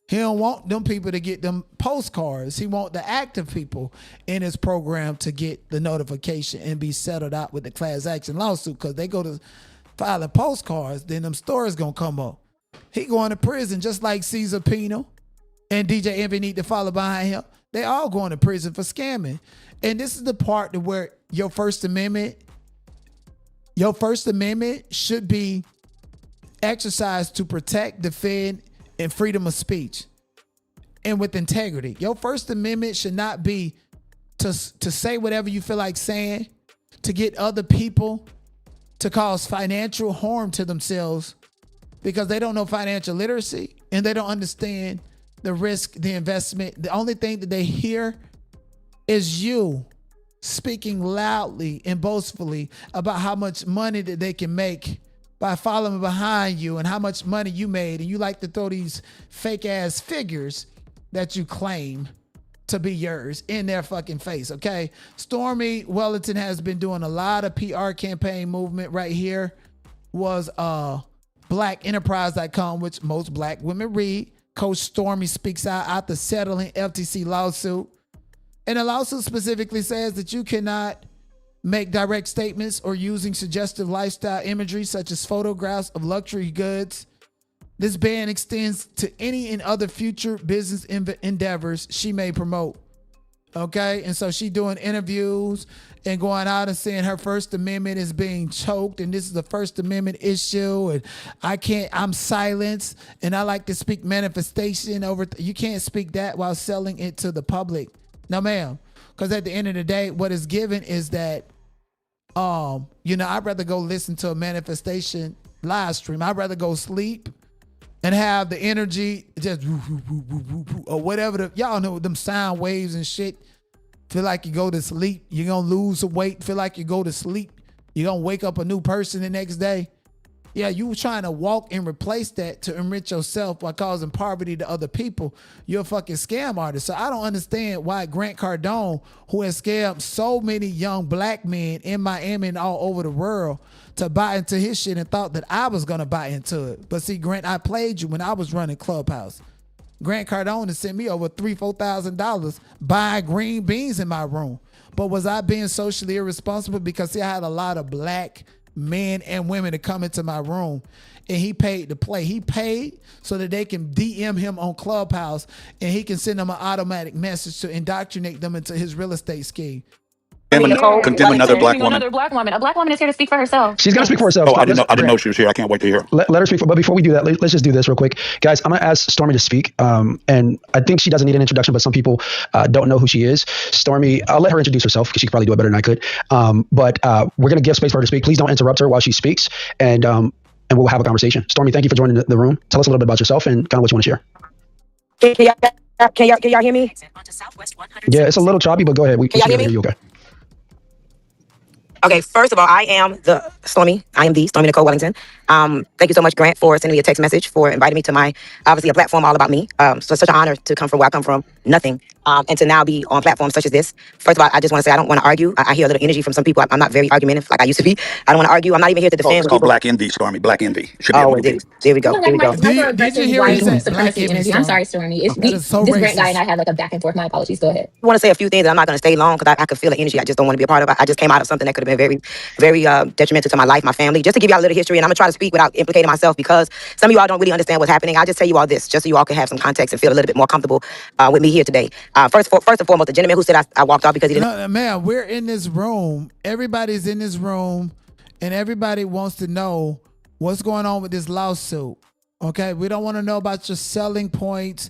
He don't want them people to get them postcards. He want the active people in his program to get the notification and be settled out with the class action lawsuit, because they go to filing postcards, then them stories gonna come up. He going to prison just like Caesar Pino and DJ Envy need to follow behind him. They all going to prison for scamming. And this is the part where your First Amendment should be exercised to protect, defend, and freedom of speech, and with integrity. Your First Amendment should not be to say whatever you feel like saying, to get other people to cause financial harm to themselves because they don't know financial literacy and they don't understand the risk, the investment. The only thing that they hear is you speaking loudly and boastfully about how much money that they can make by following behind you and how much money you made. And you like to throw these fake ass figures that you claim to be yours in their fucking face. Okay. Stormy Wellington has been doing a lot of PR campaign movement right here. Was blackenterprise.com, which most black women read. Coach Stormy speaks out after settling FTC lawsuit. And the lawsuit specifically says that you cannot make direct statements or using suggestive lifestyle imagery such as photographs of luxury goods. This ban extends to any and other future business endeavors she may promote. Okay, and so she doing interviews and going out and saying her First Amendment is being choked and this is the First Amendment issue and I'm silenced and I like to speak manifestation over. You can't speak that while selling it to the public. No, ma'am. Because at the end of the day, what is given is that I'd rather go listen to a manifestation live stream. I'd rather go sleep and have the energy just or whatever y'all know, them sound waves and shit. Feel like you go to sleep, you're gonna lose some weight. Feel like you go to sleep, you're gonna wake up a new person the next day. Yeah, you were trying to walk and replace that to enrich yourself by causing poverty to other people. You're a fucking scam artist. So I don't understand why Grant Cardone, who has scammed so many young black men in Miami and all over the world to buy into his shit and thought that I was going to buy into it. But see, Grant, I played you when I was running Clubhouse. Grant Cardone has sent me over $3,000-$4,000 buying green beans in my room. But was I being socially irresponsible? Because see, I had a lot of black men and women to come into my room, and he paid to play. He paid so that they can DM him on Clubhouse, and he can send them an automatic message to indoctrinate them into his real estate scheme. Condemn another black woman. Another black woman. A black woman is here to speak for herself. She's gonna speak for herself. Oh, I didn't know she was here. I can't wait to hear. Let her speak. But before we do that, let's just do this real quick, guys. I'm gonna ask Stormy to speak. And I think she doesn't need an introduction, but some people don't know who she is. Stormy, I'll let her introduce herself because she could probably do it better than I could. But we're gonna give space for her to speak. Please don't interrupt her while she speaks, and we'll have a conversation. Stormy, thank you for joining the room. Tell us a little bit about yourself and kind of what you want to share. Can y'all hear me? Yeah, it's a little choppy, but go ahead. We can hear you. Okay. Okay, first of all, I am Stormy Nicole Wellington. Thank you so much, Grant, for sending me a text message, for inviting me to obviously a platform all about me. So it's such an honor to come from where I come from, nothing, and to now be on platforms such as this. First of all, I just want to say I don't want to argue. I hear a little energy from some people. I'm not very argumentative like I used to be. I don't want to argue. I'm not even here to defend. It's called black envy, Stormy. Black envy. There we go. Did you hear energy? I'm sorry, Stormy. This Grant guy and I had like a back and forth. My apologies. Go ahead. I want to say a few things that I'm not going to stay long because I could feel the energy. I just don't want to be a part of it. I just came out of something that could have been very, very detrimental to my life, my family. Just to give you all a little history, and I'm going to try to speak without implicating myself because some of you all don't really understand what's happening. I'll just tell you all this, just so you all can have some context and feel a little bit more comfortable with me here today. First and foremost, the gentleman who said I walked off because he didn't. No, man, we're in this room. Everybody's in this room, and everybody wants to know what's going on with this lawsuit. Okay, we don't want to know about your selling points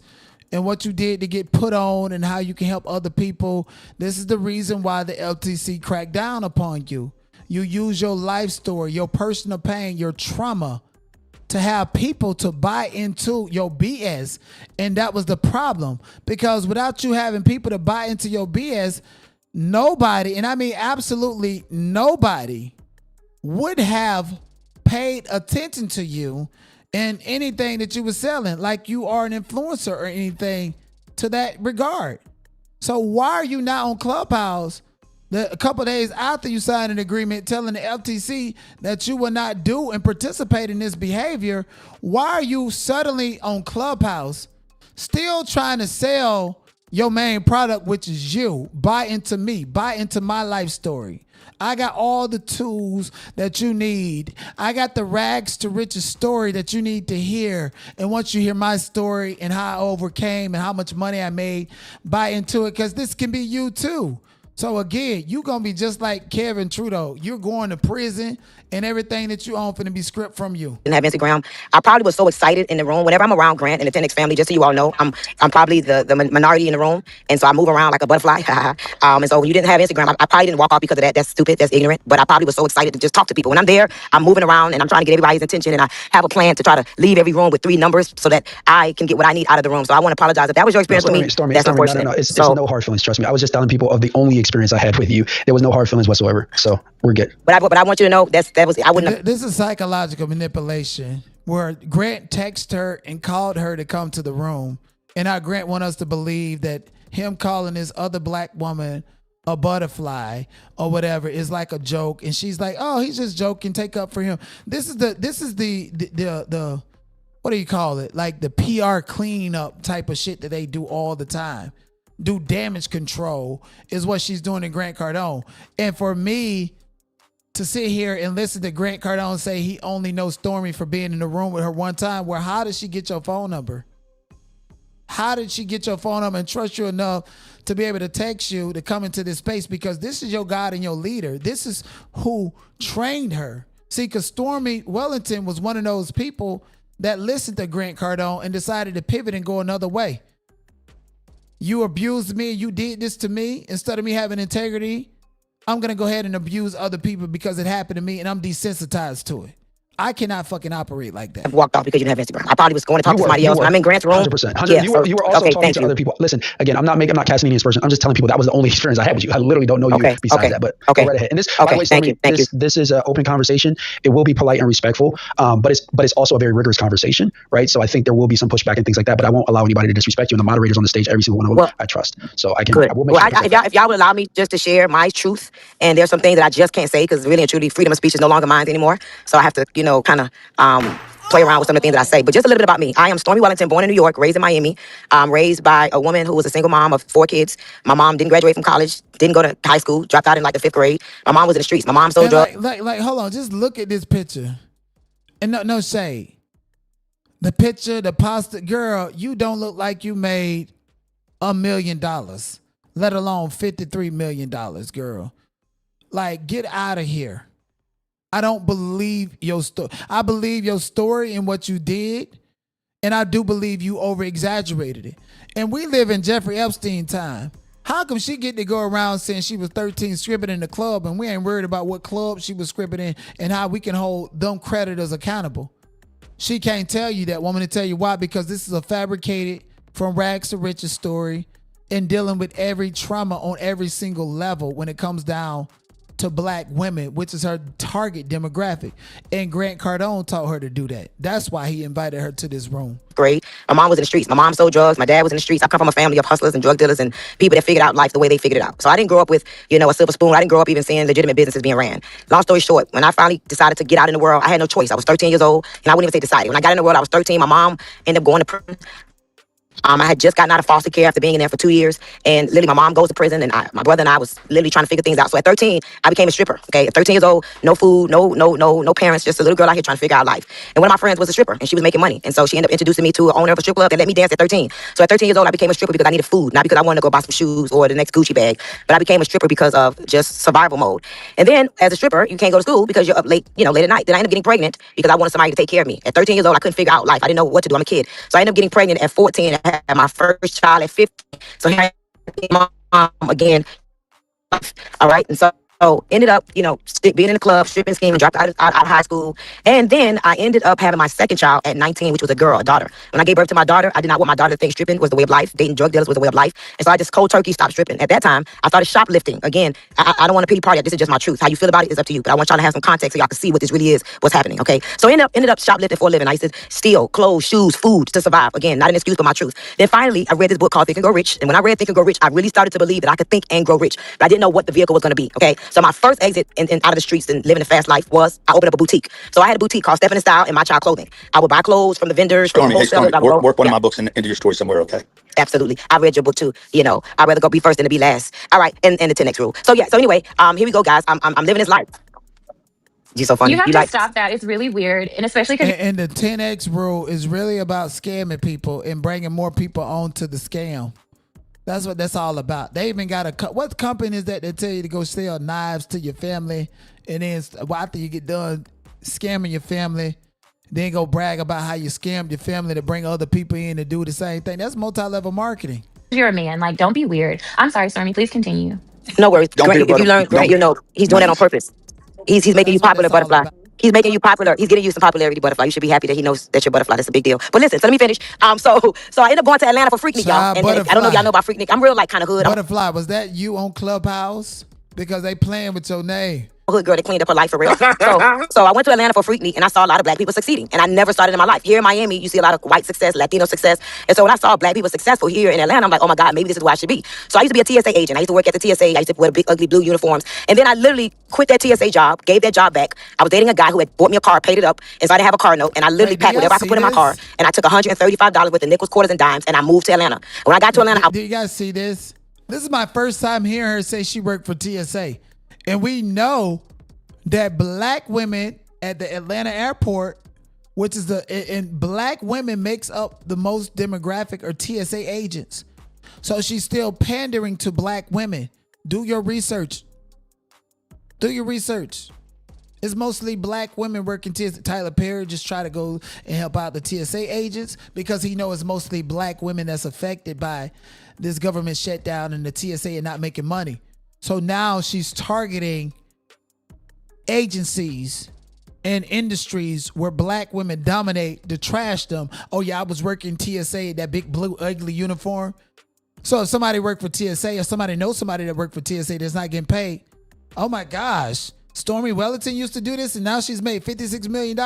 and what you did to get put on and how you can help other people. This is the reason why the FTC cracked down upon you. You use your life story, your personal pain, your trauma to have people to buy into your BS. And that was the problem, because without you having people to buy into your BS, nobody, and I mean absolutely nobody, would have paid attention to you and anything that you were selling, like you are an influencer or anything to that regard. So why are you not on Clubhouse a couple of days after you signed an agreement telling the FTC that you will not do and participate in this behavior? Why are you suddenly on Clubhouse still trying to sell your main product, which is you? Buy into me, buy into my life story. I got all the tools that you need. I got the rags to riches story that you need to hear. And once you hear my story and how I overcame and how much money I made, buy into it, because this can be you too. So again, you're going to be just like Kevin Trudeau. You're going to prison, and everything that you own finna be stripped from you. Didn't have Instagram. I probably was so excited in the room. Whenever I'm around Grant and the 10X family, just so you all know, I'm probably the minority in the room, and so I move around like a butterfly. And so when you didn't have Instagram, I probably didn't walk off because of that. That's stupid. That's ignorant. But I probably was so excited to just talk to people. When I'm there, I'm moving around, and I'm trying to get everybody's attention, and I have a plan to try to leave every room with 3 numbers so that I can get what I need out of the room. So I want to apologize if that was your experience with me. Stormy, that's unfortunate. No. It's no hard feelings. Trust me. I was just telling people of the only experience I had with you. There was no hard feelings whatsoever. So we're good. But I want you to know I wouldn't have. This is psychological manipulation where Grant texted her and called her to come to the room. And now Grant want us to believe that him calling this other black woman a butterfly or whatever is like a joke. And she's like, oh, he's just joking. Take up for him. This is the what do you call it? Like the PR cleanup type of shit that they do all the time. Do damage control is what she's doing to Grant Cardone. And for me to sit here and listen to Grant Cardone say he only knows Stormy for being in the room with her one time, where how did she get your phone number? How did she get your phone number and trust you enough to be able to text you to come into this space? Because this is your God and your leader. This is who trained her. See, because Stormy Wellington was one of those people that listened to Grant Cardone and decided to pivot and go another way. You abused me, you did this to me. Instead of me having integrity, I'm going to go ahead and abuse other people because it happened to me and I'm desensitized to it. I cannot fucking operate like that. I've walked off because you didn't have Instagram. I probably was going to talk to somebody else. When I'm in Grant's room. 100%. Yeah, you were also talking to other people. Listen, again, I'm not casting any aspersion. I'm just telling people that was the only experience I had with you. I literally don't know you besides that, but go right ahead. And this, by the way, Stormy, this is an open conversation. It will be polite and respectful, but it's also a very rigorous conversation, right? So I think there will be some pushback and things like that, but I won't allow anybody to disrespect you. And the moderators on the stage, every single one of them, I trust. So I will make sure. If y'all would allow me just to share my truth, and there's some things that I just can't say because really and truly, freedom of speech is no longer mine anymore. So I have to, kind of play around with some of the things that I say. But just a little bit about me. I am Stormy Wellington, born in New York, raised in Miami, raised by a woman who was a single mom of 4 kids. My mom didn't graduate from college, didn't go to high school, dropped out in like the 5th grade. My mom was in the streets. My mom sold drugs. Like, hold on, just look at this picture. And no shade. The picture, the pasta, girl, you don't look like you made $1 million, let alone $53 million, girl. Like, get out of here. I don't believe your story. I believe your story and what you did, and I do believe you over-exaggerated it. And we live in Jeffrey Epstein time. How come she get to go around saying she was 13 stripping in the club, and we ain't worried about what club she was stripping in and how we can hold them creditors accountable? She can't tell you that. Want me to tell you why? Because this is a fabricated from rags to riches story and dealing with every trauma on every single level when it comes down to black women, which is her target demographic. And Grant Cardone taught her to do that. That's why he invited her to this room. Great. My mom was in the streets. My mom sold drugs. My dad was in the streets. I come from a family of hustlers and drug dealers and people that figured out life the way they figured it out. So I didn't grow up with, a silver spoon. I didn't grow up even seeing legitimate businesses being ran. Long story short, when I finally decided to get out in the world, I had no choice. I was 13 years old, and I wouldn't even say decided. When I got in the world, I was 13. My mom ended up going to prison. I had just gotten out of foster care after being in there for 2 years, and literally my mom goes to prison, and my brother and I was literally trying to figure things out. So at 13, I became a stripper. Okay, at 13 years old, no food, no parents, just a little girl out here trying to figure out life. And one of my friends was a stripper, and she was making money, and so she ended up introducing me to an owner of a strip club that let me dance at 13. So at 13 years old, I became a stripper because I needed food, not because I wanted to go buy some shoes or the next Gucci bag, but I became a stripper because of just survival mode. And then as a stripper, you can't go to school because you're up late, late at night. Then I ended up getting pregnant because I wanted somebody to take care of me. At 13 years old, I couldn't figure out life. I didn't know what to do. I'm a kid, so I ended up getting pregnant at 14 and had my first child at 15. So here I am, mom again. All right. And so ended up, being in the club, stripping, scheming, dropped out of high school. And then I ended up having my second child at 19, which was a girl, a daughter. When I gave birth to my daughter, I did not want my daughter to think stripping was the way of life. Dating drug dealers was the way of life. And so I just cold turkey stopped stripping. At that time, I started shoplifting. Again, I don't want to pity party. This is just my truth. How you feel about it is up to you. But I want y'all to have some context so y'all can see what this really is, what's happening. Okay. So ended up shoplifting for a living. I used to steal clothes, shoes, food to survive. Again, not an excuse, but my truth. Then finally, I read this book called Think and Grow Rich. And when I read Think and Grow Rich, I really started to believe that I could think and grow rich. But I didn't know what the vehicle was going to be. Okay. So my first exit and out of the streets and living a fast life was I opened up a boutique. So I had a boutique called Stephen and Style and My Child Clothing. I would buy clothes from the vendors, from the wholesalers. Work one of my books into your story somewhere, okay? Absolutely. I read your book too. I'd rather go be first than to be last. All right. And the 10X rule. So yeah. So anyway, here we go, guys. I'm living this life. You're so funny. You have to stop that. It's really weird. And especially because... And the 10X rule is really about scamming people and bringing more people onto the scam. That's what that's all about. They even got what company is that tell you to go sell knives to your family, and then after you get done scamming your family, then go brag about how you scammed your family to bring other people in to do the same thing. That's multi-level marketing. You're a man. Like, don't be weird. I'm sorry, Stormy. Please continue. No worries. Grant, if you learn, Grant, he's doing that on purpose. He's making you popular, Butterfly. He's making you popular. He's getting you some popularity, Butterfly. You should be happy that he knows that you're Butterfly. That's a big deal. But listen, so let me finish. So I ended up going to Atlanta for Freaknik, y'all. And I don't know if y'all know about Freaknik. I'm real kind of hood. Butterfly, was that you on Clubhouse? Because they playing with your name. Hood girl that cleaned up her life for real. So I went to Atlanta for Freaknik, and I saw a lot of black people succeeding. And I never started in my life. Here in Miami, you see a lot of white success, Latino success. And so when I saw black people successful here in Atlanta, I'm like, oh my God, maybe this is where I should be. So I used to be a TSA agent. I used to work at the TSA. I used to wear big, ugly blue uniforms. And then I literally quit that TSA job, gave that job back. I was dating a guy who had bought me a car, paid it up, and so I didn't have a car note. And I literally packed whatever I could put in my car. And I took $135 worth of nickels, quarters, and dimes, and I moved to Atlanta. When I got to Atlanta, do you guys see this? This is my first time hearing her say she worked for TSA. And we know that black women at the Atlanta airport, which is and black women makes up the most demographic or TSA agents. So she's still pandering to black women. Do your research. Do your research. It's mostly black women working TSA. Tyler Perry just try to go and help out the TSA agents because he knows it's mostly black women that's affected by this government shutdown and the TSA and not making money. So now she's targeting agencies and industries where black women dominate to trash them. Oh yeah, I was working TSA, that big blue ugly uniform. So if somebody worked for TSA or somebody knows somebody that worked for TSA that's not getting paid, oh my gosh, Stormy Wellington used to do this and now she's made $56 million.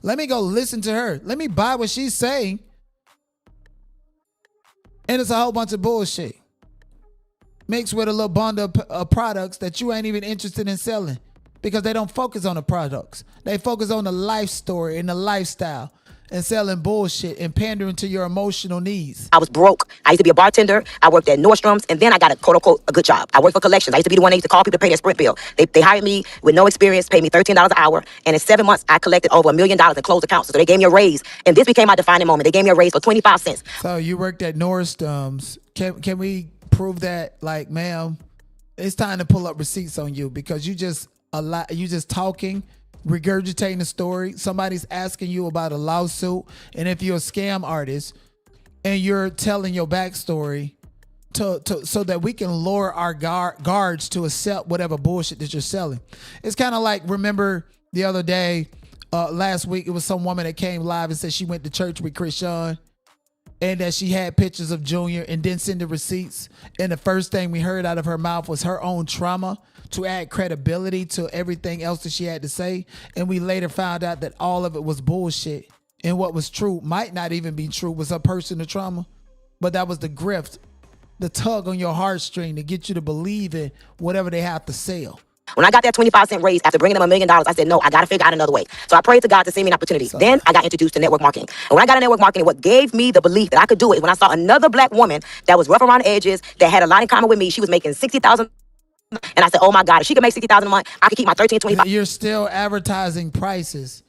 Let me go listen to her. Let me buy what she's saying. And it's a whole bunch of bullshit. Mixed with a little bundle of products that you ain't even interested in selling. because they don't focus on the products. They focus on the life story and the lifestyle and selling bullshit and pandering to your emotional needs. I was broke. I used to be a bartender. I worked at Nordstrom's, and then I got a quote-unquote a good job. I worked for collections. I used to be the one that used to call people to pay their Sprint bill. They hired me with no experience, paid me $13 an hour, and in 7 months, I collected over $1 million in closed accounts. So they gave me a raise, and this became my defining moment. They gave me a raise for 25 cents. So you worked at Nordstrom's. Can we prove that, like, ma'am, it's time to pull up receipts on you because you just talking, regurgitating the story. Somebody's asking you about a lawsuit, and if you're a scam artist and you're telling your backstory so that we can lure our guards to accept whatever bullshit that you're selling. It's kind of like, remember the other day, last week, it was some woman that came live and said she went to church with Christian and that she had pictures of Junior and didn't send the receipts. And the first thing we heard out of her mouth was her own trauma to add credibility to everything else that she had to say. And we later found out that all of it was bullshit. And what was true might not even be true, was her personal trauma. But that was the grift, the tug on your heartstring to get you to believe in whatever they have to sell. When I got that 25-cent raise after bringing them $1 million, I said, no, I got to figure out another way. So I prayed to God to send me an opportunity. Then I got introduced to network marketing. And when I got into network marketing, what gave me the belief that I could do it, when I saw another black woman that was rough around the edges, that had a lot in common with me. She was making $60,000. And I said, oh my God, if she could make $60,000 a month, I could keep my 13, 25. You're still advertising prices.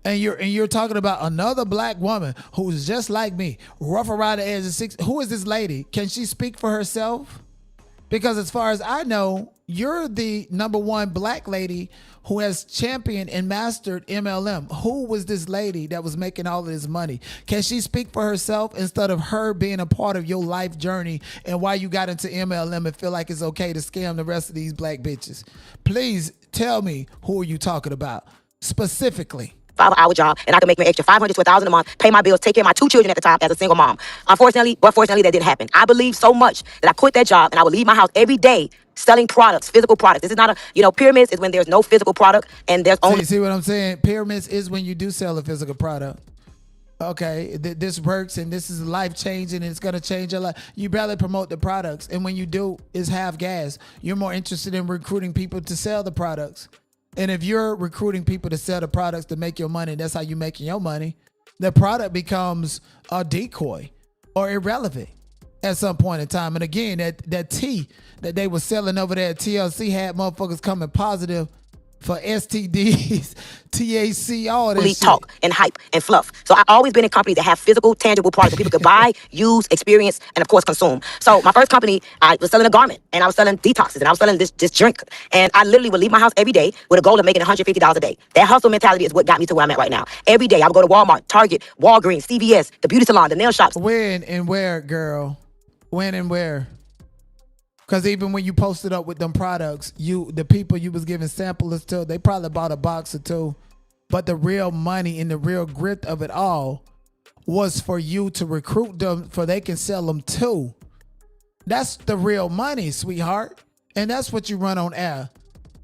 And you're talking about another black woman who's just like me, rough around the edges. 60. Who is this lady? Can she speak for herself? Because as far as I know, you're the #1 black lady who has championed and mastered MLM. Who was this lady that was making all of this money? Can she speak for herself instead of her being a part of your life journey and why you got into MLM and feel like it's okay to scam the rest of these black bitches? Please tell me, who are you talking about specifically? 5-hour job, and I could make me extra $500 to $1,000 a month, pay my bills, take care of my 2 children at the time as a single mom. Fortunately, that didn't happen. I believed so much that I quit that job, and I would leave my house every day selling products, physical products. This is not pyramids is when there's no physical product and there's only. See what I'm saying? Pyramids is when you do sell a physical product. Okay, this works and this is life changing and it's gonna change your life. You barely promote the products, and when you do, it's half gas. You're more interested in recruiting people to sell the products. And if you're recruiting people to sell the products to make your money, that's how you're making your money, the product becomes a decoy or irrelevant at some point in time. And again, that tea that they were selling over there at TLC had motherfuckers coming positive for STDs, THC, all that shit. Talk and hype and fluff. So I've always been in companies that have physical, tangible products that people could buy, use, experience, and of course consume. So my first company, I was selling a garment, and I was selling detoxes, and I was selling this drink. And I literally would leave my house every day with a goal of making $150 a day. That hustle mentality is what got me to where I'm at right now. Every day I would go to Walmart, Target, Walgreens, CVS, the beauty salon, the nail shops. When and where, girl? When and where? Because even when you posted up with them products, the people you was giving samples to, they probably bought a box or two. But the real money and the real grit of it all was for you to recruit them for they can sell them too. That's the real money, sweetheart. And that's what you run on air.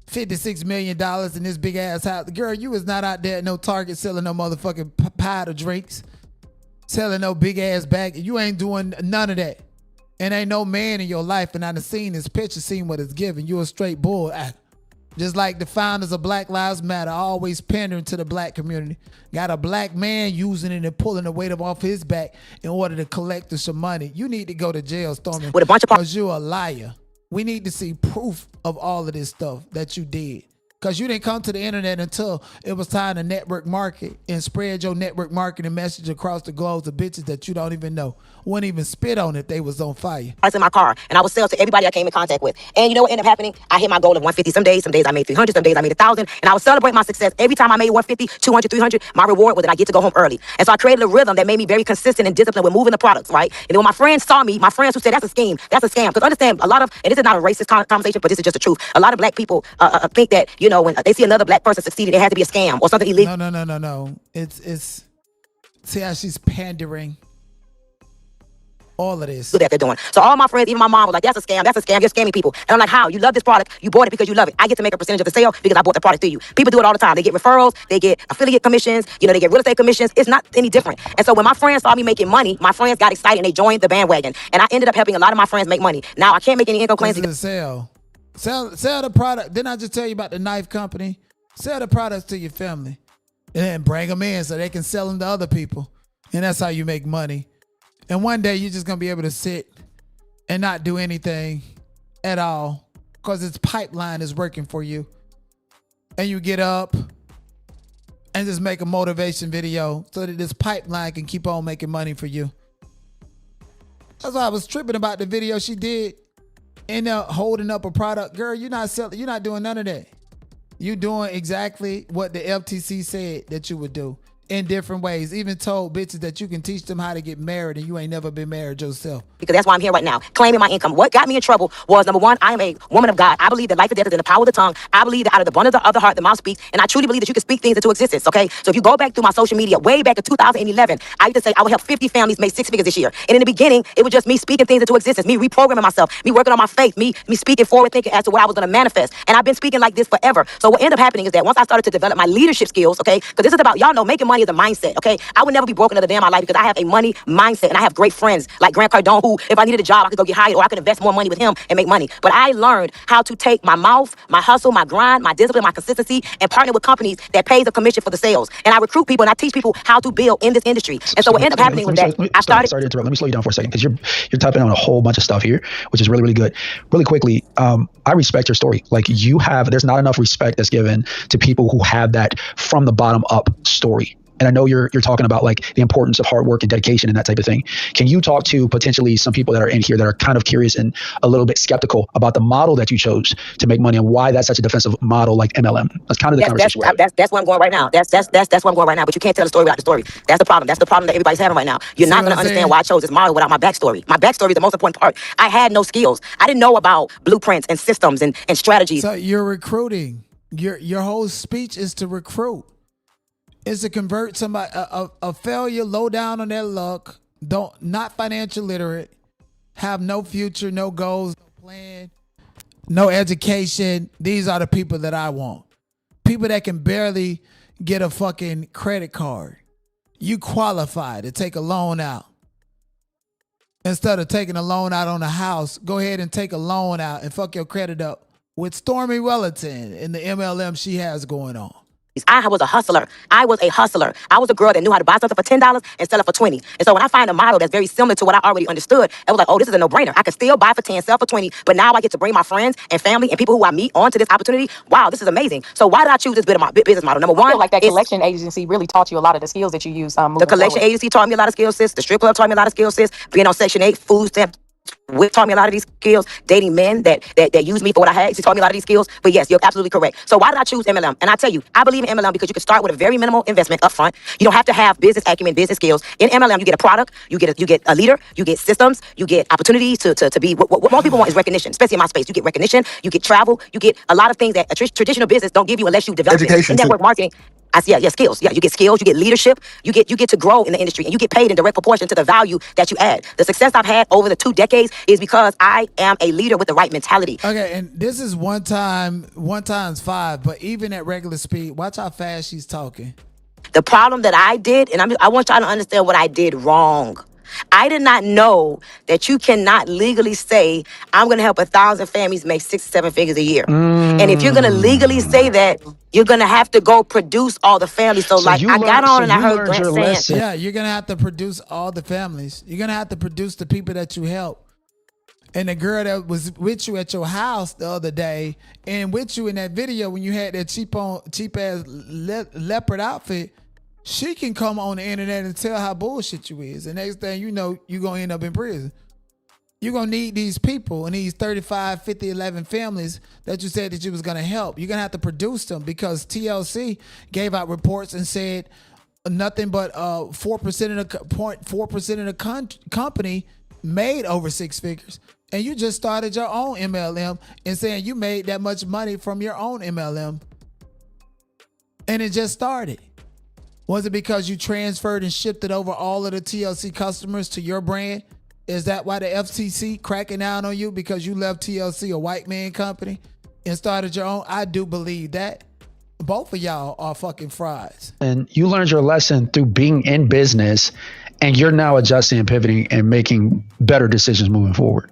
$56 million in this big ass house. Girl, you was not out there at no Target selling no motherfucking pie of drinks. Selling no big ass bag. You ain't doing none of that. And ain't no man in your life, and I done seen this picture, seen what it's giving. You a straight bull act. Just like the founders of Black Lives Matter, always pandering to the black community. Got a black man using it and pulling the weight off his back in order to collect some money. You need to go to jail, Stormy, with a bunch of because you're a liar. We need to see proof of all of this stuff that you did. Because you didn't come to the internet until it was time to network market and spread your network marketing message across the globe to bitches that you don't even know. Wouldn't even spit on if they was on fire. I was in my car, and I would sell to everybody I came in contact with. And you know what ended up happening? I hit my goal of 150 some days I made 300, some days I made 1,000. And I would celebrate my success. Every time I made 150, 200, 300, my reward was that I get to go home early. And so I created a rhythm that made me very consistent and disciplined with moving the products, right? And then when my friends saw me, my friends who said, that's a scheme, that's a scam. Because understand, a lot of, and this is not a racist conversation, but this is just the truth. A lot of black people think that, when they see another black person succeeding, it had to be a scam or something illegal. No. It's see how she's pandering. All of this that they're doing. So all my friends, even my mom, was like, that's a scam, you're scamming people. And I'm like, how? You love this product, you bought it because you love it. I get to make a percentage of the sale because I bought the product through you. People do it all the time. They get referrals, they get affiliate commissions, they get real estate commissions. It's not any different. And so when my friends saw me making money, my friends got excited and they joined the bandwagon. And I ended up helping a lot of my friends make money. Now I can't make any income claims. This is a sale. Sell the product. Didn't I just tell you about the knife company? Sell the products to your family and then bring them in so they can sell them to other people. And that's how you make money. And one day you're just going to be able to sit and not do anything at all because its pipeline is working for you. And you get up and just make a motivation video so that this pipeline can keep on making money for you. That's why I was tripping about the video she did. And holding up a product. Girl, you're not selling, you're not doing none of that. You're doing exactly what the FTC said that you would do in different ways. Even told bitches that you can teach them how to get married and you ain't never been married yourself. Because that's why I'm here right now, claiming my income. What got me in trouble was, number one, I am a woman of God. I believe that life and death is in the power of the tongue. I believe that out of the abundance of the heart, the mouth speaks. And I truly believe that you can speak things into existence, okay? So if you go back through my social media, way back to 2011, I used to say I would help 50 families make 6 figures this year. And in the beginning, it was just me speaking things into existence, me reprogramming myself, me working on my faith, me speaking forward thinking as to what I was going to manifest. And I've been speaking like this forever. So what ended up happening is that once I started to develop my leadership skills, okay, because this is about, y'all know, making money is a mindset, okay? I would never be broken another day in my life because I have a money mindset and I have great friends like Grant Cardone who, if I needed a job, I could go get hired or I could invest more money with him and make money. But I learned how to take my mouth, my hustle, my grind, my discipline, my consistency, and partner with companies that pays a commission for the sales. And I recruit people and I teach people how to build in this industry. And so what ended up happening was that I started... Sorry to interrupt. Let me slow you down for a second because you're typing on a whole bunch of stuff here, which is really, really good. Really quickly, I respect your story. Like there's not enough respect that's given to people who have that from the bottom up story. And I know you're talking about like the importance of hard work and dedication and that type of thing. Can you talk to potentially some people that are in here that are kind of curious and a little bit skeptical about the model that you chose to make money and why that's such a defensive model like MLM? That's kind of the conversation. That's where I'm going right now. That's where I'm going right now. But you can't tell the story without the story. That's the problem. That's the problem that everybody's having right now. You're not going to understand why I chose this model without my backstory. My backstory is the most important part. I had no skills. I didn't know about blueprints and systems and strategies. So you're recruiting. Your whole speech is to recruit. Is to convert somebody a failure, low down on their luck, not financial literate, have no future, no goals, no plan, no education. These are the people that I want. People that can barely get a fucking credit card. You qualify to take a loan out. Instead of taking a loan out on a house, go ahead and take a loan out and fuck your credit up with Stormy Wellington and the MLM she has going on. I was a hustler. I was a hustler. I was a girl that knew how to buy something for $10 and sell it for $20. And so when I find a model that's very similar to what I already understood, I was like, oh, this is a no-brainer. I could still buy for 10, sell for 20, but now I get to bring my friends and family and people who I meet onto this opportunity. Wow, this is amazing. So why did I choose this business model? Number one, I feel like that collection agency really taught you a lot of the skills that you use. The collection agency taught me a lot of skills, sis. The strip club taught me a lot of skills, sis. Being on Section 8, food stamp taught me a lot of these skills. Dating men that use me for what I had. She taught me a lot of these skills. But yes, you're absolutely correct. So why did I choose MLM? And I tell you, I believe in MLM because you can start with a very minimal investment up front. You don't have to have business acumen, business skills. In MLM, you get a product, you get a leader, you get systems, you get opportunities to be what most people want is recognition, especially in my space. You get recognition, you get travel, you get a lot of things that a traditional business don't give you unless you develop it. In network marketing. Skills. Yeah, you get skills, you get leadership, you get to grow in the industry, and you get paid in direct proportion to the value that you add. The success I've had over the 2 decades is because I am a leader with the right mentality. Okay, and this is 1 times 5, but even at regular speed, watch how fast she's talking. The problem that I did, and I want y'all to understand what I did wrong. I did not know that you cannot legally say, I'm going to help 1,000 families make 6 or 7 figures a year. And if you're going to legally say that, you're going to have to go produce all the families. So I got on and I heard Grant saying. Yeah, you're going to have to produce all the families. You're going to have to produce the people that you help. And the girl that was with you at your house the other day and with you in that video when you had that cheap ass leopard outfit, she can come on the internet and tell how bullshit you is. And next thing you know, you're going to end up in prison. You're going to need these people and these 35, 50, 11 families that you said that you was going to help. You're going to have to produce them because TLC gave out reports and said nothing but 4% of the company made over 6 figures. And you just started your own MLM and saying you made that much money from your own MLM. And it just started. Was it because you transferred and shifted over all of the TLC customers to your brand? Is that why the FTC cracking down on you because you left TLC, a white man company, and started your own? I do believe that. Both of y'all are fucking frauds. And you learned your lesson through being in business, and you're now adjusting and pivoting and making better decisions moving forward.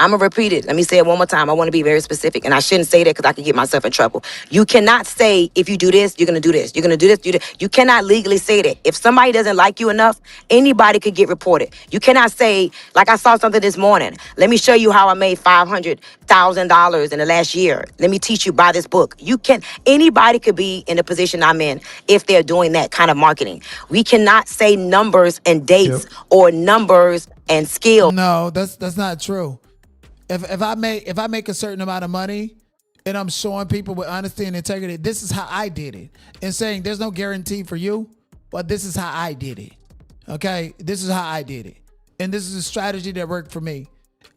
I'm going to repeat it. Let me say it one more time. I want to be very specific. And I shouldn't say that because I could get myself in trouble. You cannot say, if you do this, you're going to do this. You're going to do this. You cannot legally say that. If somebody doesn't like you enough, anybody could get reported. You cannot say, like I saw something this morning. Let me show you how I made $500,000 in the last year. Let me teach you, buy this book. Anybody could be in the position I'm in if they're doing that kind of marketing. We cannot say numbers and dates or numbers and skill. No, that's not true. If I make a certain amount of money and I'm showing people with honesty and integrity, this is how I did it. And saying there's no guarantee for you, but this is how I did it. Okay? This is how I did it. And this is a strategy that worked for me.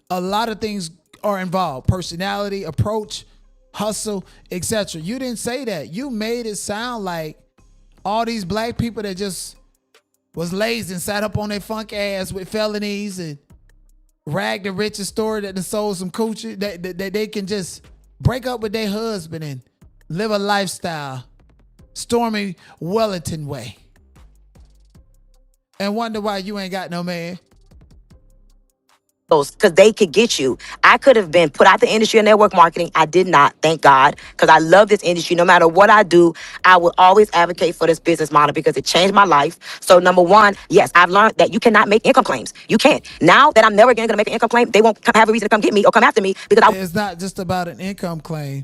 A lot of things are involved. Personality, approach, hustle, etc. You didn't say that. You made it sound like all these black people that just was lazy and sat up on their funk ass with felonies and ragged the richest store that sold some coochie, that they can just break up with their husband and live a lifestyle Stormy Wellington way and wonder why you ain't got no man. Because they could get you. I could have been put out the industry of network marketing. I did not, thank God, because I love this industry. No matter what I do, I will always advocate for this business model because it changed my life. So number one, yes, I've learned that you cannot make income claims. You can't. Now that I'm never again going to make an income claim, they won't have a reason to come get me or come after me because It's not just about an income claim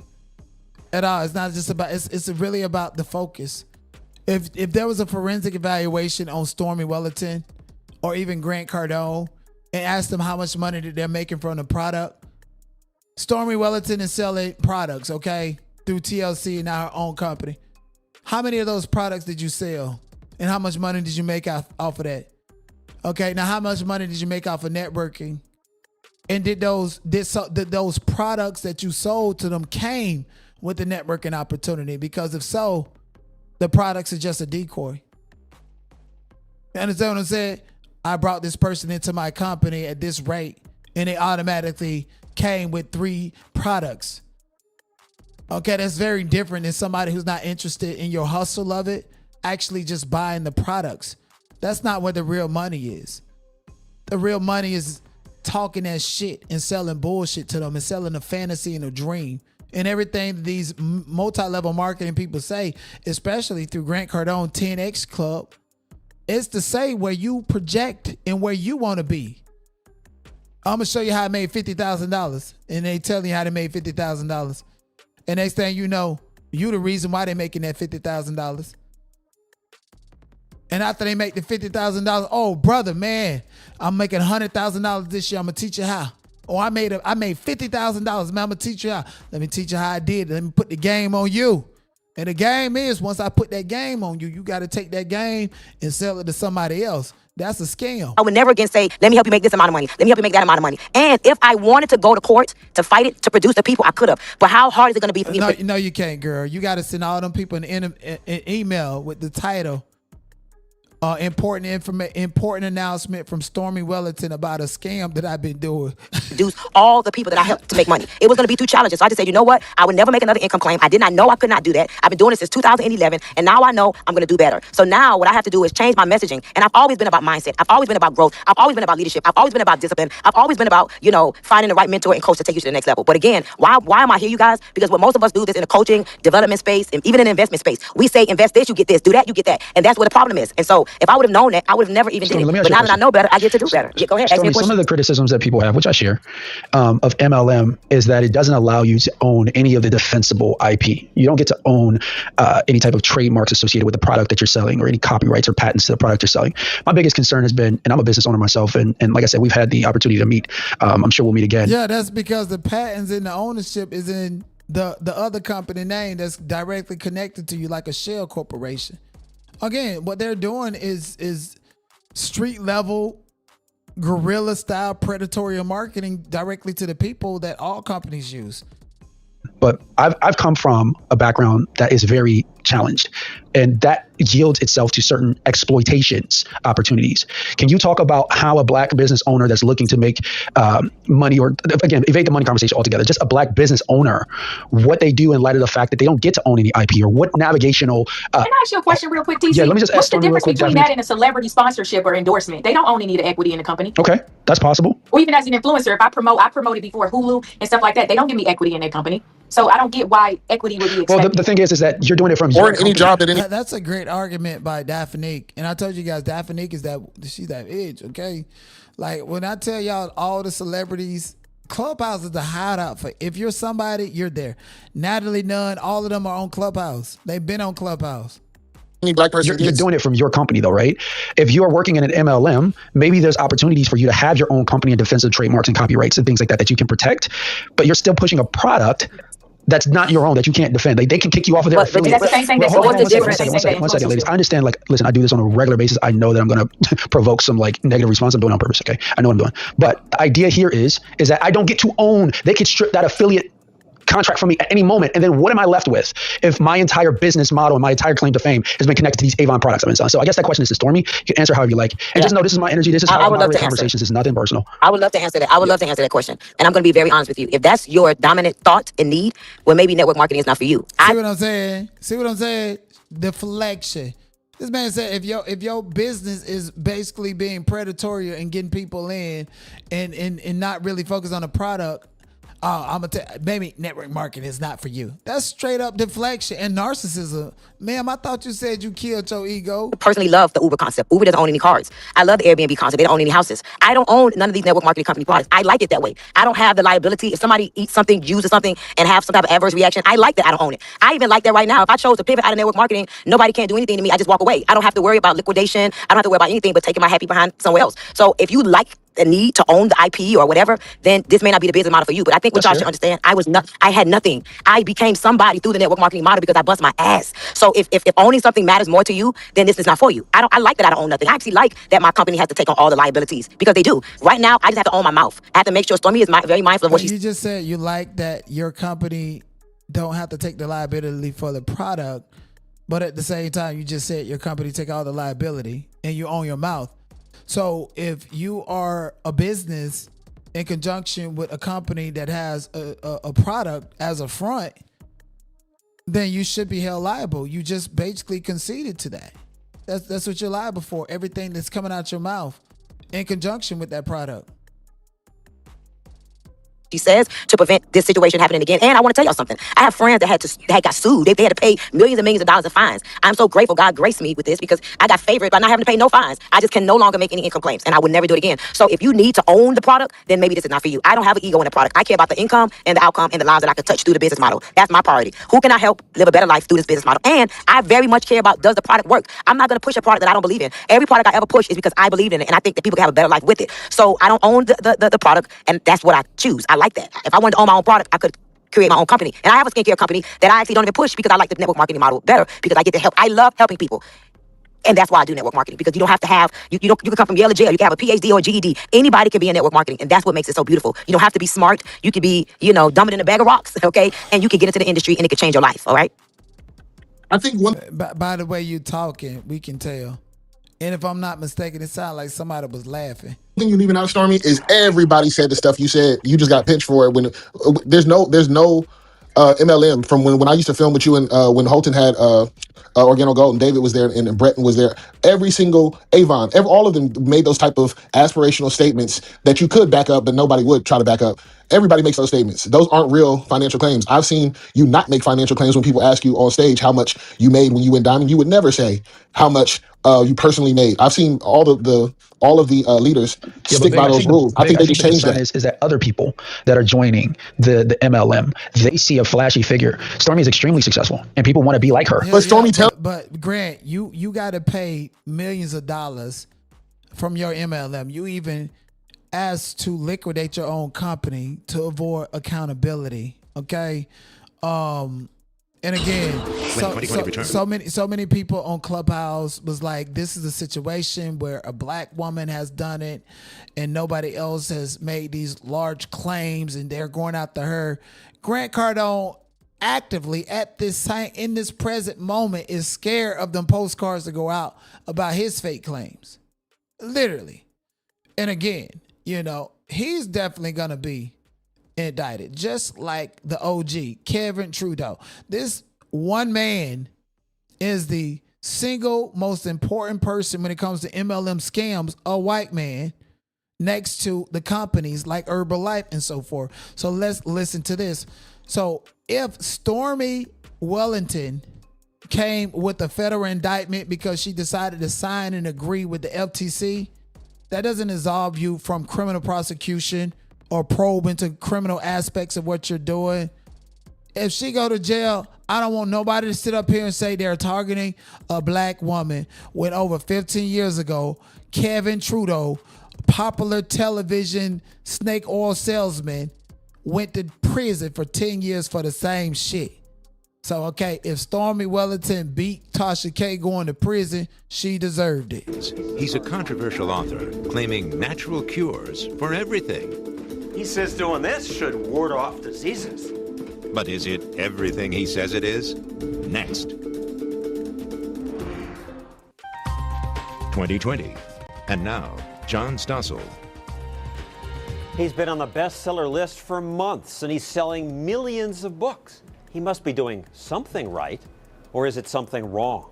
at all. It's not just about, it's really about the focus. If there was a forensic evaluation on Stormy Wellington or even Grant Cardone, and ask them how much money that they're making from the product. Stormy Wellington is selling products, okay, through TLC and our own company. How many of those products did you sell? And how much money did you make off of that? Okay, now how much money did you make off of networking? And did those products that you sold to them came with the networking opportunity? Because if so, the products are just a decoy. You understand what I'm saying? I brought this person into my company at this rate and they automatically came with 3 products. Okay, that's very different than somebody who's not interested in your hustle of it, actually just buying the products. That's not where the real money is. The real money is talking that shit and selling bullshit to them and selling a fantasy and a dream. And everything these multi-level marketing people say, especially through Grant Cardone 10X Club, it's to say where you project and where you want to be. I'm going to show you how I made $50,000. And they tell you how they made $50,000. And next thing you know, you the reason why they're making that $50,000. And after they make the $50,000, oh, brother, man, I'm making $100,000 this year. I'm going to teach you how. Oh, I made $50,000. Man, I'm going to teach you how. Let me teach you how I did it. Let me put the game on you. And the game is, once I put that game on you, you got to take that game and sell it to somebody else. That's a scam. I would never again say, let me help you make this amount of money. Let me help you make that amount of money. And if I wanted to go to court to fight it, to produce the people, I could have. But how hard is it going to be for me? No, you can't, girl. You got to send all them people an email with the title, important announcement from Stormy Wellington about a scam that I've been doing. Produce all the people that I helped to make money. It was going to be too challenging. So I just said, you know what? I would never make another income claim. I did not know I could not do that. I've been doing this since 2011, and now I know I'm going to do better. So now what I have to do is change my messaging. And I've always been about mindset. I've always been about growth. I've always been about leadership. I've always been about discipline. I've always been about, finding the right mentor and coach to take you to the next level. But again, why am I here, you guys? Because what most of us do is in the coaching, development space, and even in the investment space. We say, invest this, you get this. Do that, you get that. And that's what the problem is. And so if I would have known that, I would have never even did it. But now that I know better, I get to do better. Go ahead. Stormy, some of the criticisms that people have, which I share, of MLM is that it doesn't allow you to own any of the defensible IP. You don't get to own any type of trademarks associated with the product that you're selling or any copyrights or patents to the product you're selling. My biggest concern has been, and I'm a business owner myself, and like I said, we've had the opportunity to meet. I'm sure we'll meet again. Yeah, that's because the patents and the ownership is in the other company name that's directly connected to you, like a shell corporation. Again, what they're doing is street level, guerrilla style predatory marketing directly to the people that all companies use. But I've come from a background that is very challenged, and that yields itself to certain exploitations opportunities. Can you talk about how a black business owner that's looking to make money, or again, evade the money conversation altogether, just a black business owner, what they do in light of the fact that they don't get to own any IP, or what navigational... Can I ask you a question real quick, TC? Yeah, let me just ask What's the Stormy real difference quick, between Daphne. that and a celebrity sponsorship or endorsement? They don't own any of the equity in the company. Okay, that's possible. Or even as an influencer, if I promoted before Hulu and stuff like that, they don't give me equity in their company. So I don't get why equity would be expected. Well, the thing is that you're doing it from or any job that any. That's a great argument by Daphne. And I told you guys, Daphne she's that edge, okay? Like when I tell y'all all the celebrities, Clubhouse is the hideout for, if you're somebody, you're there. Natalie Nunn, all of them are on Clubhouse. They've been on Clubhouse. Any black person You're doing it from your company though, right? If you're working in an MLM, maybe there's opportunities for you to have your own company and defensive trademarks and copyrights and things like that you can protect, but you're still pushing a product that's not your own, that you can't defend. They can kick you off of their affiliate. That's the same thing. Well, That's hold on, what's the difference? one second, ladies. I understand, like, listen, I do this on a regular basis. I know that I'm going to provoke some like negative response. I'm doing it on purpose, okay? I know what I'm doing. But the idea here is that I don't get to own. They could strip that affiliate contract from me at any moment. And then what am I left with if my entire business model and my entire claim to fame has been connected to these Avon products I've been selling? So I guess that question is to Stormy. You can answer however you like. And just know this is my energy. This is how I moderate conversations. It's nothing personal. I would love to answer that. I would love to answer that question. And I'm going to be very honest with you. If that's your dominant thought and need, well, maybe network marketing is not for you. See what I'm saying? Deflection. This man said if your business is basically being predatory and getting people in and not really focused on the product, I'm gonna maybe network marketing is not for you. That's straight up deflection and narcissism. Ma'am, I thought you said you killed your ego. I personally love the Uber concept. Uber doesn't own any cars. I love the Airbnb concept. They don't own any houses. I don't own none of these network marketing company products. I like it that way. I don't have the liability. If somebody eats something, uses something, and have some type of adverse reaction, I like that I don't own it. I even like that right now. If I chose to pivot out of network marketing, nobody can't do anything to me. I just walk away. I don't have to worry about liquidation. I don't have to worry about anything but taking my happy behind somewhere else. So if you like the need to own the IP or whatever, then this may not be the business model for you. But I think what y'all should understand, I had nothing. I became somebody through the network marketing model because I bust my ass. So if owning something matters more to you, then this is not for you. I like that I don't own nothing. I actually like that my company has to take on all the liabilities because they do. Right now, I just have to own my mouth. I have to make sure Stormy is very mindful of what she's... You just said you like that your company don't have to take the liability for the product, but at the same time, you just said your company take all the liability and you own your mouth. So if you are a business in conjunction with a company that has a product as a front, then you should be held liable. You just basically conceded to that. That's what you're liable for. Everything that's coming out your mouth in conjunction with that product. She says to prevent this situation happening again. And I want to tell y'all something. I have friends that got sued. They had to pay millions and millions of dollars of fines. I'm so grateful God graced me with this because I got favored by not having to pay no fines. I just can no longer make any income claims and I would never do it again. So if you need to own the product, then maybe this is not for you. I don't have an ego in the product. I care about the income and the outcome and the lives that I can touch through the business model. That's my priority. Who can I help live a better life through this business model? And I very much care about, does the product work? I'm not going to push a product that I don't believe in. Every product I ever push is because I believe in it and I think that people can have a better life with it. So I don't own the product and that's what I choose. I like that. If I wanted to own my own product, I could create my own company. And I have a skincare company that I actually don't even push because I like the network marketing model better because I get to help. I love helping people. And that's why I do network marketing because you don't have to have, you can come from Yale or jail. You can have a PhD or a GED. Anybody can be in network marketing. And that's what makes it so beautiful. You don't have to be smart. You could be, dumber than a bag of rocks. Okay. And you can get into the industry and it could change your life. All right. I think by the way you talking, we can tell. And if I'm not mistaken, it sounded like somebody was laughing. Thing you leaving out, Stormy, is everybody said the stuff you said. You just got pinched for it. When there's no MLM from when I used to film with you and when Holton had Organo Gold and David was there and Breton was there. Every single Avon, all of them made those type of aspirational statements that you could back up, but nobody would try to back up. Everybody makes those statements. Those aren't real financial claims. I've seen you not make financial claims when people ask you on stage how much you made when you went diamond. You would never say how much you personally made. I've seen all of the leaders stick by those rules. I think they just changed that. Is that other people that are joining the MLM, they see a flashy figure. Stormy is extremely successful, and people want to be like her. But Stormy, but Grant, you got to pay millions of dollars from your MLM. You even asked to liquidate your own company to avoid accountability. Okay. And again, so many people on Clubhouse was like, this is a situation where a black woman has done it and nobody else has made these large claims and they're going after her. Grant Cardone, actively at this time in this present moment is scared of them postcards to go out about his fake claims. Literally. And again, you know, he's definitely going to be indicted, just like the OG, Kevin Trudeau. This one man is the single most important person when it comes to MLM scams, a white man, next to the companies like Herbalife and so forth. So let's listen to this. So if Stormy Wellington came with a federal indictment because she decided to sign and agree with the FTC, that doesn't absolve you from criminal prosecution or probe into criminal aspects of what you're doing. If she go to jail, I don't want nobody to sit up here and say they're targeting a black woman when over 15 years ago, Kevin Trudeau, popular television snake oil salesman, went to prison for 10 years for the same shit. So, okay, if Stormy Wellington beat Tasha K going to prison, she deserved it. He's a controversial author claiming natural cures for everything. He says doing this should ward off diseases. But is it everything he says it is? Next. 2020. And now, John Stossel. He's been on the bestseller list for months, and he's selling millions of books. He must be doing something right, or is it something wrong?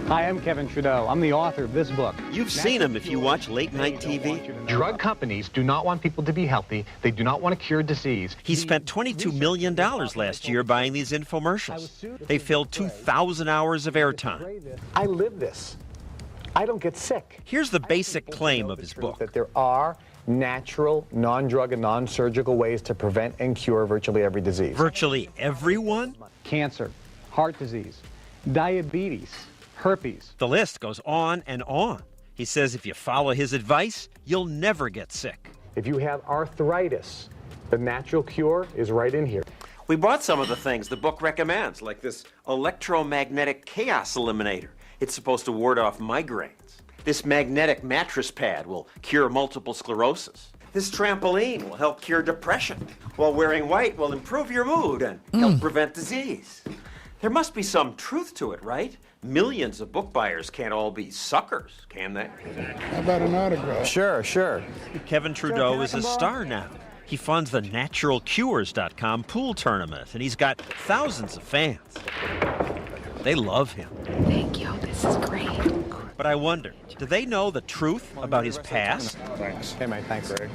Hi, I'm Kevin Trudeau. I'm the author of this book. You've seen him if you watch late-night TV. Drug companies do not want people to be healthy. They do not want to cure disease. He spent $22 million last year buying these infomercials. They filled 2,000 hours of airtime. I live this. I don't get sick. Here's the basic claim of his book. That there are natural, non-drug and non-surgical ways to prevent and cure virtually every disease. Virtually everyone? Cancer, heart disease, diabetes, herpes. The list goes on and on. He says if you follow his advice, you'll never get sick. If you have arthritis, the natural cure is right in here. We bought some of the things the book recommends, like this electromagnetic chaos eliminator. It's supposed to ward off migraines. This magnetic mattress pad will cure multiple sclerosis. This trampoline will help cure depression, while wearing white will improve your mood and help prevent disease. There must be some truth to it, right? Millions of book buyers can't all be suckers, can they? How about an autograph? Sure. Kevin Trudeau is a star now. He funds the naturalcures.com pool tournament, and he's got thousands of fans. They love him. Thank you. This is great. But I wonder, do they know the truth about his past? Thanks. Hey, mate, thanks, Greg.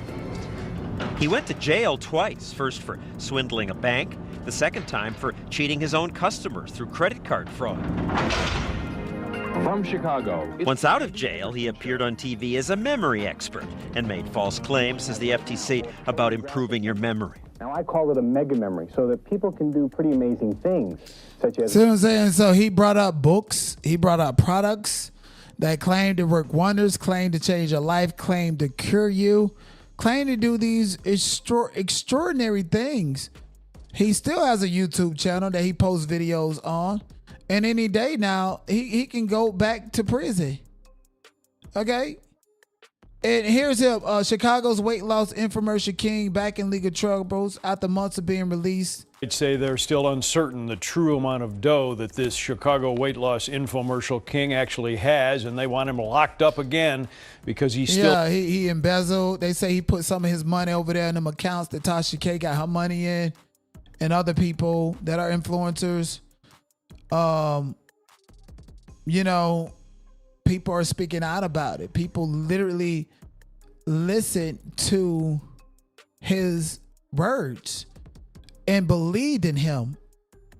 He went to jail twice, first for swindling a bank, the second time for cheating his own customers through credit card fraud. From Chicago. Once out of jail, he appeared on TV as a memory expert and made false claims, says the FTC, about improving your memory. Now, I call it a mega memory so that people can do pretty amazing things, such as... See what I'm saying? So he brought up books, he brought up products that claim to work wonders, claim to change your life, claim to cure you, claim to do these extraordinary things. He still has a YouTube channel that he posts videos on. And any day now, he can go back to prison. Okay? And here's him, Chicago's weight loss infomercial king back in legal troubles after months of being released. I'd say they're still uncertain the true amount of dough that this Chicago weight loss infomercial king actually has, and they want him locked up again because he's still... Yeah, he embezzled. They say he put some of his money over there in them accounts that Tasha K got her money in, and other people that are influencers. You know, people are speaking out about it. People literally listened to his words and believed in him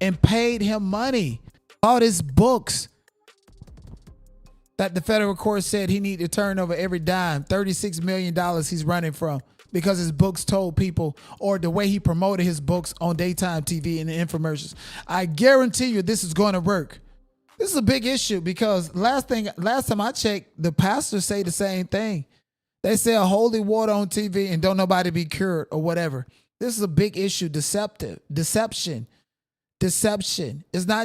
and paid him money. All his books that the federal court said he needed to turn over every dime, $36 million he's running from because his books told people, or the way he promoted his books on daytime TV and the infomercials. I guarantee you this is going to work. This is a big issue because last time I checked, the pastors say the same thing. They sell holy water on TV and don't nobody be cured or whatever. This is a big issue. Deception. It's not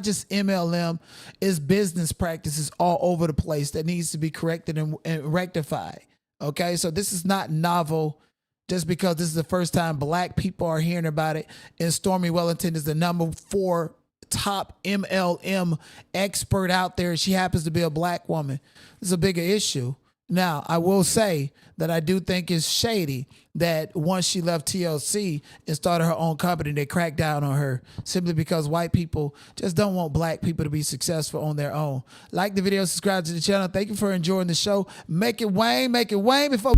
just MLM. It's business practices all over the place that needs to be corrected and rectified. Okay, so this is not novel just because this is the first time black people are hearing about it. And Stormy Wellington is the number 4 top MLM expert out there. She happens to be a black woman. It's a bigger issue. Now, I will say that I do think it's shady that once she left TLC and started her own company, they cracked down on her simply because white people just don't want black people to be successful on their own. Like the video, subscribe to the channel. Thank you for enjoying the show. Make it Wayne before...